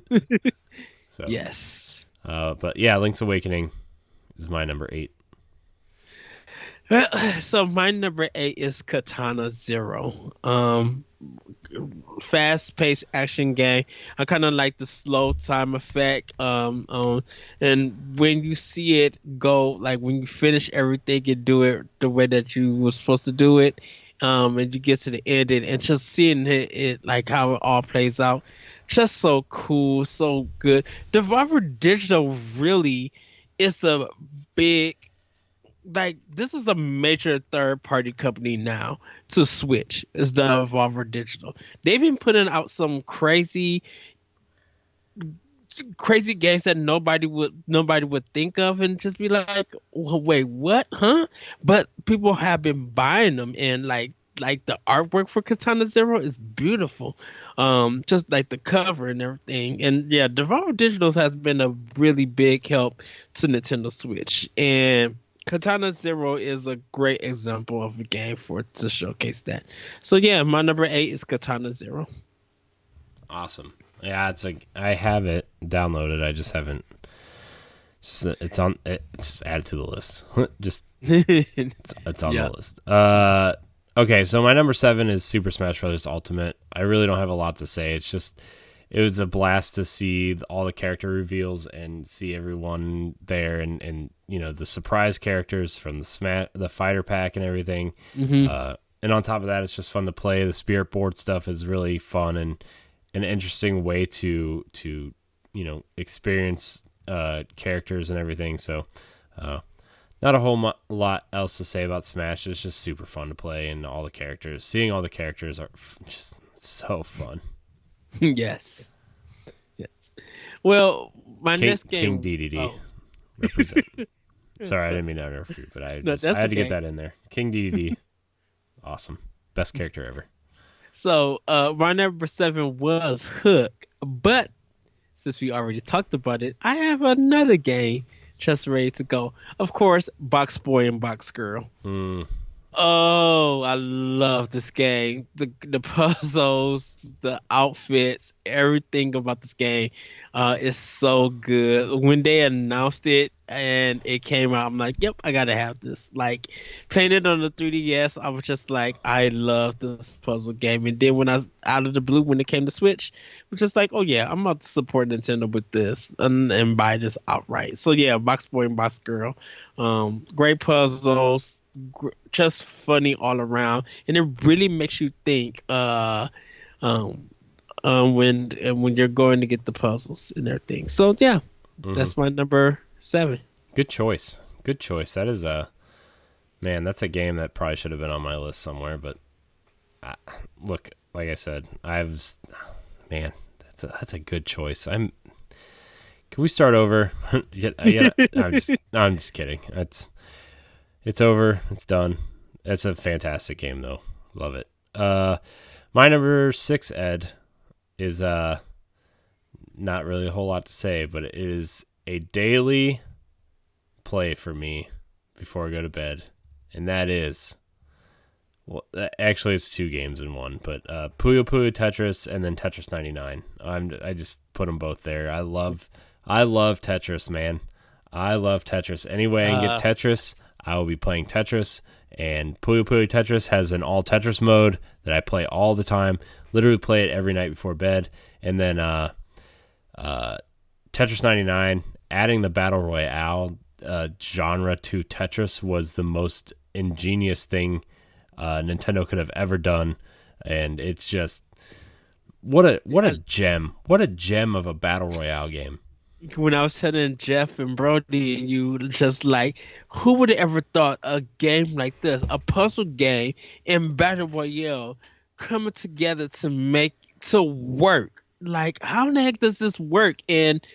Yes. So, Yes. but yeah, Link's Awakening is my number 8. Well, so my number 8 is Katana Zero. Fast paced action game. I kind of like the slow time effect. And when you see it go, like when you finish everything and do it the way that you were supposed to do it, and you get to the end and just seeing it like how it all plays out, just so cool, so good. Devolver Digital really is a big like this is a major third party company now to Switch. Is the Evolver Digital. They've been putting out some crazy games that nobody would think of and just be like, "Well, wait, what? Huh?" But people have been buying them, and like the artwork for Katana Zero is beautiful. Just like the cover and everything. And yeah, Devolver Digital has been a really big help to Nintendo Switch. And Katana Zero is a great example of a game for to showcase that. So yeah, my number 8 is Katana Zero. Awesome. Yeah, it's like I have it downloaded. I just haven't. It's just added to the list. Just it's on the Yeah. list. Okay, so my number 7 is Super Smash Bros. Ultimate. I really don't have a lot to say. It was a blast to see all the character reveals and see everyone there, and the surprise characters from the fighter pack and everything. Hmm. And on top of that, it's just fun to play. The Spirit Board stuff is really fun and an interesting way to experience characters and everything. So not a whole lot else to say about Smash. It's just super fun to play, and seeing all the characters are just so fun. Yes. Yes. Well, my next King game. DDD Oh, represent. Sorry, I didn't mean to interrupt you, but I no, that's had to get okay. that in there. King DDD, awesome, best character ever. So, my number 7 was Hook, but since we already talked about it, I have another game just ready to go. Of course, Box Boy and Box Girl. Mm, Oh, I love this game. The puzzles, the outfits, everything about this game is so good. When they announced it and it came out, I'm like, yep, I gotta have this. Like playing it on the 3DS, I was just like, I love this puzzle game. And then when I was out of the blue when it came to Switch, I was just like, oh yeah, I'm about to support Nintendo with this and buy this outright. So yeah, Box Boy and Box Girl, great puzzles, just funny all around, and it really makes you think um when you're going to get the puzzles and everything. So yeah, hmm. that's my number 7. Good choice. Good choice. That is man. That's a game that probably should have been on my list somewhere. But look, like I said, man. That's a good choice. Can we start over? Yeah, I'm just kidding. It's over. It's done. It's a fantastic game, though. Love it. My number 6, Ed, is not really a whole lot to say, but it is a daily play for me before I go to bed, and that is actually it's 2 games in one, but Puyo Puyo Tetris and then Tetris 99. I just put them both there. I love Tetris, man. I love Tetris. Any way I can get Tetris, I will be playing Tetris. And Puyo Puyo Tetris has an all Tetris mode that I play all the time. Literally play it every night before bed. And then Tetris 99, adding the Battle Royale genre to Tetris was the most ingenious thing Nintendo could have ever done. And it's just what a gem. What a gem of a Battle Royale game. when I was telling Jeff and Brody and you just like, who would have ever thought a game like this, a puzzle game in Battle Royale, coming together to make to work? Like, how in the heck does this work? And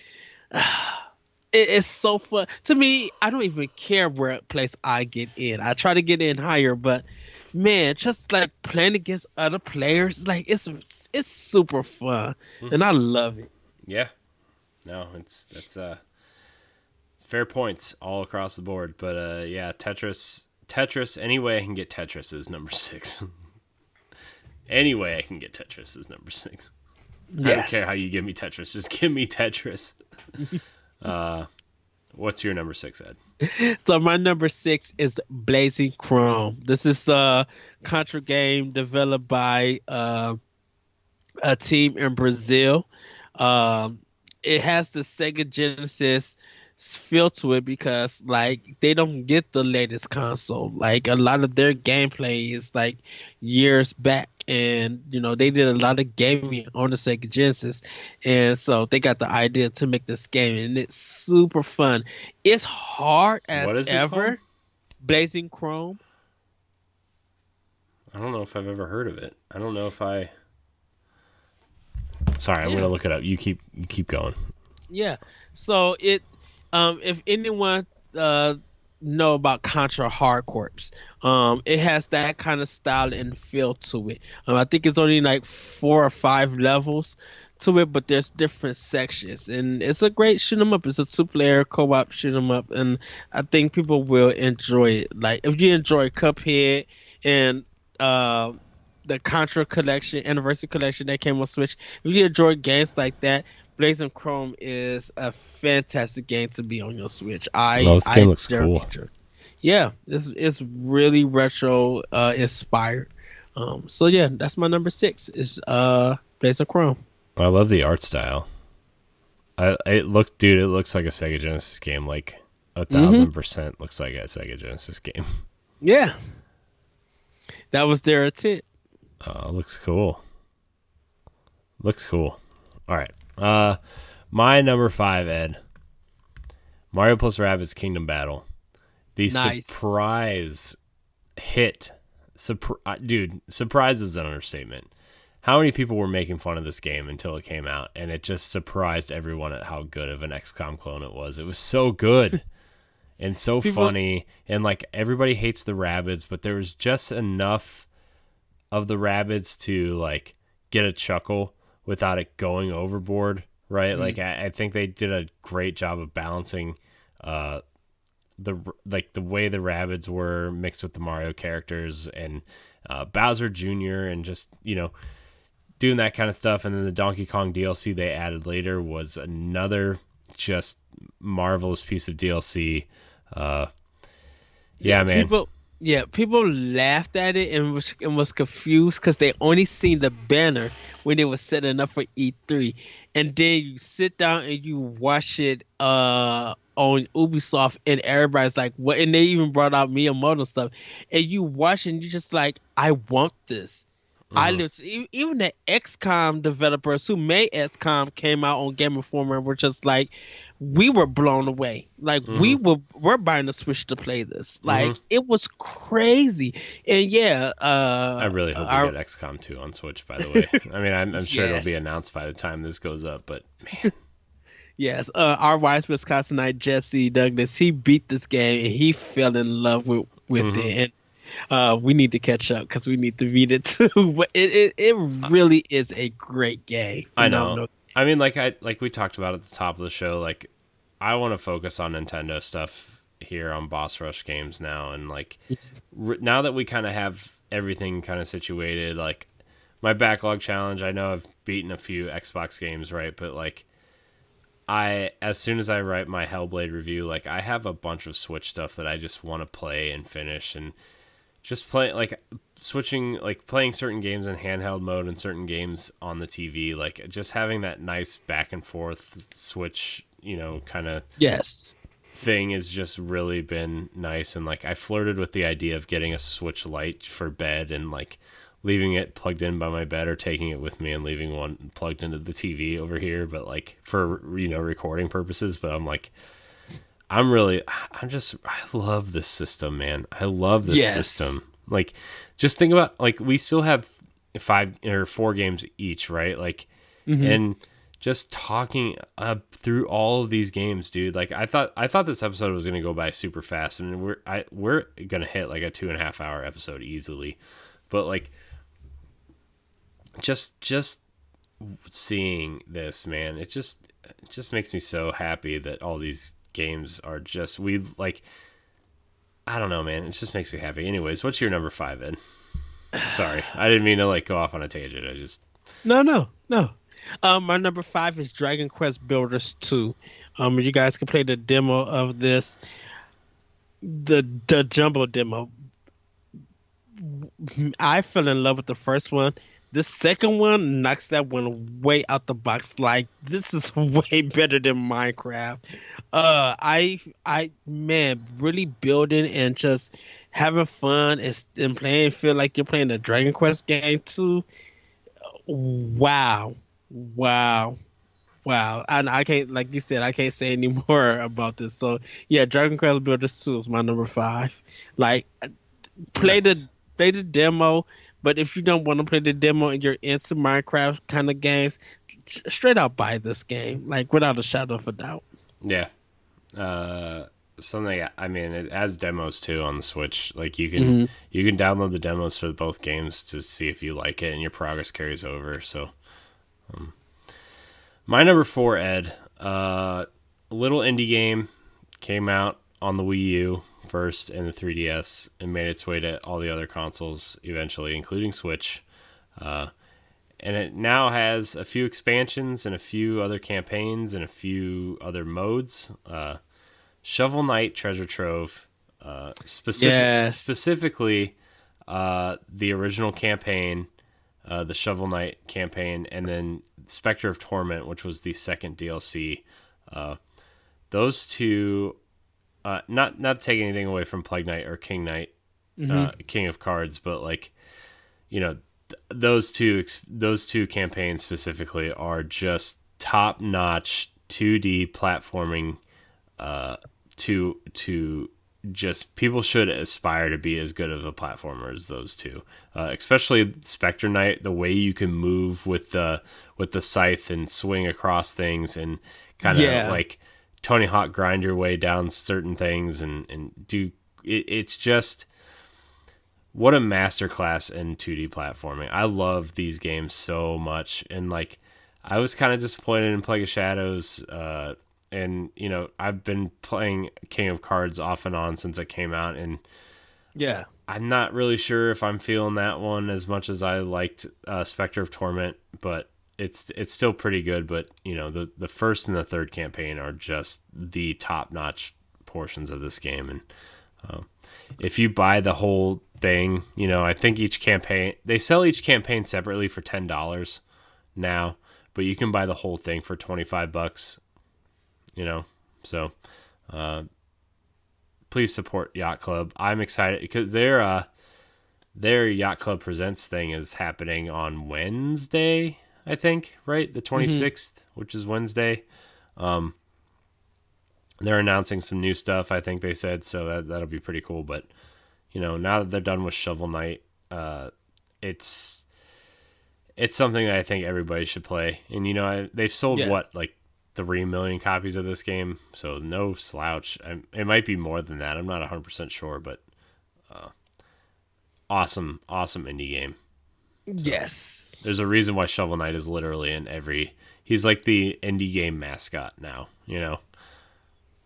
it's so fun to me. I don't even care where place I get in. I try to get in higher, but man, just like playing against other players, like it's super fun, and I love it. Yeah. No, it's fair points all across the board. But yeah, Tetris. Any way I can get Tetris is number 6. Any way I can get Tetris is number 6. Yes. I don't care how you give me Tetris. Just give me Tetris. What's your number 6, Ed? So my number 6 is Blazing Chrome. This is a Contra game developed by a team in Brazil. It has the Sega Genesis feel to it because like they don't get the latest console. Like a lot of their gameplay is like years back, and you know they did a lot of gaming on the Sega Genesis, and so they got the idea to make this game, and it's super fun. It's hard What as is it ever. called? Blazing Chrome. I don't know if I've ever heard of it. I don't know if I. Sorry, I'm Yeah. gonna look it up. You keep going. Yeah. So if anyone know about Contra Hard Corps, it has that kind of style and feel to it. I think it's only like 4 or 5 levels to it, but there's different sections, and it's a great shoot 'em up. It's a 2-player co-op shoot 'em up, and I think people will enjoy it. Like if you enjoy Cuphead and the Contra collection, Anniversary collection that came on Switch, if you enjoy games like that, Blazing Chrome is a fantastic game to be on your Switch. Well, this game looks very cool. enjoy it. Yeah, it's really retro inspired. So yeah, that's my number 6 is Blazing Chrome. I love the art style. It looks like a Sega Genesis game. Like 1,000% looks like a Sega Genesis game. Yeah, that was their intent. Looks cool. Looks cool. All right. My number 5, Ed. Mario plus Rabbids Kingdom Battle. The Nice. surprise hit. Dude, surprise is an understatement. How many people were making fun of this game until it came out, and it just surprised everyone at how good of an XCOM clone it was. It was so good and so funny, and like everybody hates the Rabbids, but there was just enough of the Rabbids to like get a chuckle without it going overboard, right? Like I think they did a great job of balancing the way the Rabbids were mixed with the Mario characters and Bowser Jr. and just, you know, doing that kind of stuff. And then the Donkey Kong DLC they added later was another just marvelous piece of DLC. Yeah, man. People laughed at it and was confused because they only seen the banner when they were setting up for E3, and then you sit down and you watch it on Ubisoft, and everybody's like, "What?" And they even brought out Miyamoto stuff, and you watch and you just like, "I want this." Even the XCOM developers who made XCOM came out on Game Informer and were just like, we were blown away. Like we're buying a Switch to play this. Like it was crazy. And yeah, I really hope we get XCOM 2 on Switch, by the way. I mean, I'm sure it'll be announced by the time this goes up, but man. Yes, our wise Wisconsinite Jesse Douglas, he beat this game and he fell in love with it. And we need to catch up because we need to beat it too. But it really is a great game. I know. I mean, like we talked about at the top of the show, like I want to focus on Nintendo stuff here on Boss Rush Games now, and like now that we kind of have everything kind of situated, like my backlog challenge, I know I've beaten a few Xbox games, right? But like as soon as I write my Hellblade review, like I have a bunch of Switch stuff that I just want to play and finish, and just play like switching, like playing certain games in handheld mode and certain games on the TV, like just having that nice back and forth Switch, you know, kind of thing has just really been nice. And like I flirted with the idea of getting a Switch Lite for bed and like leaving it plugged in by my bed or taking it with me and leaving one plugged into the TV over here, but like for recording purposes. But I'm like, I love this system, man. I love this system. Like, just think about, like, we still have 5 or 4 games each, right? Like, and just talking through all of these games, dude. Like, I thought this episode was gonna go by super fast, and we're gonna hit like a 2.5 hour episode easily. But like, just seeing this, man, it just makes me so happy that all these games are just I don't know, man. It just makes me happy. Anyways, what's your number 5, Ed? Sorry, I didn't mean to like go off on a tangent. I just No. My number 5 is Dragon Quest Builders 2. You guys can play the demo of this, the jumbo demo. I fell in love with the first one. The second one knocks that one way out the box. Like, this is way better than Minecraft. Man, really building and just having fun and playing. Feel like you're playing a Dragon Quest game too. Wow. And I can't, like you said, I can't say any more about this. So yeah, Dragon Quest Builders 2 is my number 5. Like, play the demo. But if you don't want to play the demo and you're into Minecraft kind of games, straight out buy this game, like, without a shadow of a doubt. Yeah. Something, I mean, it has demos too on the Switch. Like, you can download the demos for both games to see if you like it, and your progress carries over. So, my number 4, Ed, a little indie game, came out on the Wii U first and the 3DS, and made its way to all the other consoles eventually, including Switch. And it now has a few expansions and a few other campaigns and a few other modes. Shovel Knight Treasure Trove, specifically the original campaign, the Shovel Knight campaign, and then Spectre of Torment, which was the second DLC. Those two, not taking anything away from Plague Knight or King Knight, King of Cards, but like, those two campaigns specifically are just top notch 2D platforming. To just, people should aspire to be as good of a platformer as those two, especially Spectre Knight. The way you can move with the scythe and swing across things and kind of like Tony Hawk grind your way down certain things and do it. It's just, what a masterclass in 2D platforming. I love these games so much, and like, I was kind of disappointed in Plague of Shadows. And, I've been playing King of Cards off and on since it came out, and I'm not really sure if I'm feeling that one as much as I liked Spectre of Torment, but it's still pretty good. But, the first and the third campaign are just the top-notch portions of this game. And if you buy the whole thing, I think each campaign, they sell each campaign separately for $10 now, but you can buy the whole thing for $25. So please support Yacht Club. I'm excited because their Yacht Club Presents thing is happening on Wednesday, I think, right? The 26th, which is Wednesday. They're announcing some new stuff, I think they said, so that'll be pretty cool. But, now that they're done with Shovel Knight, it's something that I think everybody should play. And, they've sold like 3 million copies of this game, so no slouch. It might be more than that. I'm not 100% sure, but awesome indie game. So, yes. There's a reason why Shovel Knight is literally in every... He's like the indie game mascot now,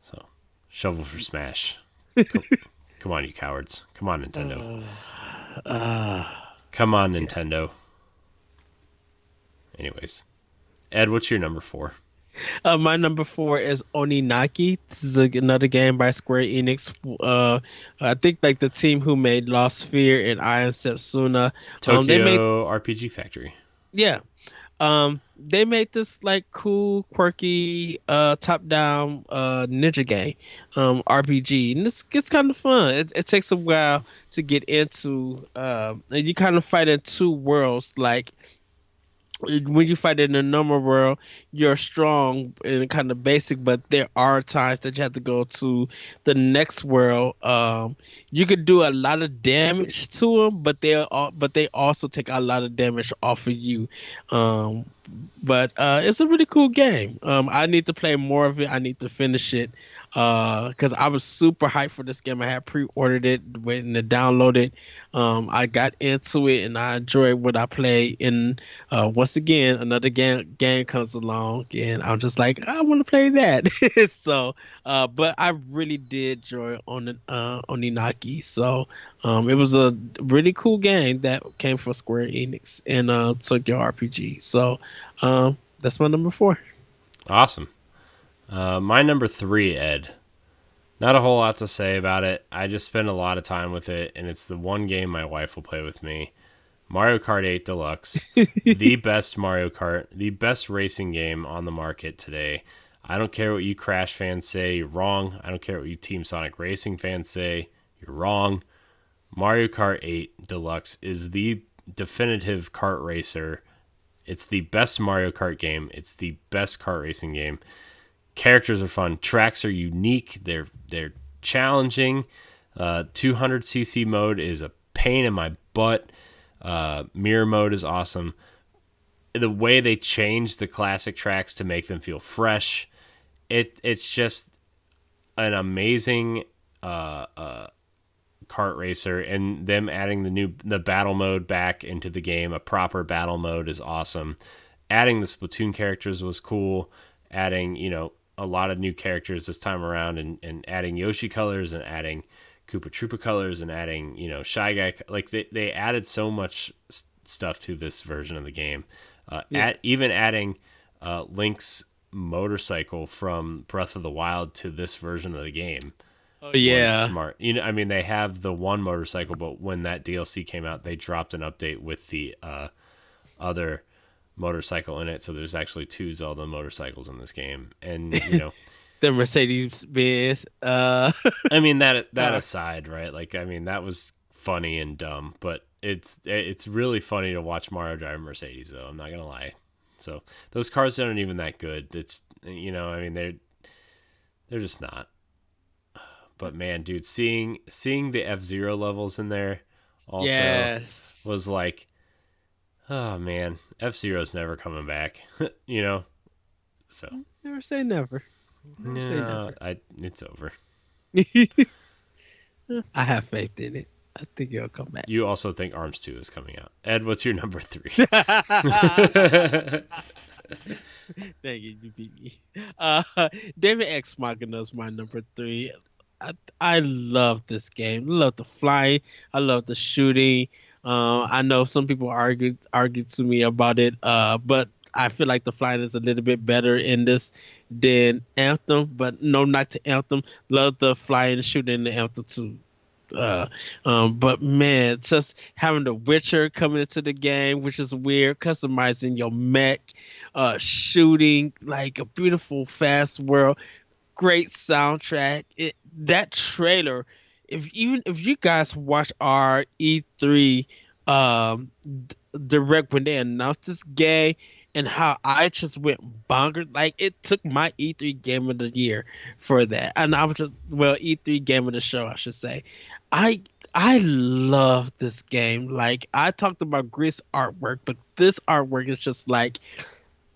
So, Shovel for Smash. Come on, you cowards. Come on, Nintendo. Come on, Nintendo. Anyways. Ed, what's your number 4? My number 4 is Oninaki. This is another game by Square Enix. I think like the team who made Lost Sphere and I Am Setsuna. Tokyo RPG Factory. Yeah. They made this like cool, quirky, top-down ninja game, RPG, and it's kind of fun. It takes a while to get into, and you kind of fight in two worlds. Like when you fight in the normal world, you're strong and kind of basic, but there are times that you have to go to the next world. You could do a lot of damage to them, but they also take a lot of damage off of you. Um, but it's a really cool game. I need to play more of it. I need to finish it. Because I was super hyped for this game. I had pre-ordered it, waiting to download it. I got into it and I enjoyed what I played. And once again, another game comes along, and I'm just like, I want to play that. So, but I really did enjoy on Inaki. So, it was a really cool game that came from Square Enix and Tokyo RPG. So, that's my number four. Awesome. My number three, Ed. Not a whole lot to say about it. I just spend a lot of time with it, and it's the one game my wife will play with me. Mario Kart 8 Deluxe, the best Mario Kart, the best racing game on the market today. I don't care what you Crash fans say, you're wrong. I don't care what you Team Sonic Racing fans say, you're wrong. Mario Kart 8 Deluxe is the definitive kart racer. It's the best Mario Kart game. It's the best kart racing game. Characters are fun. Tracks are unique. They're challenging. 200cc mode is a pain in my butt. Mirror mode is awesome. The way they change the classic tracks to make them feel fresh, it's just an amazing kart racer. And them adding the battle mode back into the game, a proper battle mode, is awesome. Adding the Splatoon characters was cool. Adding, a lot of new characters this time around, and adding Yoshi colors and adding Koopa Troopa colors and adding, Shy Guy. Like they added so much stuff to this version of the game. Even adding Link's motorcycle from Breath of the Wild to this version of the game. Oh yeah, smart. They have the one motorcycle, but when that DLC came out, they dropped an update with the other motorcycle in it, so there's actually two Zelda motorcycles in this game. And the Mercedes Benz. that aside, right? That was funny and dumb, but it's really funny to watch Mario drive Mercedes, though. I'm not gonna lie. So those cars aren't even that good. It's they're just not. But man, dude, seeing the F-Zero levels in there also was like, oh man, F-Zero's never coming back. So never say never. It's over. I have faith in it. I think it'll come back. You also think Arms 2 is coming out. Ed, what's your number 3? Thank you, you beat me. David X Machina is my number 3. I love this game. I love the flying. I love the shooting. I know some people argued to me about it, but I feel like the flying is a little bit better in this than Anthem. But no, not to Anthem. Love the flying and shooting in the Anthem too. But man, just having the Witcher coming into the game, which is weird, customizing your mech, shooting, like a beautiful, fast world, great soundtrack. That trailer, if you guys watch our E3 direct when they announced this game, and how I just went bonkers. Like, it took my E3 game of the year for that. And I was just, E3 game of the show, I should say. I love this game. Like, I talked about Gris artwork, but this artwork is just like,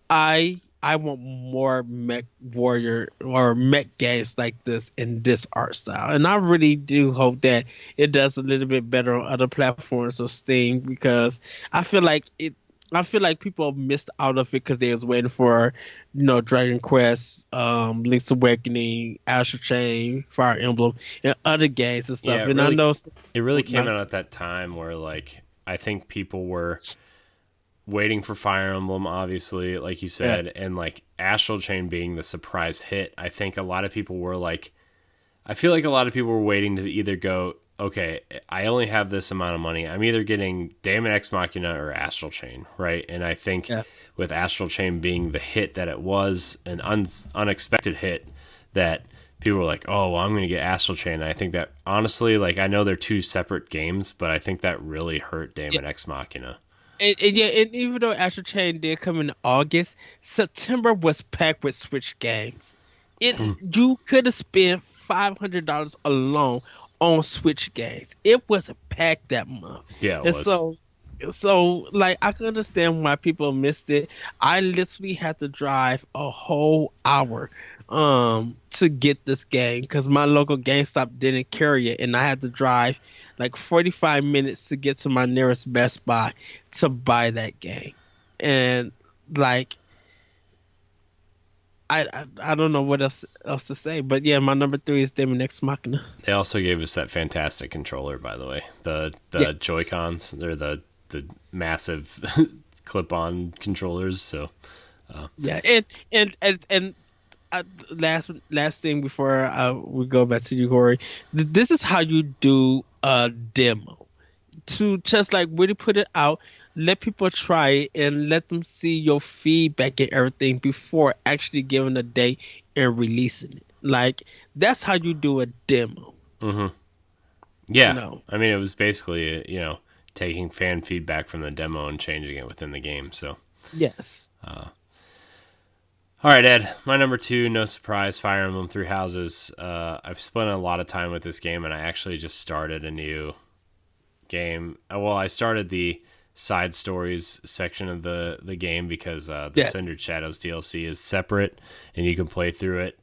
I want more mech warrior or mech games like this in this art style. And I really do hope that it does a little bit better on other platforms or Steam, because I feel like people missed out of it because they was waiting for, Dragon Quest, Link's Awakening, Astral Chain, Fire Emblem, and other games and stuff. Yeah, and I know it really came out at that time where, like, I think people were waiting for Fire Emblem, obviously, like you said, and like Astral Chain being the surprise hit. I think a lot of people were like, I feel like a lot of people were waiting to either go okay, I only have this amount of money. I'm either getting Daemon X Machina or Astral Chain, right? And I think Yeah. with Astral Chain being the hit that it was, an unexpected hit that people were like, oh, well, I'm going to get Astral Chain. And I think that honestly, like, I know they're two separate games, but I think that really hurt Daemon X Machina. And yeah, and even though Astral Chain did come in August, September was packed with Switch games. You could have spent $500 alone on Switch games. It was packed that month. Yeah, it And was. so like I can understand why people missed it. I literally had to drive a whole hour to get this game because my local GameStop didn't carry it, and I had to drive like 45 minutes to get to my nearest Best Buy to buy that game. And like I don't know what else to say, but yeah, my number 3 is Daemon X Machina. They also gave us that fantastic controller, by the way. The Yes. Joy-Cons, they're the massive clip-on controllers. So Yeah, and last thing before we go back to you, Corey. This is how you do a demo to just like really put it out, let people try it, and let them see your feedback and everything before actually giving a date and releasing it. Like that's how you do a demo. yeah, No. I mean, it was basically taking fan feedback from the demo and changing it within the game. So Yes. all right, Ed, my number 2, no surprise, Fire Emblem Three Houses. I've spent a lot of time with this game, and I actually just started a new game. Well, I started the side stories section of the game because the Yes. Sundered Shadows DLC is separate, and you can play through it.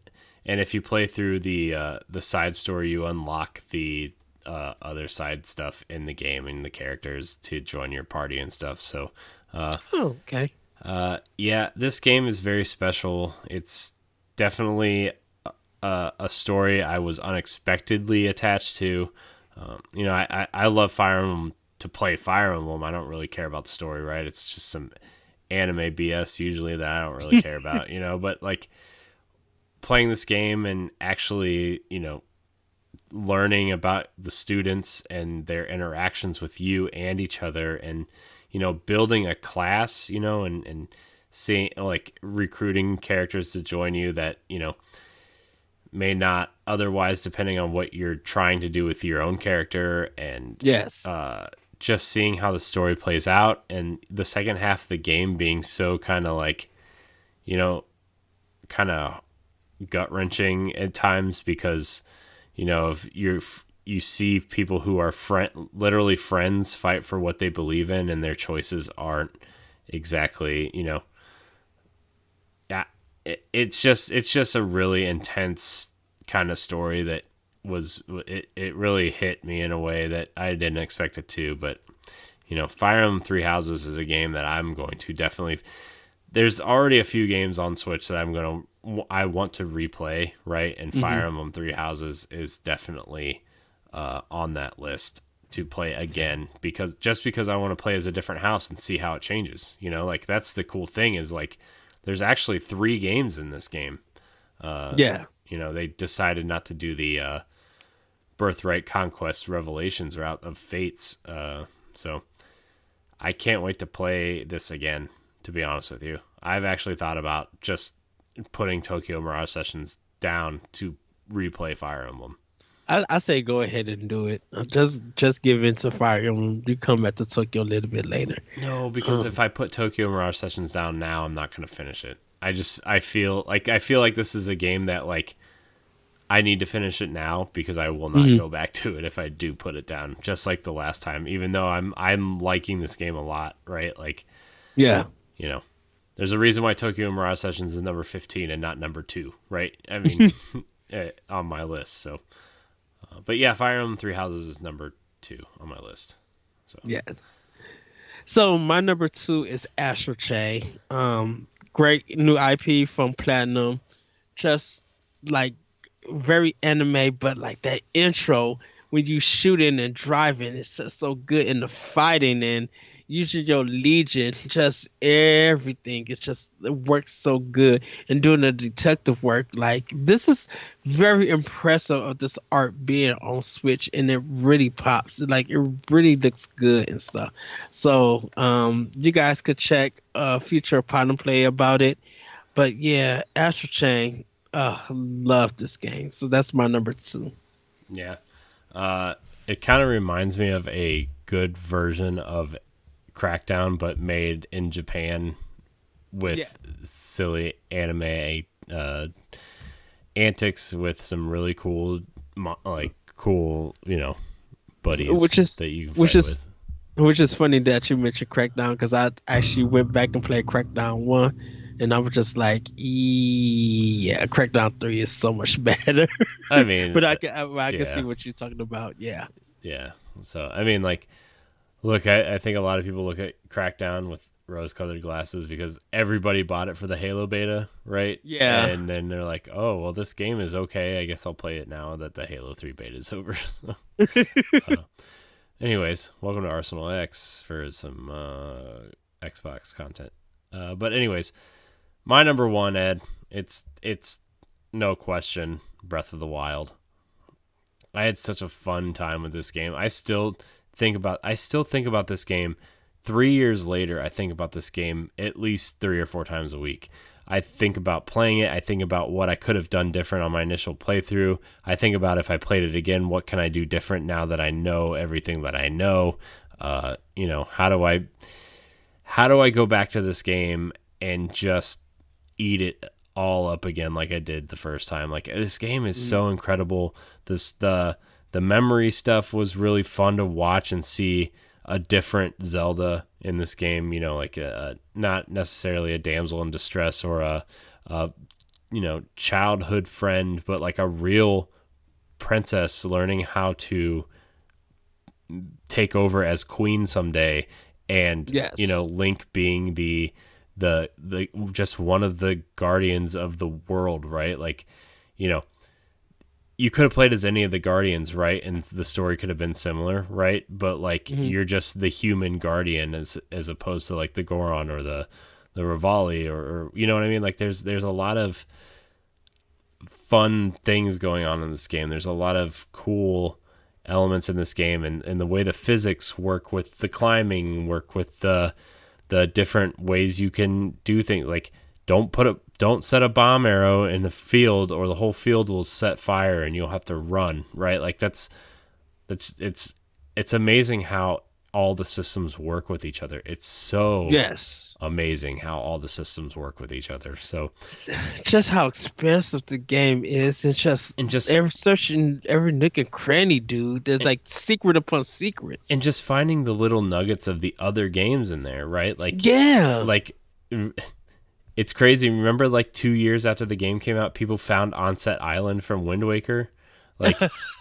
And if you play through the side story, you unlock the other side stuff in the game and the characters to join your party and stuff. So, Oh, okay. yeah, this game is very special. It's definitely a story I was unexpectedly attached to. I love Fire Emblem to play Fire Emblem. I don't really care about the story, right? It's just some anime BS usually that I don't really care about, but like playing this game and actually, learning about the students and their interactions with you and each other and, building a class, and seeing like recruiting characters to join you that, may not otherwise, depending on what you're trying to do with your own character, and Yes. just seeing how the story plays out, and the second half of the game being so kind of like, kind of gut wrenching at times because, if you see people who are literally friends fight for what they believe in, and their choices aren't exactly, yeah, it's just a really intense kind of story that it really hit me in a way that I didn't expect it to. But Fire Emblem Three Houses is a game that I'm going to definitely. There's already a few games on Switch that I want to replay, right? And Fire Emblem Three Houses is definitely on that list to play again because I want to play as a different house and see how it changes. Like that's the cool thing is like there's actually 3 games in this game. Yeah. They decided not to do the Birthright Conquest Revelations route of Fates. So I can't wait to play this again, to be honest with you. I've actually thought about just putting Tokyo Mirage Sessions down to replay Fire Emblem. I say go ahead and do it. Just give in to Fire Emblem. You come back to Tokyo a little bit later. No, because if I put Tokyo Mirage Sessions down now, I'm not going to finish it. I feel like this is a game that like I need to finish it now because I will not go back to it if I do put it down. Just like the last time, even though I'm liking this game a lot, right? Like, Yeah. There's a reason why Tokyo Mirage Sessions is number 15 and not number 2, right? I mean, on my list. So, but yeah, Fire Emblem Three Houses is number 2 on my list. So Yes. So my number 2 is Astral Chain. Great new IP from Platinum. Just like very anime, but like that intro when you shooting and driving, it's just so good in the fighting, and using your Legion, just everything. It's just it works so good. And doing the detective work, like this is very impressive of this art being on Switch, and it really pops. Like it really looks good and stuff. So you guys could check future Partner Play about it. But yeah, Astral Chain, love this game. So that's my number two. Yeah. It kind of reminds me of a good version of Crackdown, but made in Japan with Yeah. silly anime antics with some really cool, cool, buddies Which is that you can which fight is with. which is funny that you mentioned Crackdown because I actually went back and played Crackdown 1 and I was just like, yeah, Crackdown 3 is so much better. I mean, But I can see yeah, what you're talking about. Yeah. yeah. So I mean, like, look, I think a lot of people look at Crackdown with rose-colored glasses because everybody bought it for the Halo beta, right? Yeah. And then they're like, "Oh, well, this game is okay. I guess I'll play it now that the Halo 3 beta is over." So, anyways, welcome to Arsenal X for some Xbox content. But anyways, my number one, Ed, it's no question Breath of the Wild. I had such a fun time with this game. I still think about this game 3 years later. I think about this game at least 3 or 4 times a week. I think about playing it. I think about what I could have done different on my initial playthrough. I think about if I played it again, what can I do different now that I know everything that I know? How do I go back to this game and just eat it all up again like I did the first time? Like this game is so incredible. The memory stuff was really fun to watch and see a different Zelda in this game. Like not necessarily a damsel in distress or a childhood friend, but like a real princess learning how to take over as queen someday, and Yes. Link being the just one of the guardians of the world, right? Like, you could have played as any of the guardians, right? And the story could have been similar, right? But like Mhm. you're just the human guardian as opposed to like the Goron or the Rivali or you know what I mean? Like there's a lot of fun things going on in this game. There's a lot of cool elements in this game, and the way the physics work with the climbing, work with the different ways you can do things. Like don't set a bomb arrow in the field or the whole field will set fire and you'll have to run, right? Like it's amazing how all the systems work with each other. It's so Yes. amazing how all the systems work with each other. So, Just how expensive the game is, and just and just every searching every nook and cranny, dude. There's like secret upon secrets. and just finding the little nuggets of the other games in there, right? Yeah. Like it's crazy. Remember, like 2 years after the game came out, people found Onset Island from Wind Waker. Like,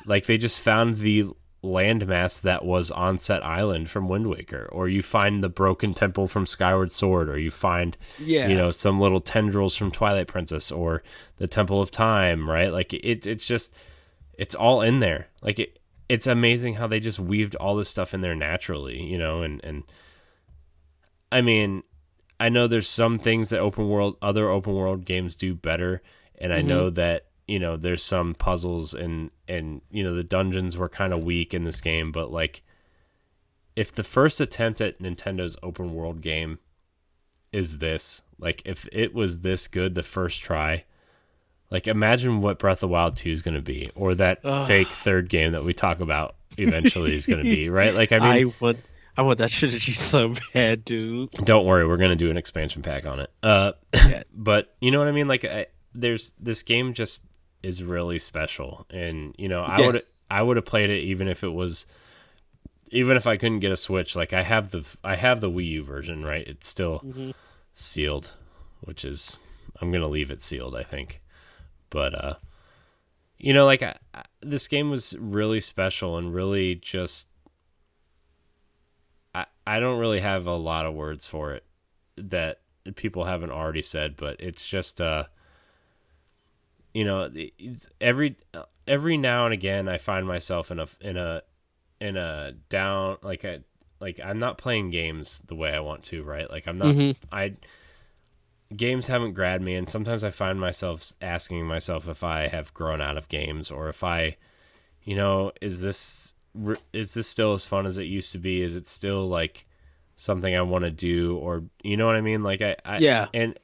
like they just found the landmass that was Onset Island from Wind Waker, or you find the broken temple from Skyward Sword, or you find, Yeah. some little tendrils from Twilight Princess, or the Temple of Time, right? Like it's just, it's all in there. Like it's amazing how they just weaved all this stuff in there naturally, and I mean, I know there's some things that other open world games do better, and I know that there's some puzzles and the dungeons were kind of weak in this game, but like if the first attempt at Nintendo's open world game is this, like if it was this good the first try, like imagine what Breath of the Wild 2 is going to be, or that fake third game that we talk about eventually is going to be, right? Like I mean, I want that trilogy so bad, dude. don't worry, we're going to do an expansion pack on it. Yeah. But you know what I mean? Like there's this game just is really special, and Yes. I would have played it even if I couldn't get a Switch. Like I have the Wii U version, right? It's still sealed, which is I'm gonna leave it sealed, I think. But like this game was really special and really just I don't really have a lot of words for it that people haven't already said, but it's just it's every now and again I find myself in a down like I'm not playing games the way I want to, right? Like I'm not Mm-hmm. I games haven't grabbed me, and sometimes I find myself asking myself if I have grown out of games, or if I, is this still as fun as it used to be? Is it still like something I want to do, or you know what I mean? Like Yeah. and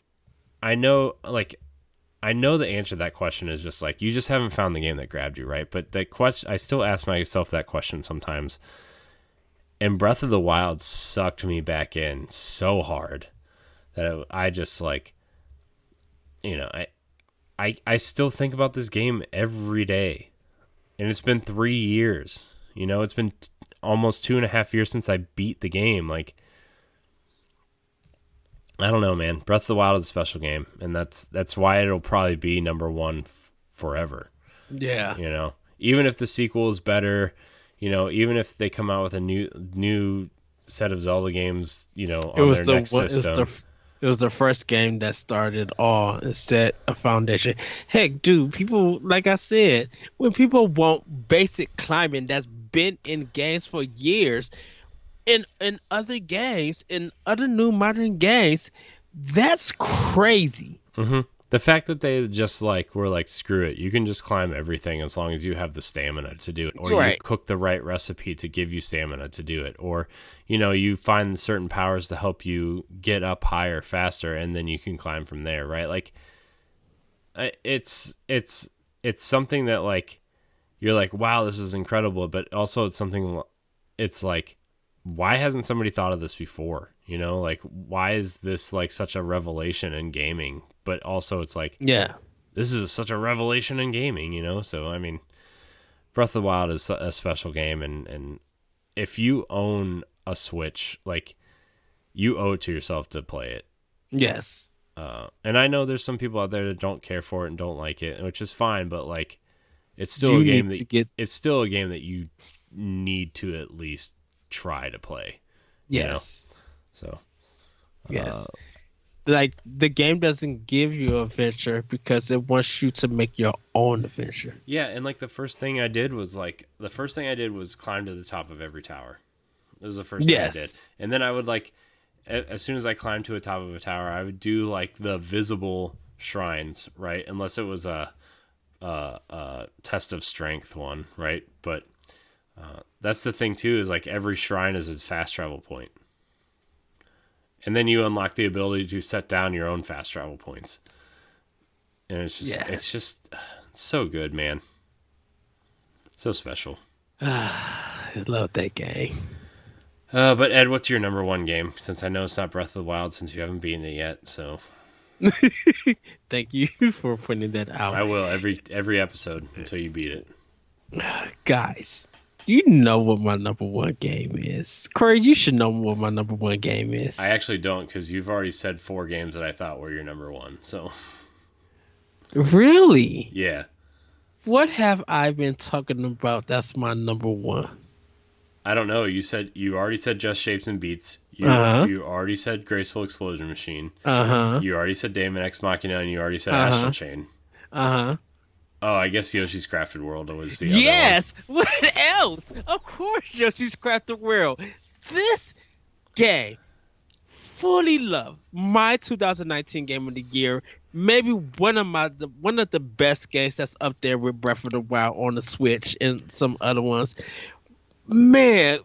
I know, like, I know the answer to that question is just like you just haven't found the game that grabbed you, right? But the question, I still ask myself that question sometimes. And Breath of the Wild sucked me back in so hard that I just like, I still think about this game every day, and it's been 3 years. It's been almost 2.5 years since I beat the game. Like, I don't know, man. Breath of the Wild is a special game, and that's why it'll probably be number one forever. Yeah. Even if the sequel is better, even if they come out with a new set of Zelda games, on their next system. It was the first game that started all and set a foundation. Heck, dude, people, like I said, when people want basic climbing that's been in games for years, in other games, in other new modern games, that's crazy. Mm-hmm. The fact that they just were like, screw it, you can just climb everything as long as you have the stamina to do it, or Right. you cook the right recipe to give you stamina to do it, or you find certain powers to help you get up higher faster, and then you can climb from there, right? Like, it's something that, like, you're like, wow, this is incredible, but also it's like, why hasn't somebody thought of this before? Like, why is this like such a revelation in gaming? But also it's like, Yeah. this is such a revelation in gaming, So, I mean, Breath of the Wild is a special game. And if you own a Switch, like, you owe it to yourself to play it. Yes. And I know there's some people out there that don't care for it and don't like it, which is fine. But, like, it's still it's still a game that you need to at least try to play. Yes. So, yes. Like, the game doesn't give you a adventure because it wants you to make your own adventure. Yeah, and like the first thing I did was climb to the top of every tower. It was the first thing I did. And then I would, like, as soon as I climbed to the top of a tower, I would do like the visible shrines, right? Unless it was a test of strength one, right? But that's the thing too, is like every shrine is a fast travel point. And then you unlock the ability to set down your own fast travel points. And it's just it's so good, man. So special. I love that game. But Ed, what's your number one game? Since I know it's not Breath of the Wild, since you haven't beaten it yet, so Thank you for pointing that out. I will every episode until you beat it. Guys, you know what my number one game is. Corey, you should know what my number one game is. I actually don't, because you've already said 4 games that I thought were your number one. So, really? yeah. What have I been talking about that's my number one? I don't know. You already said Just Shapes and Beats. You already said Graceful Explosion Machine. You already said Daemon X Machina, and you already said Astral Chain. Oh, I guess Yoshi's Crafted World was the other one. Yes! What else? Of course, Yoshi's Crafted World. This game, fully loved. My 2019 Game of the Year. Maybe one of the best games that's up there with Breath of the Wild on the Switch and some other ones. Man,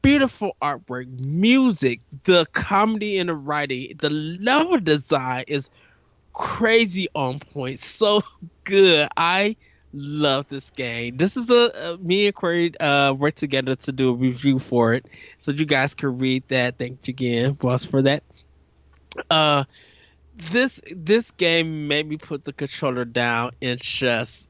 beautiful artwork, music, the comedy and the writing, the level design is crazy on point. So good. I love this game. This is me and Corey worked together to do a review for it, so you guys can read that. Thank you again, boss, for that. This game made me put the controller down and just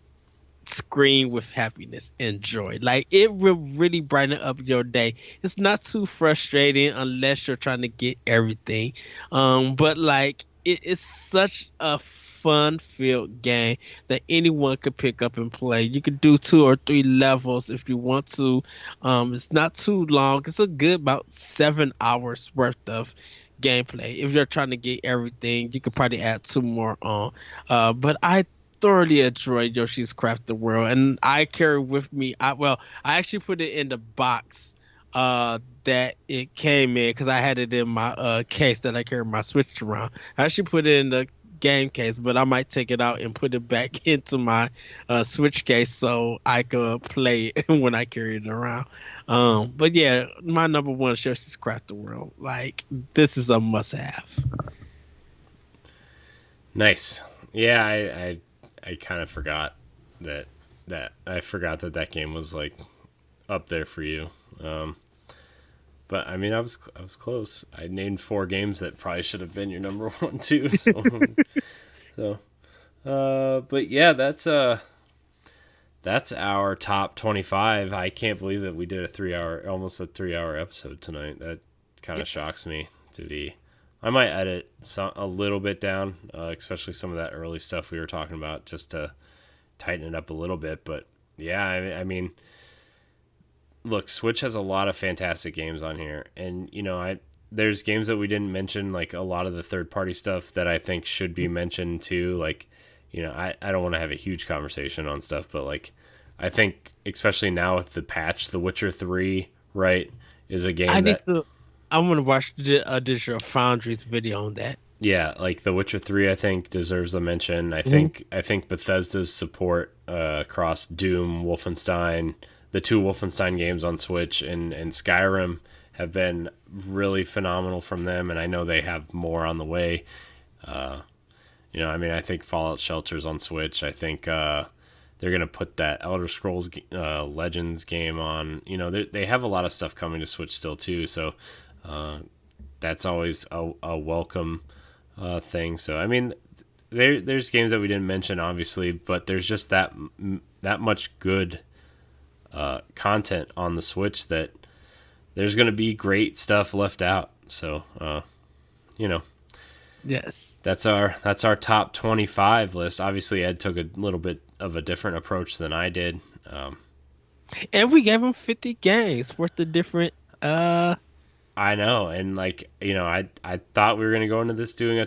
scream with happiness and joy. Like, it will really brighten up your day. It's not too frustrating unless you're trying to get everything. But like, it is such a fun-filled game that anyone could pick up and play. You could do 2 or 3 levels if you want to. It's not too long. It's a good about 7 hours worth of gameplay. If you're trying to get everything, you could probably add 2 more on. But I thoroughly enjoyed Yoshi's Crafted World, and I carry with me. I actually put it in the box that it came in because I had it in my case that I carry my Switch around. I actually put it in the game case, but I might take it out and put it back into my Switch case so I could play it when I carry it around. But yeah, my number one is Yoshi's Crafted World. Like this is a must-have. Nice. Yeah, I kind of forgot that I forgot that that game was like up there for you. But I mean, I was close. I named 4 games that probably should have been your number one too. So, so but yeah, that's our top 25. I can't believe that we did almost a 3 hour episode tonight. That kind of shocks me to be. I might edit a little bit down, especially some of that early stuff we were talking about, just to tighten it up a little bit. But yeah, I mean, look, Switch has a lot of fantastic games on here, and there's games that we didn't mention, like a lot of the third party stuff that I think should be mentioned too. Like, I don't want to have a huge conversation on stuff, but like, I think especially now with the patch, The Witcher 3, right, is a game I need that to. I want to watch the Digital Foundry's video on that. yeah, like The Witcher 3 I think deserves a mention. Mhm. I think Bethesda's support across Doom, Wolfenstein, the 2 Wolfenstein games on Switch and Skyrim have been really phenomenal from them, and I know they have more on the way. I mean, I think Fallout Shelter's on Switch. I think they're gonna put that Elder Scrolls Legends game on. They have a lot of stuff coming to Switch still too. So that's always a welcome thing. So I mean, there's games that we didn't mention, obviously, but there's just that much good content on the Switch that there's gonna be great stuff left out. So you know Yes. that's our top 25 list. Obviously, Ed took a little bit of a different approach than I did. And we gave him 50 games worth of different. I know, and like I thought we were gonna go into this doing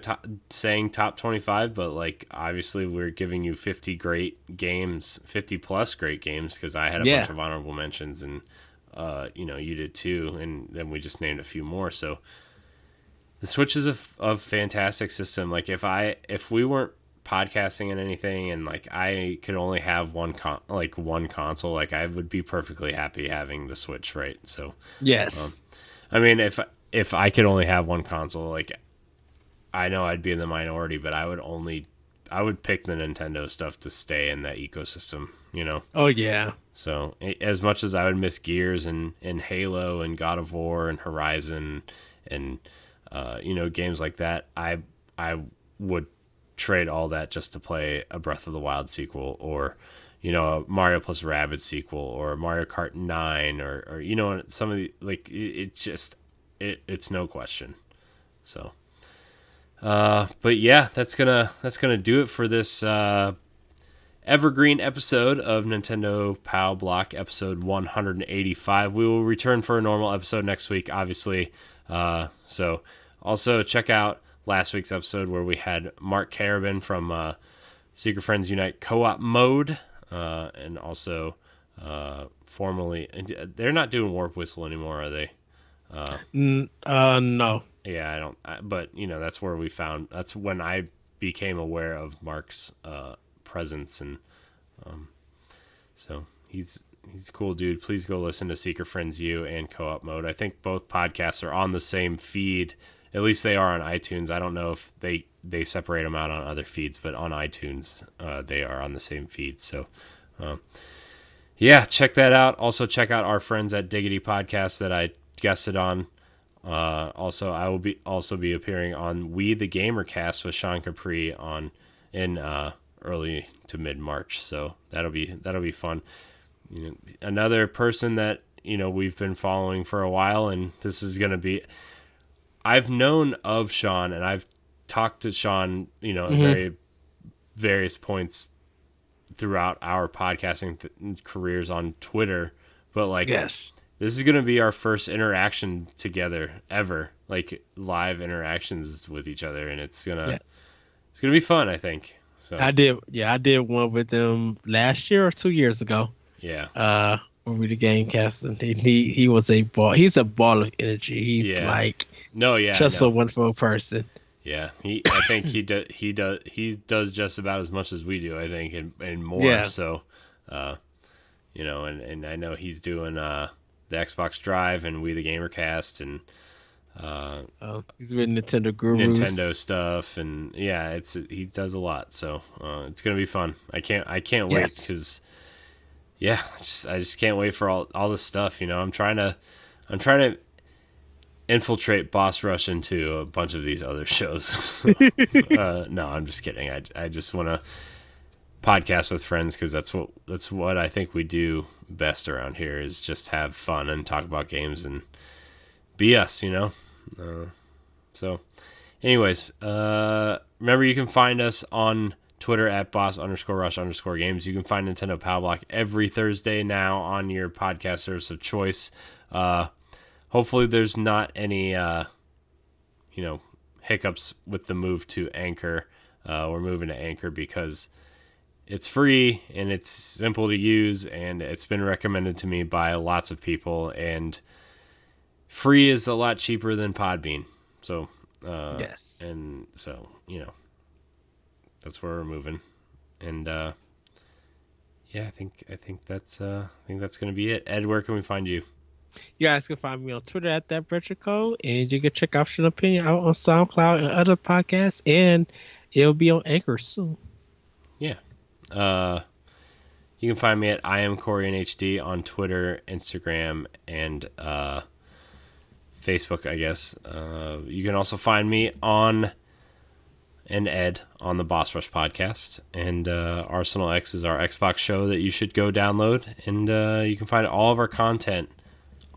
saying top 25, but like obviously we're giving you 50 great games, 50 plus great games, because I had a bunch Yeah. of honorable mentions, and you did too, and then we just named a few more. So the Switch is a fantastic system. Like if we weren't podcasting and anything, and like I could only have one console, like I would be perfectly happy having the Switch, right? So. Yes. I mean, if I could only have one console, like I know I'd be in the minority, but I would pick the Nintendo stuff to stay in that ecosystem. Oh yeah. So as much as I would miss Gears and Halo and God of War and Horizon and games like that, I would trade all that just to play a Breath of the Wild sequel, or a Mario plus Rabbids sequel, or a Mario Kart 9, or some of the, like, it's no question. So but yeah, that's gonna do it for this evergreen episode of Nintendo PAL Block, episode 185. We will return for a normal episode next week, obviously. So also check out last week's episode where we had Mark Carabin from Secret Friends Unite Co-op Mode, and also formerly, they're not doing Warp Whistle anymore, are they? No. Yeah, I don't. But that's where that's when I became aware of Mark's presence, and so he's a cool dude. Please go listen to Secret Friends U and Co-op Mode. I think both podcasts are on the same feed. At least they are on iTunes. I don't know if they separate them out on other feeds, but on iTunes they are on the same feed. So yeah, check that out. Also check out our friends at Diggity Podcast that I guested on. Also, I will be appearing on We the Gamer Cast with Sean Capri in early to mid March. So that'll be fun. Another person that we've been following for a while, and this is gonna be. I've known of Sean, and I've talked to Sean, at very various points throughout our podcasting careers on Twitter, but like, Yes. this is going to be our first interaction together ever, like live interactions with each other, and it's gonna be fun, I think. So I did. Yeah, I did one with them last year or 2 years ago. yeah, when we the game casting. He was a ball. He's a ball of energy. He's Yeah. like No, yeah, just no. a wonderful person. Yeah, I think he does just about as much as we do. I think, and more. Yeah. So, and I know he's doing the Xbox Drive and We the Gamercast and He's with Nintendo Gurus. Nintendo stuff, and yeah, he does a lot. So it's gonna be fun. I can't wait Yes. because I just can't wait for all this stuff. I'm trying to infiltrate Boss Rush into a bunch of these other shows. No, I'm just kidding. I just want to podcast with friends because that's what I think we do best around here is just have fun and talk about games and be us, So, anyways, remember you can find us on Twitter at boss_rush_games. You can find Nintendo Power Block every Thursday now on your podcast service of choice. Hopefully there's not any, hiccups with the move to Anchor. We're moving to Anchor because it's free and it's simple to use and it's been recommended to me by lots of people and free is a lot cheaper than Podbean. So, Yes. And so, that's where we're moving. And, I think that's going to be it. Ed, where can we find you? You guys can find me on Twitter at ThatBretcherCode, and you can check Option Opinion out on SoundCloud and other podcasts, and it'll be on Anchor soon. Yeah. You can find me at I am Corey HD on Twitter, Instagram, and Facebook, I guess. You can also find me on and Ed on the Boss Rush podcast. And Arsenal X is our Xbox show that you should go download. And you can find all of our content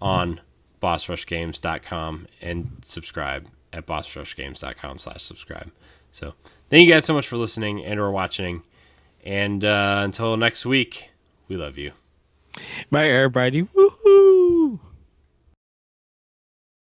on bossrushgames.com and subscribe at bossrushgames.com/subscribe. So thank you guys so much for listening and or watching. And until next week, we love you. Bye, everybody. Woo!